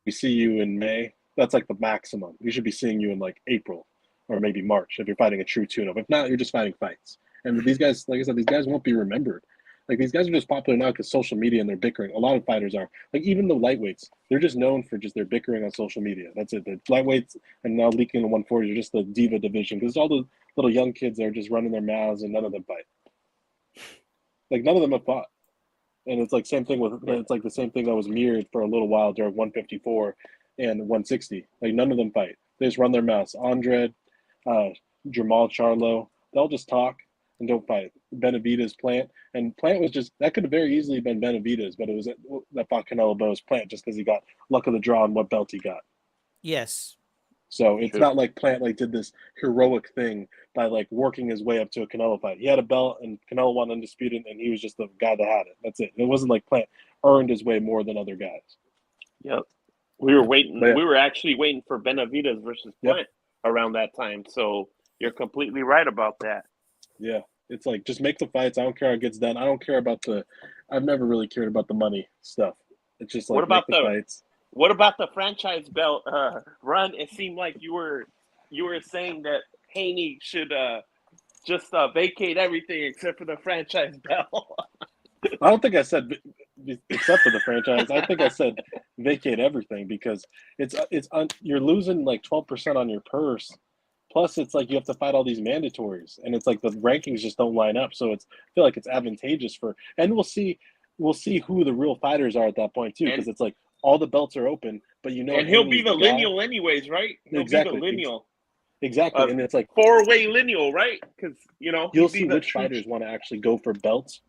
S1: we see you in May, that's like the maximum. We should be seeing you in like April or maybe March if you're fighting a true tune-up. If not, you're just fighting fights. And these guys, like I said, these guys won't be remembered. Like, these guys are just popular now because social media and they're bickering. A lot of fighters are. Like, even the lightweights, they're just known for just their bickering on social media. That's it. The lightweights and now leaking the 140s are just the diva division because all the little young kids are just running their mouths and none of them fight. Like, none of them have fought. And it's like it's like the same thing that was mirrored for a little while during 154 and 160. Like, none of them fight. They just run their mouths. Andrade, Jamal Charlo, they'll just talk and don't fight. Benavidez, Plant, and Plant was just, that could have very easily been Benavidez, but it was that fought Canelo Bo's Plant just because he got luck of the draw on what belt he got.
S2: Yes.
S1: So it's not like Plant like did this heroic thing by like working his way up to a Canelo fight. He had a belt and Canelo won undisputed, and he was just the guy that had it. That's it. It wasn't like Plant earned his way more than other guys.
S4: Yep. We were waiting. Yeah. We were actually waiting for Benavidez versus Plant around that time. So you're completely right about that.
S1: Yeah. It's like, just make the fights. I don't care how it gets done. I don't care about I've never really cared about the money stuff. It's just like,
S4: what about
S1: make the fights.
S4: What about the franchise belt run? It seemed like you were saying that Haney should just vacate everything except for the franchise belt.
S1: I don't think I said except for the franchise. I think I said vacate everything because you're losing like 12% on your purse. Plus, it's like you have to fight all these mandatories, and it's like the rankings just don't line up. So I feel like it's advantageous and we'll see who the real fighters are at that point too, because it's like all the belts are open, but
S4: and he'll be the lineal anyways, right? He'll be the lineal.
S1: Exactly, and it's like
S4: 4-way lineal, right? Because
S1: you'll see which fighters want to actually go for belts.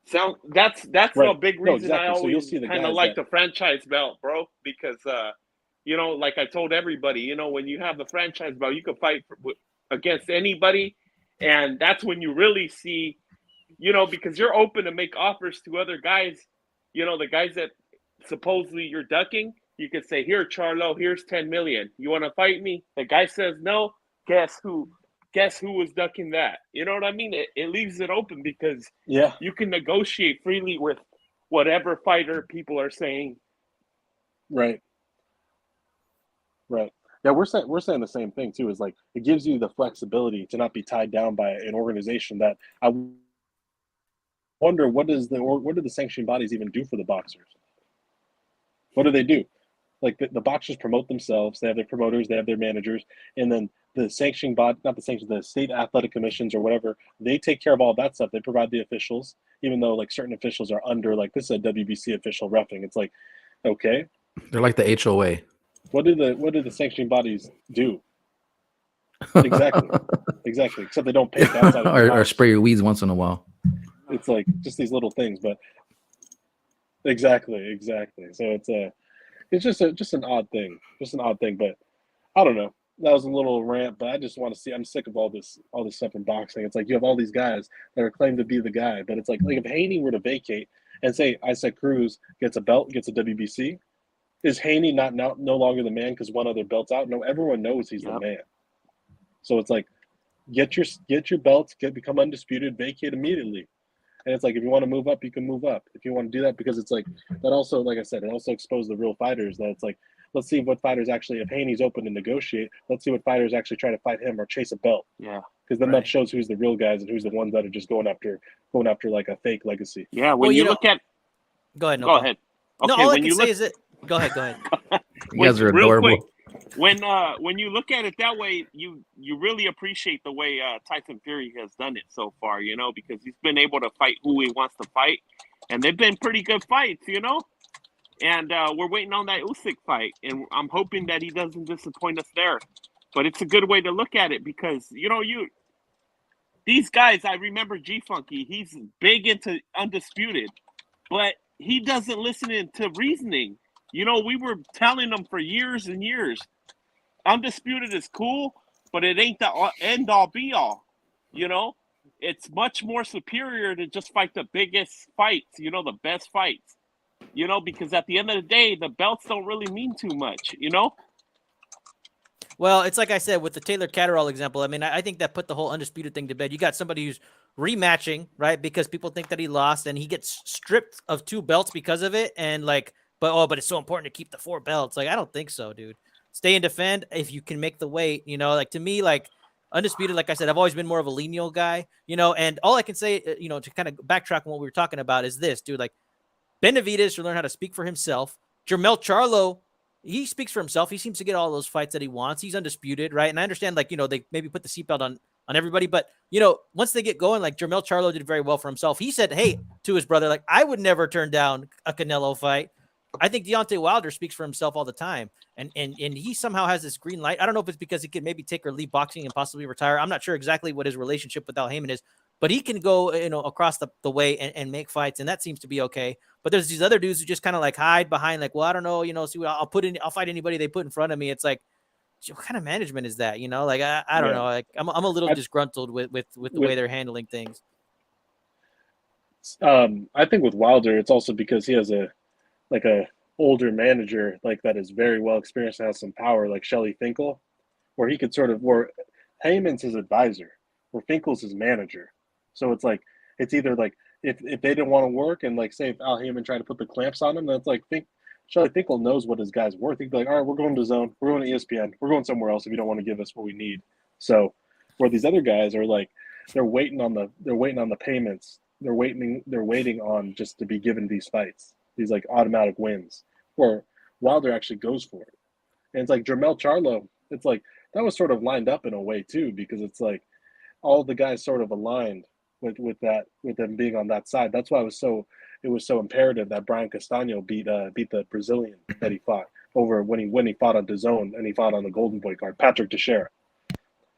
S4: So that's
S1: right.
S4: a big reason I always
S1: so
S4: kind of like the franchise belt, bro, because like I told everybody, when you have the franchise belt, you can fight against anybody, and that's when you really see, because you're open to make offers to other guys, the guys that supposedly you're ducking. You could say, here, Charlo, here's $10 million. You want to fight me? The guy says no. Guess who? guess who was ducking that? You know what I mean? It leaves it open because
S1: Yeah,
S4: you can negotiate freely with whatever fighter people are saying.
S1: right, right. Yeah, we're saying the same thing too. Is like it gives you the flexibility to not be tied down by an organization that I wonder what do the sanctioning bodies even do for the boxers? What do they do? Like the boxers promote themselves. They have their promoters. They have their managers, and then the sanctioning body, not the sanction, the state athletic commissions or whatever. They take care of all that stuff. They provide the officials, even though like certain officials are under like this is a WBC official reffing. It's like, okay,
S3: They're like the HOA.
S1: what do the sanctioning bodies do? Exactly. Exactly. Except they don't pay outside of the
S3: or
S1: house.
S3: spray your weeds once in a while.
S1: It's like just these little things, but exactly. So it's just an odd thing. Just an odd thing, but I don't know. That was a little rant, but I just want to see. I'm sick of all this stuff in boxing. It's like you have all these guys that are claimed to be the guy, but it's like if Haney were to vacate and say Isaac Cruz gets a belt, gets a WBC, is Haney not now no longer the man because one other belt's out? No, everyone knows he's the man. So it's like get your belts, become undisputed, vacate immediately. And it's like if you want to move up, you can move up. If you want to do that, because it's like that also, like I said, it also exposed the real fighters. That it's like, let's see what fighters actually, if Haney's open to negotiate, let's see what fighters actually try to fight him or chase a belt.
S4: Yeah.
S1: Because then that shows who's the real guys and who's the ones that are just going after like a fake legacy.
S4: Yeah. When you look at,
S2: go ahead.
S4: Go ahead.
S2: Okay,
S4: no,
S2: all I can say is it. Go ahead.
S3: You guys are adorable.
S4: Quick, when you look at it that way, you really appreciate the way Tyson Fury has done it so far, because he's been able to fight who he wants to fight, and they've been pretty good fights, and we're waiting on that Usyk fight, and I'm hoping that he doesn't disappoint us there. But it's a good way to look at it because these guys. I remember G Funky. He's big into undisputed, but he doesn't listen to reasoning. We were telling him for years and years, undisputed is cool, but it ain't the end all be all. It's much more superior to just fight the biggest fights, the best fights, because at the end of the day, the belts don't really mean too much,
S2: Well, it's like I said with the Taylor Catterall example. I mean, I think that put the whole undisputed thing to bed. You got somebody who's rematching, right? Because people think that he lost and he gets stripped of 2 belts because of it. And but it's so important to keep the 4 belts. Like, I don't think so, dude. Stay and defend if you can make the weight, to me, undisputed, like I said, I've always been more of a lineal guy, and all I can say, to kind of backtrack on what we were talking about is this, dude, Benavidez should learn how to speak for himself. Jermell Charlo, he speaks for himself. He seems to get all those fights that he wants. He's undisputed, right? And I understand, they maybe put the seatbelt on everybody, but once they get going, Jermell Charlo did very well for himself. He said, hey, to his brother, I would never turn down a Canelo fight. I think Deontay Wilder speaks for himself all the time. And he somehow has this green light. I don't know if it's because he could maybe take or leave boxing and possibly retire. I'm not sure exactly what his relationship with Al Heyman is, but he can go, across the way and make fights. And that seems to be okay. But there's these other dudes who just kind of hide behind well, I don't know, see what I'll fight anybody they put in front of me. It's like, what kind of management is that? I don't know. I'm a little disgruntled with the way they're handling things.
S1: I think with Wilder, it's also because he has a older manager that is very well experienced and has some power, like Shelley Finkel, where he could where Heyman's his advisor, where Finkel's his manager. So it's either if they didn't want to work and say if Al Heyman tried to put the clamps on him, then it's Shelley Finkel knows what his guy's worth. He'd be like, all right, we're going to Zone, we're going to ESPN, we're going somewhere else if you don't want to give us what we need. So where these other guys are they're waiting on the payments. They're waiting on just to be given these fights, these automatic wins, where Wilder actually goes for it. And it's Jermell Charlo, it's that was sort of lined up in a way too, because it's all the guys sort of aligned with them being on that side. That's why it was so imperative that Brian Castaño beat the Brazilian that he fought over when he fought on DAZN and he fought on the Golden Boy card, Patrick Teixeira.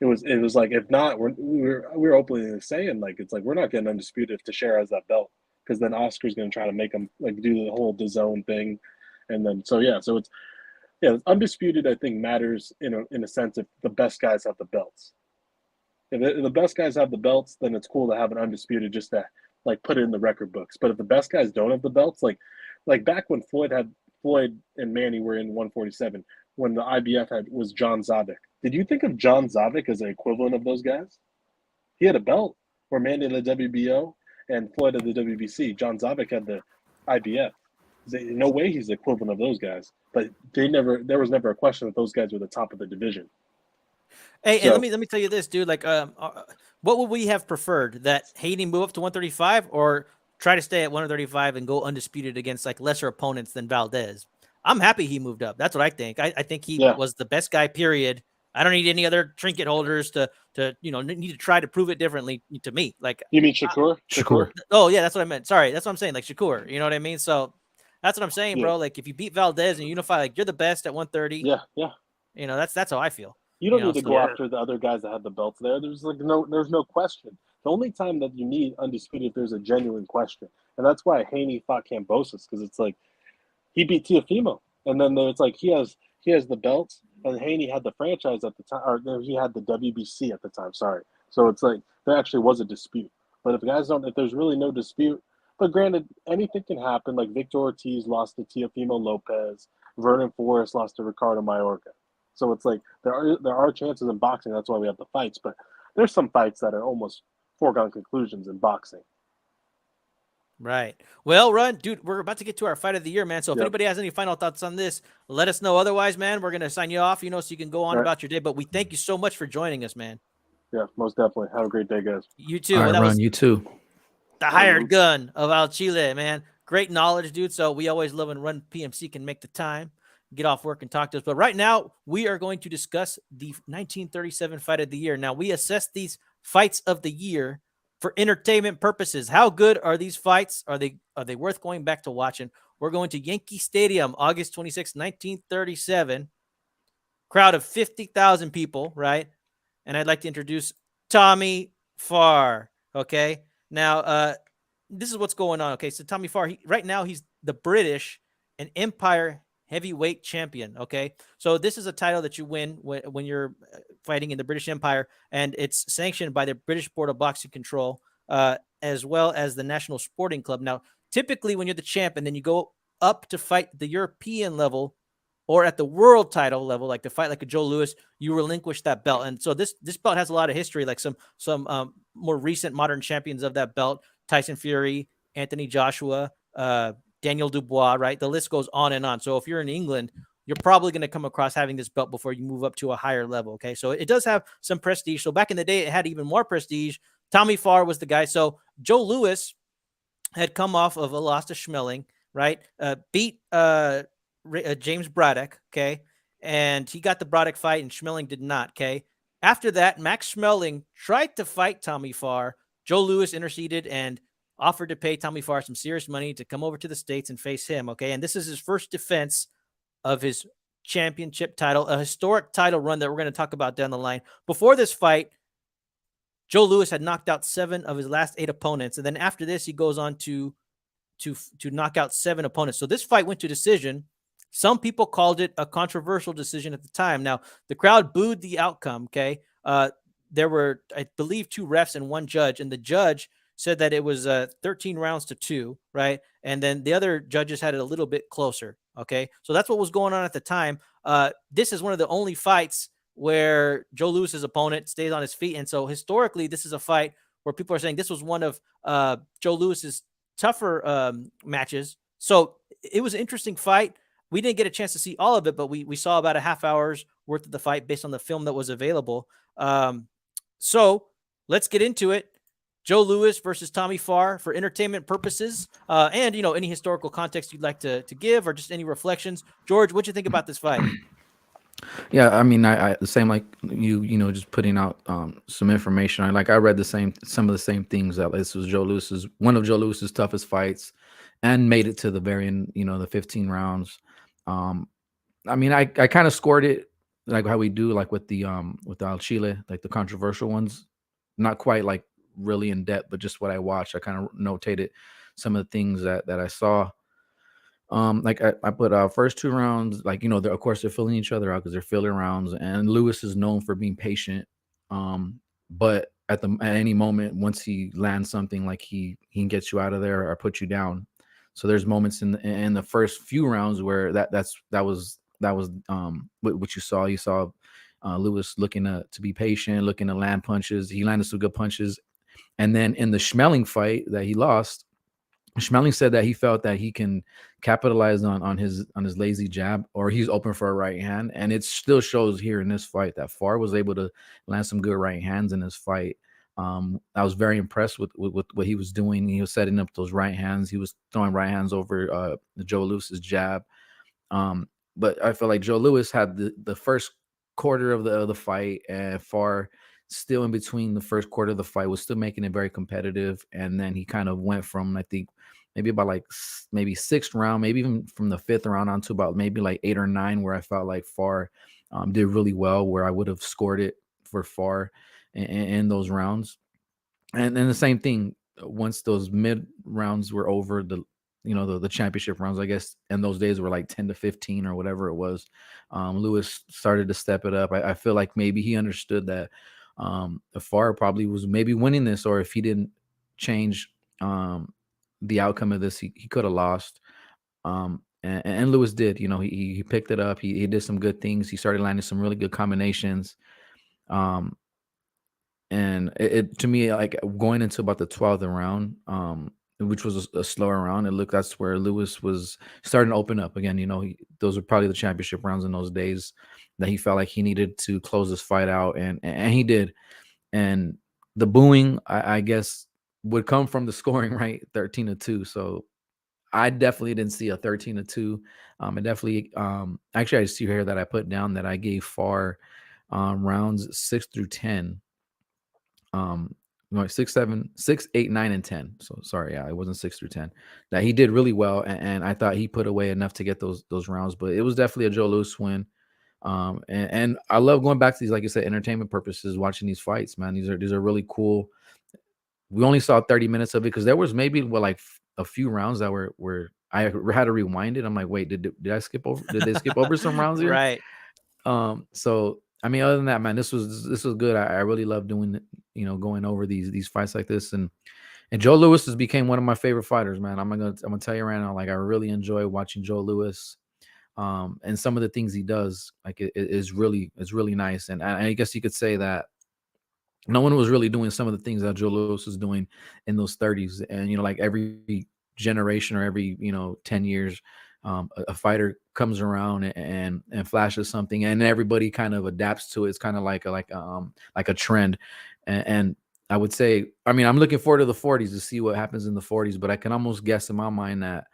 S1: It was if not, we're openly saying we're not getting undisputed if Teixeira has that belt, because then Oscar's going to try to make him do the whole DAZN thing, and then so it's undisputed. I think matters in a sense if the best guys have the belts. If the best guys have the belts, then it's cool to have an undisputed just to put it in the record books. But if the best guys don't have the belts, like back when Floyd and Manny were in 147, when the IBF was John Zadek, Did you think of John Zavik as an equivalent of those guys? He had a belt where Manny had the WBO and Floyd had the WBC. John Zavik had the IBF. No way he's the equivalent of those guys. But there was never a question that those guys were the top of the division.
S2: Hey, and let me tell you this, dude. Like, what would we have preferred? That Haney move up to 135, or try to stay at 135 and go undisputed against like lesser opponents than Valdez? I'm happy he moved up. That's what I think. I think he was the best guy. Period. I don't need any other trinket holders to need to try to prove it differently to me. Like,
S1: you mean Shakur?
S3: Shakur.
S2: Oh yeah, that's what I meant. Sorry, that's what I'm saying. Like Shakur, you know what I mean? So that's what I'm saying, bro. Like if you beat Valdez and unify, like you're the best at 130.
S1: Yeah.
S2: You know, that's how I feel.
S1: You don't need to go after the other guys that have the belts there. There's no question. The only time that you need undisputed if there's a genuine question, and that's why Haney fought Kambosos, because it's like he beat Teofimo, and then it's like he has the belts, and Haney had the franchise at the time, or he had the WBC at the time. Sorry, so it's like there actually was a dispute. But if there's really no dispute. But granted, anything can happen. Like Victor Ortiz lost to Teofimo Lopez, Vernon Forrest lost to Ricardo Mayorga. So it's like there are chances in boxing. That's why we have the fights. But there's some fights that are almost foregone conclusions in boxing.
S2: Right. Well, Run, dude, we're about to get to our fight of the year, man. So if anybody has any final thoughts on this, let us know. Otherwise, man, we're going to sign you off, so you can go on about your day. But we thank you so much for joining us, man.
S1: Yeah, most definitely. Have a great day, guys.
S2: You too.
S3: All right, Run, you too.
S2: The hired gun of Al Chile, man. Great knowledge, dude. So we always love when Run PMC can make the time, get off work and talk to us. But right now, we are going to discuss the 1937 fight of the year. Now, we assess these fights of the year for entertainment purposes. How good are these fights? Are they worth going back to watching? We're going to Yankee Stadium, August 26, 1937. Crowd of 50,000 people, right? And I'd like to introduce Tommy Farr, okay? Now, this is what's going on, okay? So Tommy Farr, right now he's the British and Empire heavyweight champion, okay? So this is a title that you win when you're fighting in the British Empire, and it's sanctioned by the British Board of Boxing Control, as well as the National Sporting Club. Now, typically when you're the champ and then you go up to fight the European level or at the world title level, like to fight like a Joe Louis, you relinquish that belt. And so this belt has a lot of history, like some more recent modern champions of that belt, Tyson Fury, Anthony Joshua, Daniel Dubois, right? The list goes on and on. So if you're in England, you're probably going to come across having this belt before you move up to a higher level, okay? So it does have some prestige. So back in the day, it had even more prestige. Tommy Farr was the guy. So Joe Louis had come off of a loss to Schmeling, right? Beat James Braddock, okay? And he got the Braddock fight, and Schmeling did not, okay? After that, Max Schmeling tried to fight Tommy Farr. Joe Louis interceded and offered to pay Tommy Farr some serious money to come over to the States and face him, okay? And this is his first defense of his championship title, a historic title run that we're going to talk about down the line. Before this fight, Joe Louis had knocked out 7 of his last 8 opponents, and then after this, he goes on to knock out 7 opponents. So this fight went to decision. Some people called it a controversial decision at the time. Now, the crowd booed the outcome, okay? There were, I believe, 2 refs and 1 judge, and the judge said that it was 13 rounds to 2, right? And then the other judges had it a little bit closer, okay? So that's what was going on at the time. This is one of the only fights where Joe Louis's opponent stays on his feet. And so historically, this is a fight where people are saying this was one of Joe Louis's tougher matches. So it was an interesting fight. We didn't get a chance to see all of it, but we saw about a half hour's worth of the fight based on the film that was available. So let's get into it. Joe Louis versus Tommy Farr for entertainment purposes, and any historical context you'd like to give, or just any reflections. George, what'd you think about this fight?
S3: Yeah, I mean, I the same like you, just putting out some information. I read some of the same things, that this was one of Joe Louis's toughest fights, and made it to the very end, the 15 rounds. I mean, I kind of scored it like how we do, like with Al Chile, like the controversial ones, not quite like really in depth, but just what I watched. I kind of notated some of the things that I saw. Like I put first 2 rounds, like of course they're filling each other out because they're filler rounds, and Louis is known for being patient. But at any moment, once he lands something, like he can get you out of there or put you down. So there's moments in the first few rounds where that was what you saw. You saw Lewis looking to be patient, looking to land punches. He landed some good punches. And then in the Schmeling fight that he lost, Schmeling said that he felt that he can capitalize on his lazy jab, or he's open for a right hand. And it still shows here in this fight that Farr was able to land some good right hands in this fight. I was very impressed with what he was doing. He was setting up those right hands. He was throwing right hands over Joe Lewis's jab. But I feel like Joe Lewis had the first quarter of the fight, and Farr still in between the first quarter of the fight was still making it very competitive. And then he kind of went from, I think, maybe about like maybe sixth round, maybe even from the fifth round on to about maybe like 8 or 9, where I felt like Farr did really well, where I would have scored it for Farr in those rounds. And then the same thing once those mid rounds were over, the championship rounds, I guess, and those days were like 10-15 or whatever it was. Lewis started to step it up. I feel like maybe he understood that Farr probably was maybe winning this, or if he didn't change the outcome of this, he could have lost. And Lewis did. He picked it up. He did some good things. He started landing some really good combinations. And it to me, like going into about the 12th round, which was a slower round, that's where Lewis was starting to open up again. Those are probably the championship rounds in those days that he felt like he needed to close this fight out, and he did. And the booing, I guess, would come from the scoring, right? 13-2. So I definitely didn't see a 13-2. I definitely, actually, I see here that I put down that I gave Farr rounds 6 through 10. No, 6, 7, 6, 8, 9, and 10. So sorry, it wasn't 6 through 10. That he did really well, and I thought he put away enough to get those rounds. But it was definitely a Joe Lewis win. And I love going back to these, like you said, entertainment purposes, watching these fights, man. These are really cool. We only saw 30 minutes of it because there was maybe like a few rounds that were I had to rewind it. I'm like, wait, did I skip over? Did they skip over some rounds here?
S2: Right.
S3: So I mean, other than that, man, this was good. I really love doing it, going over these fights like this. And Joe Lewis has became one of my favorite fighters, man. I'm gonna tell you right now, like I really enjoy watching Joe Lewis. And some of the things he does, like it's really nice. And I guess you could say that no one was really doing some of the things that Joe Lewis was doing in those 30s. And like every generation or every 10 years, a fighter comes around and flashes something, and everybody kind of adapts to it. It's kind of like a trend. And I would say, I mean, I'm looking forward to the 40s to see what happens in the 40s, but I can almost guess in my mind that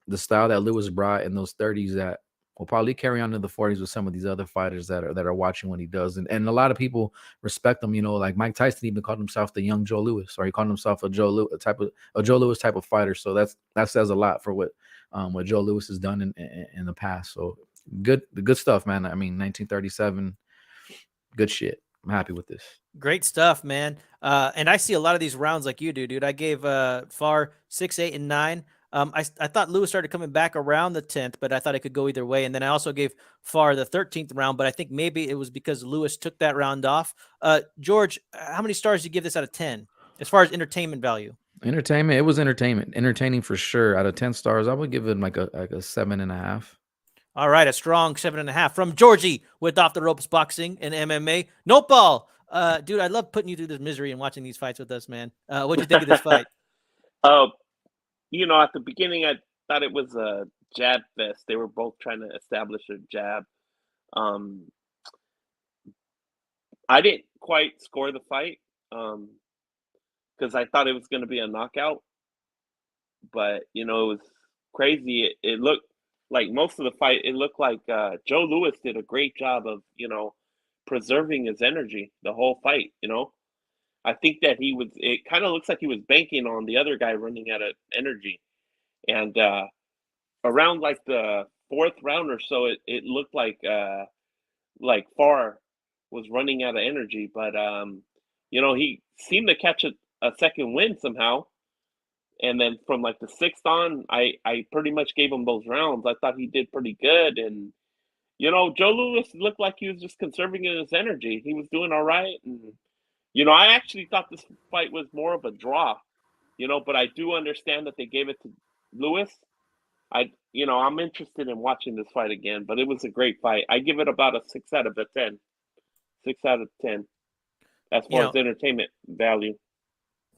S3: the style that Lewis brought in those 30s that will probably carry on to the 40s with some of these other fighters that are watching what he does. And a lot of people respect him, like Mike Tyson even called himself the young Joe Lewis, or he called himself a Joe Lewis type of fighter. So that says a lot for what Joe Lewis has done in the past. So good stuff, man. I mean, 1937, good shit. I'm happy with this.
S2: Great stuff, man. And I see a lot of these rounds like you do, dude. I gave Farr 6, 8, and 9. I thought Lewis started coming back around the 10th, but I thought it could go either way. And then I also gave Farr the 13th round, but I think maybe it was because Lewis took that round off. George, how many stars do you give this out of 10 as far as entertainment value?
S3: Entertainment. It was entertaining for sure. Out of 10 stars, I would give it like a 7.5.
S2: All right, a strong 7.5 from Georgie with Off the Ropes Boxing and MMA. Nopal, dude, I love putting you through this misery and watching these fights with us, man. What'd you think of this fight?
S4: At the beginning, I thought it was a jab fest. They were both trying to establish a jab. I didn't quite score the fight because I thought it was going to be a knockout. But, it was crazy. It looked like most of the fight, it looked like Joe Lewis did a great job of, preserving his energy the whole fight, I think that it kind of looks like he was banking on the other guy running out of energy. And around like the 4th round or so, it looked like Farr was running out of energy. But, he seemed to catch a second win somehow. And then from like the 6th on, I pretty much gave him those rounds. I thought he did pretty good. And, Joe Lewis looked like he was just conserving his energy. He was doing all right. And, I actually thought this fight was more of a draw, but I do understand that they gave it to Lewis. I'm interested in watching this fight again, but it was a great fight. I give it about a 6 out of a 10. 6 out of 10 as
S2: You
S4: far
S2: know,
S4: as entertainment value.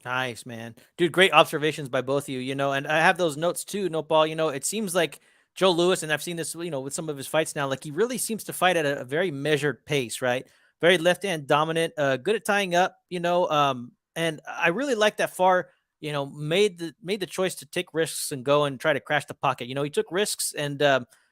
S2: nice, man. Dude, great observations by both of you, and I have those notes too, Nopal. It seems like Joe Louis, and I've seen this, with some of his fights now, like he really seems to fight at a very measured pace, right? Very left hand dominant, good at tying up, and I really like that Far, made the choice to take risks and go and try to crash the pocket. He took risks and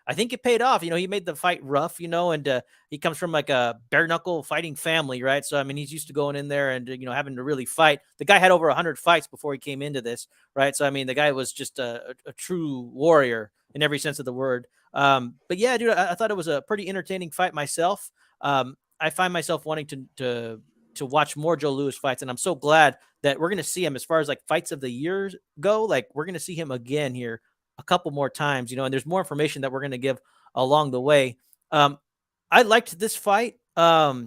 S2: I think it paid off. He made the fight rough, and he comes from like a bare knuckle fighting family, right? So I mean, he's used to going in there and having to really fight. The guy had over 100 fights before he came into this, right? So I mean, the guy was just a true warrior in every sense of the word. But yeah, dude, I thought it was a pretty entertaining fight myself. I find myself wanting to watch more Joe Louis fights, and I'm so glad that we're gonna see him as far as like fights of the years go. Like we're gonna see him again here a couple more times, and there's more information that we're going to give along the way. I liked this fight. I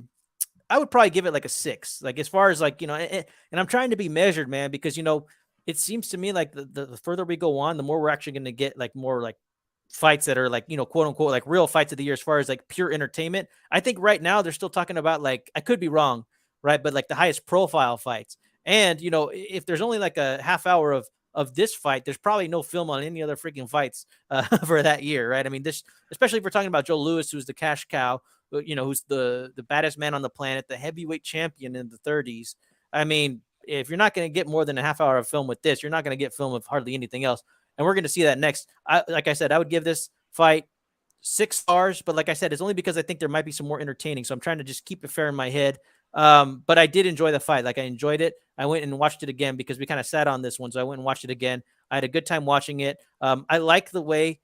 S2: would probably give it like a 6, like as far as like, and I'm trying to be measured, man, because, it seems to me like the further we go on, the more we're actually going to get like more like fights that are like, quote unquote, like real fights of the year, as far as like pure entertainment. I think right now they're still talking about, like, I could be wrong, right? But like the highest profile fights. And, if there's only like a half hour of this fight, there's probably no film on any other freaking fights for that year, right? I mean, this, especially if we're talking about Joe Louis, who's the cash cow, who's the baddest man on the planet, the heavyweight champion in the 30s. I mean, if you're not going to get more than a half hour of film with this, you're not going to get film of hardly anything else. And we're going to see that next. Like I said, I would give this fight 6 stars, but like I said, it's only because I think there might be some more entertaining. So I'm trying to just keep it fair in my head. But I did enjoy the fight. Like I enjoyed it. I went and watched it again because we kind of sat on this one. So I went and watched it again. I had a good time watching it. I like the way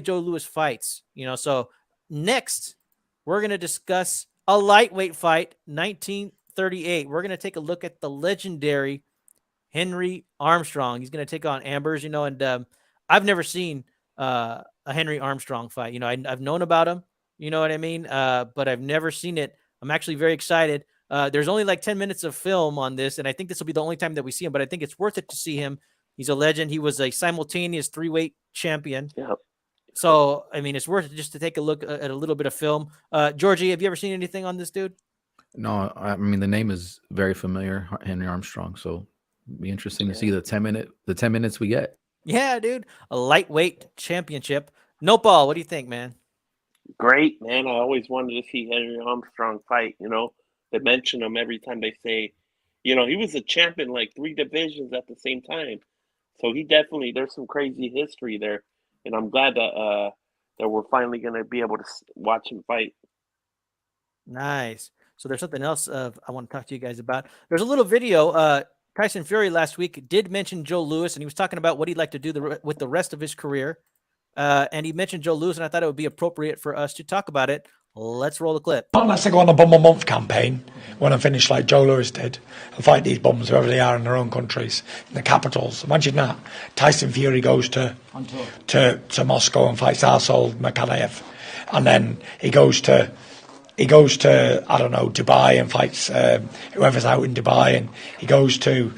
S2: Joe Louis fights, so next we're going to discuss a lightweight fight, 1938. We're going to take a look at the legendary Henry Armstrong. He's going to take on Ambers, and I've never seen a Henry Armstrong fight. I've known about him, you know what I mean? But I've never seen it. I'm actually very excited. There's only like 10 minutes of film on this, and I think this will be the only time that we see him, but I think it's worth it to see him. He's a legend. He was a simultaneous 3-weight champion.
S4: Yeah.
S2: So, I mean, it's worth it just to take a look at a little bit of film. Georgie, have you ever seen anything on this dude?
S3: No, I mean, the name is very familiar, Henry Armstrong. So it'd be interesting to see the 10 minutes we get.
S2: Yeah, dude. A lightweight championship. Nopal, what do you think, man?
S4: Great, man. I always wanted to see Henry Armstrong fight. They mention him every time they say, he was a champion like 3 divisions at the same time. So he definitely, there's some crazy history there. And I'm glad that we're finally going to be able to watch him fight.
S2: Nice. So there's something else I want to talk to you guys about. There's a little video. Tyson Fury last week did mention Joe Louis, and he was talking about what he'd like to do with the rest of his career. And he mentioned Joe Louis, and I thought it would be appropriate for us to talk about it. Let's roll the clip.
S5: Unless I go on a bum a month campaign when I finish like Joe Louis did and fight these bums wherever they are in their own countries, in the capitals. Imagine that. Tyson Fury goes to Moscow and fights arsehole Makayev, and then he goes to I don't know, Dubai and fights whoever's out in Dubai, and he goes to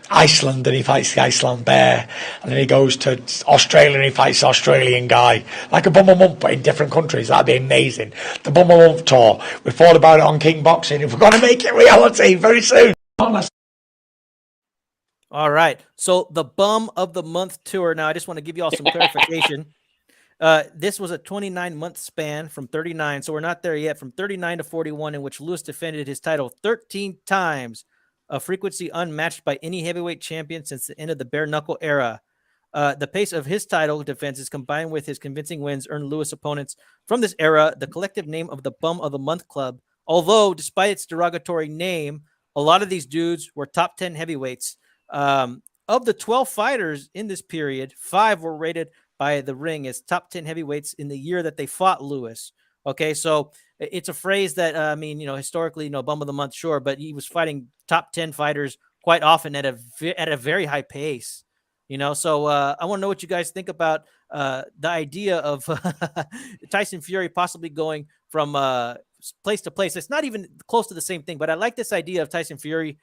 S5: Iceland and he fights the Iceland bear, and then he goes to Australia and he fights the Australian guy. Like a bum a month, but in different countries. That'd be amazing. The bum a month tour. We thought about it on King Boxing. If we're going to make it reality very soon.
S2: All right. So the bum of the month tour. Now, I just want to give you all some clarification. This was a 29-month span from 39. So we're not there yet. From 39 to 41, in which Louis defended his title 13 times. A frequency unmatched by any heavyweight champion since the end of the bare knuckle era. The pace of his title defenses combined with his convincing wins earned Louis opponents from this era the collective name of the Bum of the Month Club. Although, despite its derogatory name, a lot of these dudes were top 10 heavyweights. Of the 12 fighters in this period, 5 were rated by The Ring as top 10 heavyweights in the year that they fought Louis. Okay, so it's a phrase that, historically, Bum of the Month, sure, but he was fighting top 10 fighters quite often at a very high pace, So I want to know what you guys think about the idea of Tyson Fury possibly going from place to place. It's not even close to the same thing, but I like this idea of Tyson Fury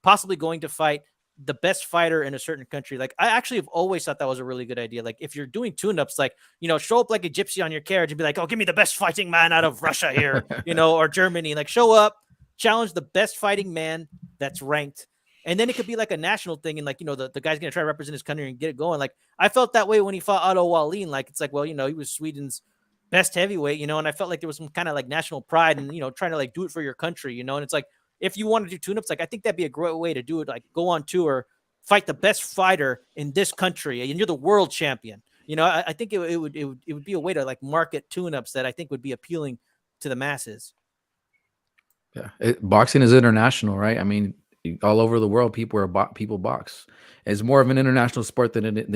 S2: possibly going to fight the best fighter in a certain country. Like, I actually have always thought that was a really good idea. Like, if you're doing tune-ups, like, show up like a gypsy on your carriage and be like, oh, give me the best fighting man out of Russia here, or Germany. Like, show up, challenge the best fighting man that's ranked. And then it could be like a national thing. And like, the guy's going to try to represent his country and get it going. Like, I felt that way when he fought Otto Wallin. Like, it's like, well, he was Sweden's best heavyweight, and I felt like there was some kind of like national pride and, trying to like do it for your country, and it's like, if you want to do tune-ups, like, I think that'd be a great way to do it. Like, go on tour, fight the best fighter in this country, and you're the world champion. I think it would be a way to like market tune-ups that I think would be appealing to the masses.
S3: Yeah, boxing is international, right? I mean, all over the world, people box. It's more of an international sport than it is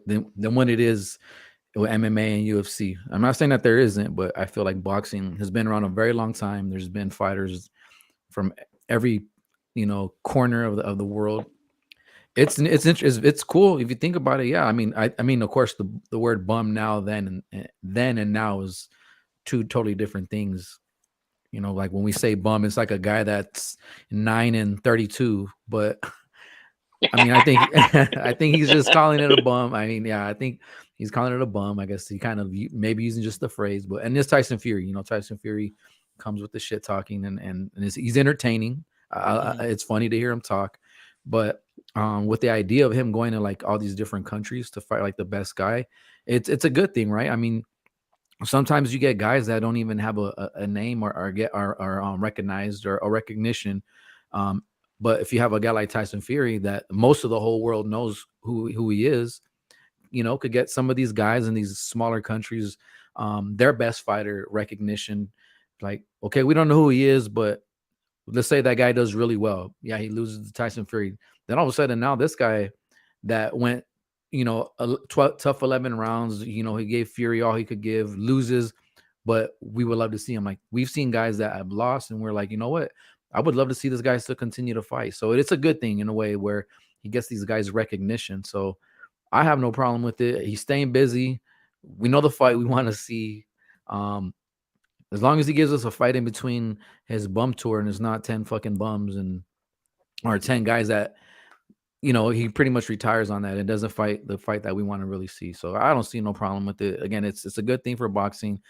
S3: than when it is with MMA and UFC. I'm not saying that there isn't, but I feel like boxing has been around a very long time. There's been fighters from every corner of the world. It's cool if you think about it. Yeah, I mean, of course, the word bum then and now is two totally different things. Like when we say bum, it's like a guy that's 9 and 32. But I mean, I think I think he's just calling it a bum. I mean, yeah, I think he's calling it a bum. I guess he kind of maybe using just the phrase. But and this Tyson Fury, Tyson Fury comes with the shit talking and he's entertaining. It's funny to hear him talk. But with the idea of him going to like all these different countries to fight like the best guy, it's a good thing, right? I mean, sometimes you get guys that don't even have a name or get recognized or recognition. But if you have a guy like Tyson Fury that most of the whole world knows who he is, could get some of these guys in these smaller countries their best fighter recognition. Like, okay, we don't know who he is, but let's say that guy does really well. Yeah, he loses to Tyson Fury. Then all of a sudden now this guy that went, tough 11 rounds, he gave Fury all he could give, loses, but we would love to see him. Like, we've seen guys that have lost and we're like, you know what? I would love to see this guy still continue to fight. So it's a good thing in a way where he gets these guys recognition. So I have no problem with it. He's staying busy. We know the fight we want to see. As long as he gives us a fight in between his bum tour and it's not 10 fucking bums or 10 guys that, he pretty much retires on that and doesn't fight the fight that we want to really see. So I don't see no problem with it. Again, it's a good thing for boxing.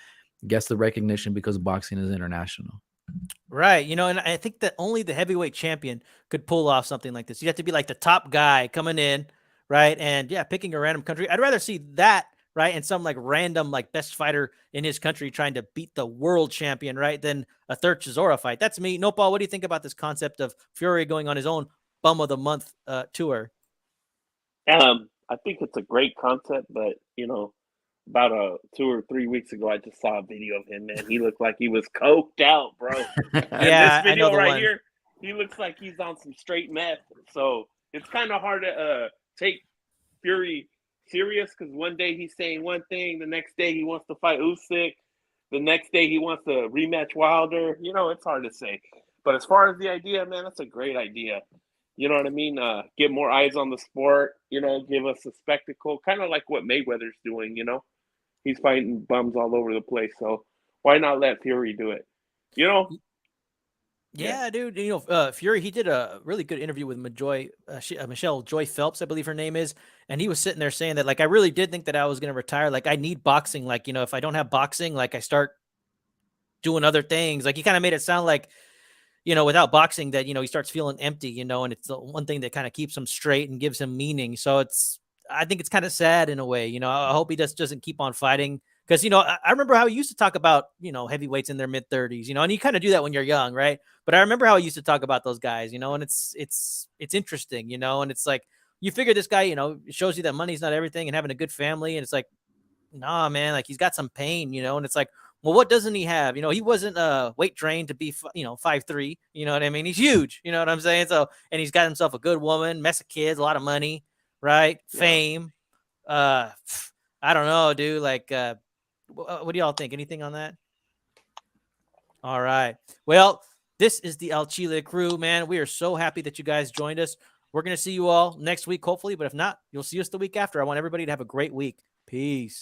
S3: Gets the recognition because boxing is international.
S2: Right. And I think that only the heavyweight champion could pull off something like this. You have to be like the top guy coming in, right? And yeah, picking a random country. I'd rather see that, right? And some like random like best fighter in his country trying to beat the world champion, right? Than a third Chisora fight. That's me. Nopal, what do you think about this concept of Fury going on his own bum of the month tour?
S4: I think it's a great concept, but about 2 or 3 weeks ago, I just saw a video of him, man. He looked like he was coked out, bro. And
S2: Yeah,
S4: this video
S2: I know the
S4: right
S2: one.
S4: here, he looks like he's on some straight meth. So it's kind of hard to take Fury serious because one day he's saying one thing, the next day he wants to fight Usyk, the next day he wants to rematch Wilder. It's hard to say. But as far as the idea, man, that's a great idea. You know what I mean? Get more eyes on the sport, give us a spectacle, kind of like what Mayweather's doing, He's fighting bums all over the place. So why not let Fury do it?
S2: Yeah, dude. Fury, he did a really good interview with Michelle Joy Phelps, I believe her name is. And he was sitting there saying that, like, I really did think that I was going to retire. Like, I need boxing. Like, if I don't have boxing, like, I start doing other things. Like, he kind of made it sound like, without boxing that, he starts feeling empty, and it's the one thing that kind of keeps him straight and gives him meaning. So I think it's kind of sad in a way, I hope he just doesn't keep on fighting because, I remember how he used to talk about, heavyweights in their mid 30s, and you kind of do that when you're young. Right. But I remember how he used to talk about those guys, and it's interesting, and it's like, you figure this guy, it shows you that money's not everything and having a good family. And it's like, nah, man, like he's got some pain, and it's like, well, what doesn't he have? He wasn't weight trained to be, 5'3", you know what I mean? He's huge, you know what I'm saying? So, and he's got himself a good woman, mess of kids, a lot of money, right? Yeah. Fame. I don't know, dude. Like, what do y'all think? Anything on that? All right. Well, this is the El Chile crew, man. We are so happy that you guys joined us. We're going to see you all next week, hopefully, but if not, you'll see us the week after. I want everybody to have a great week. Peace.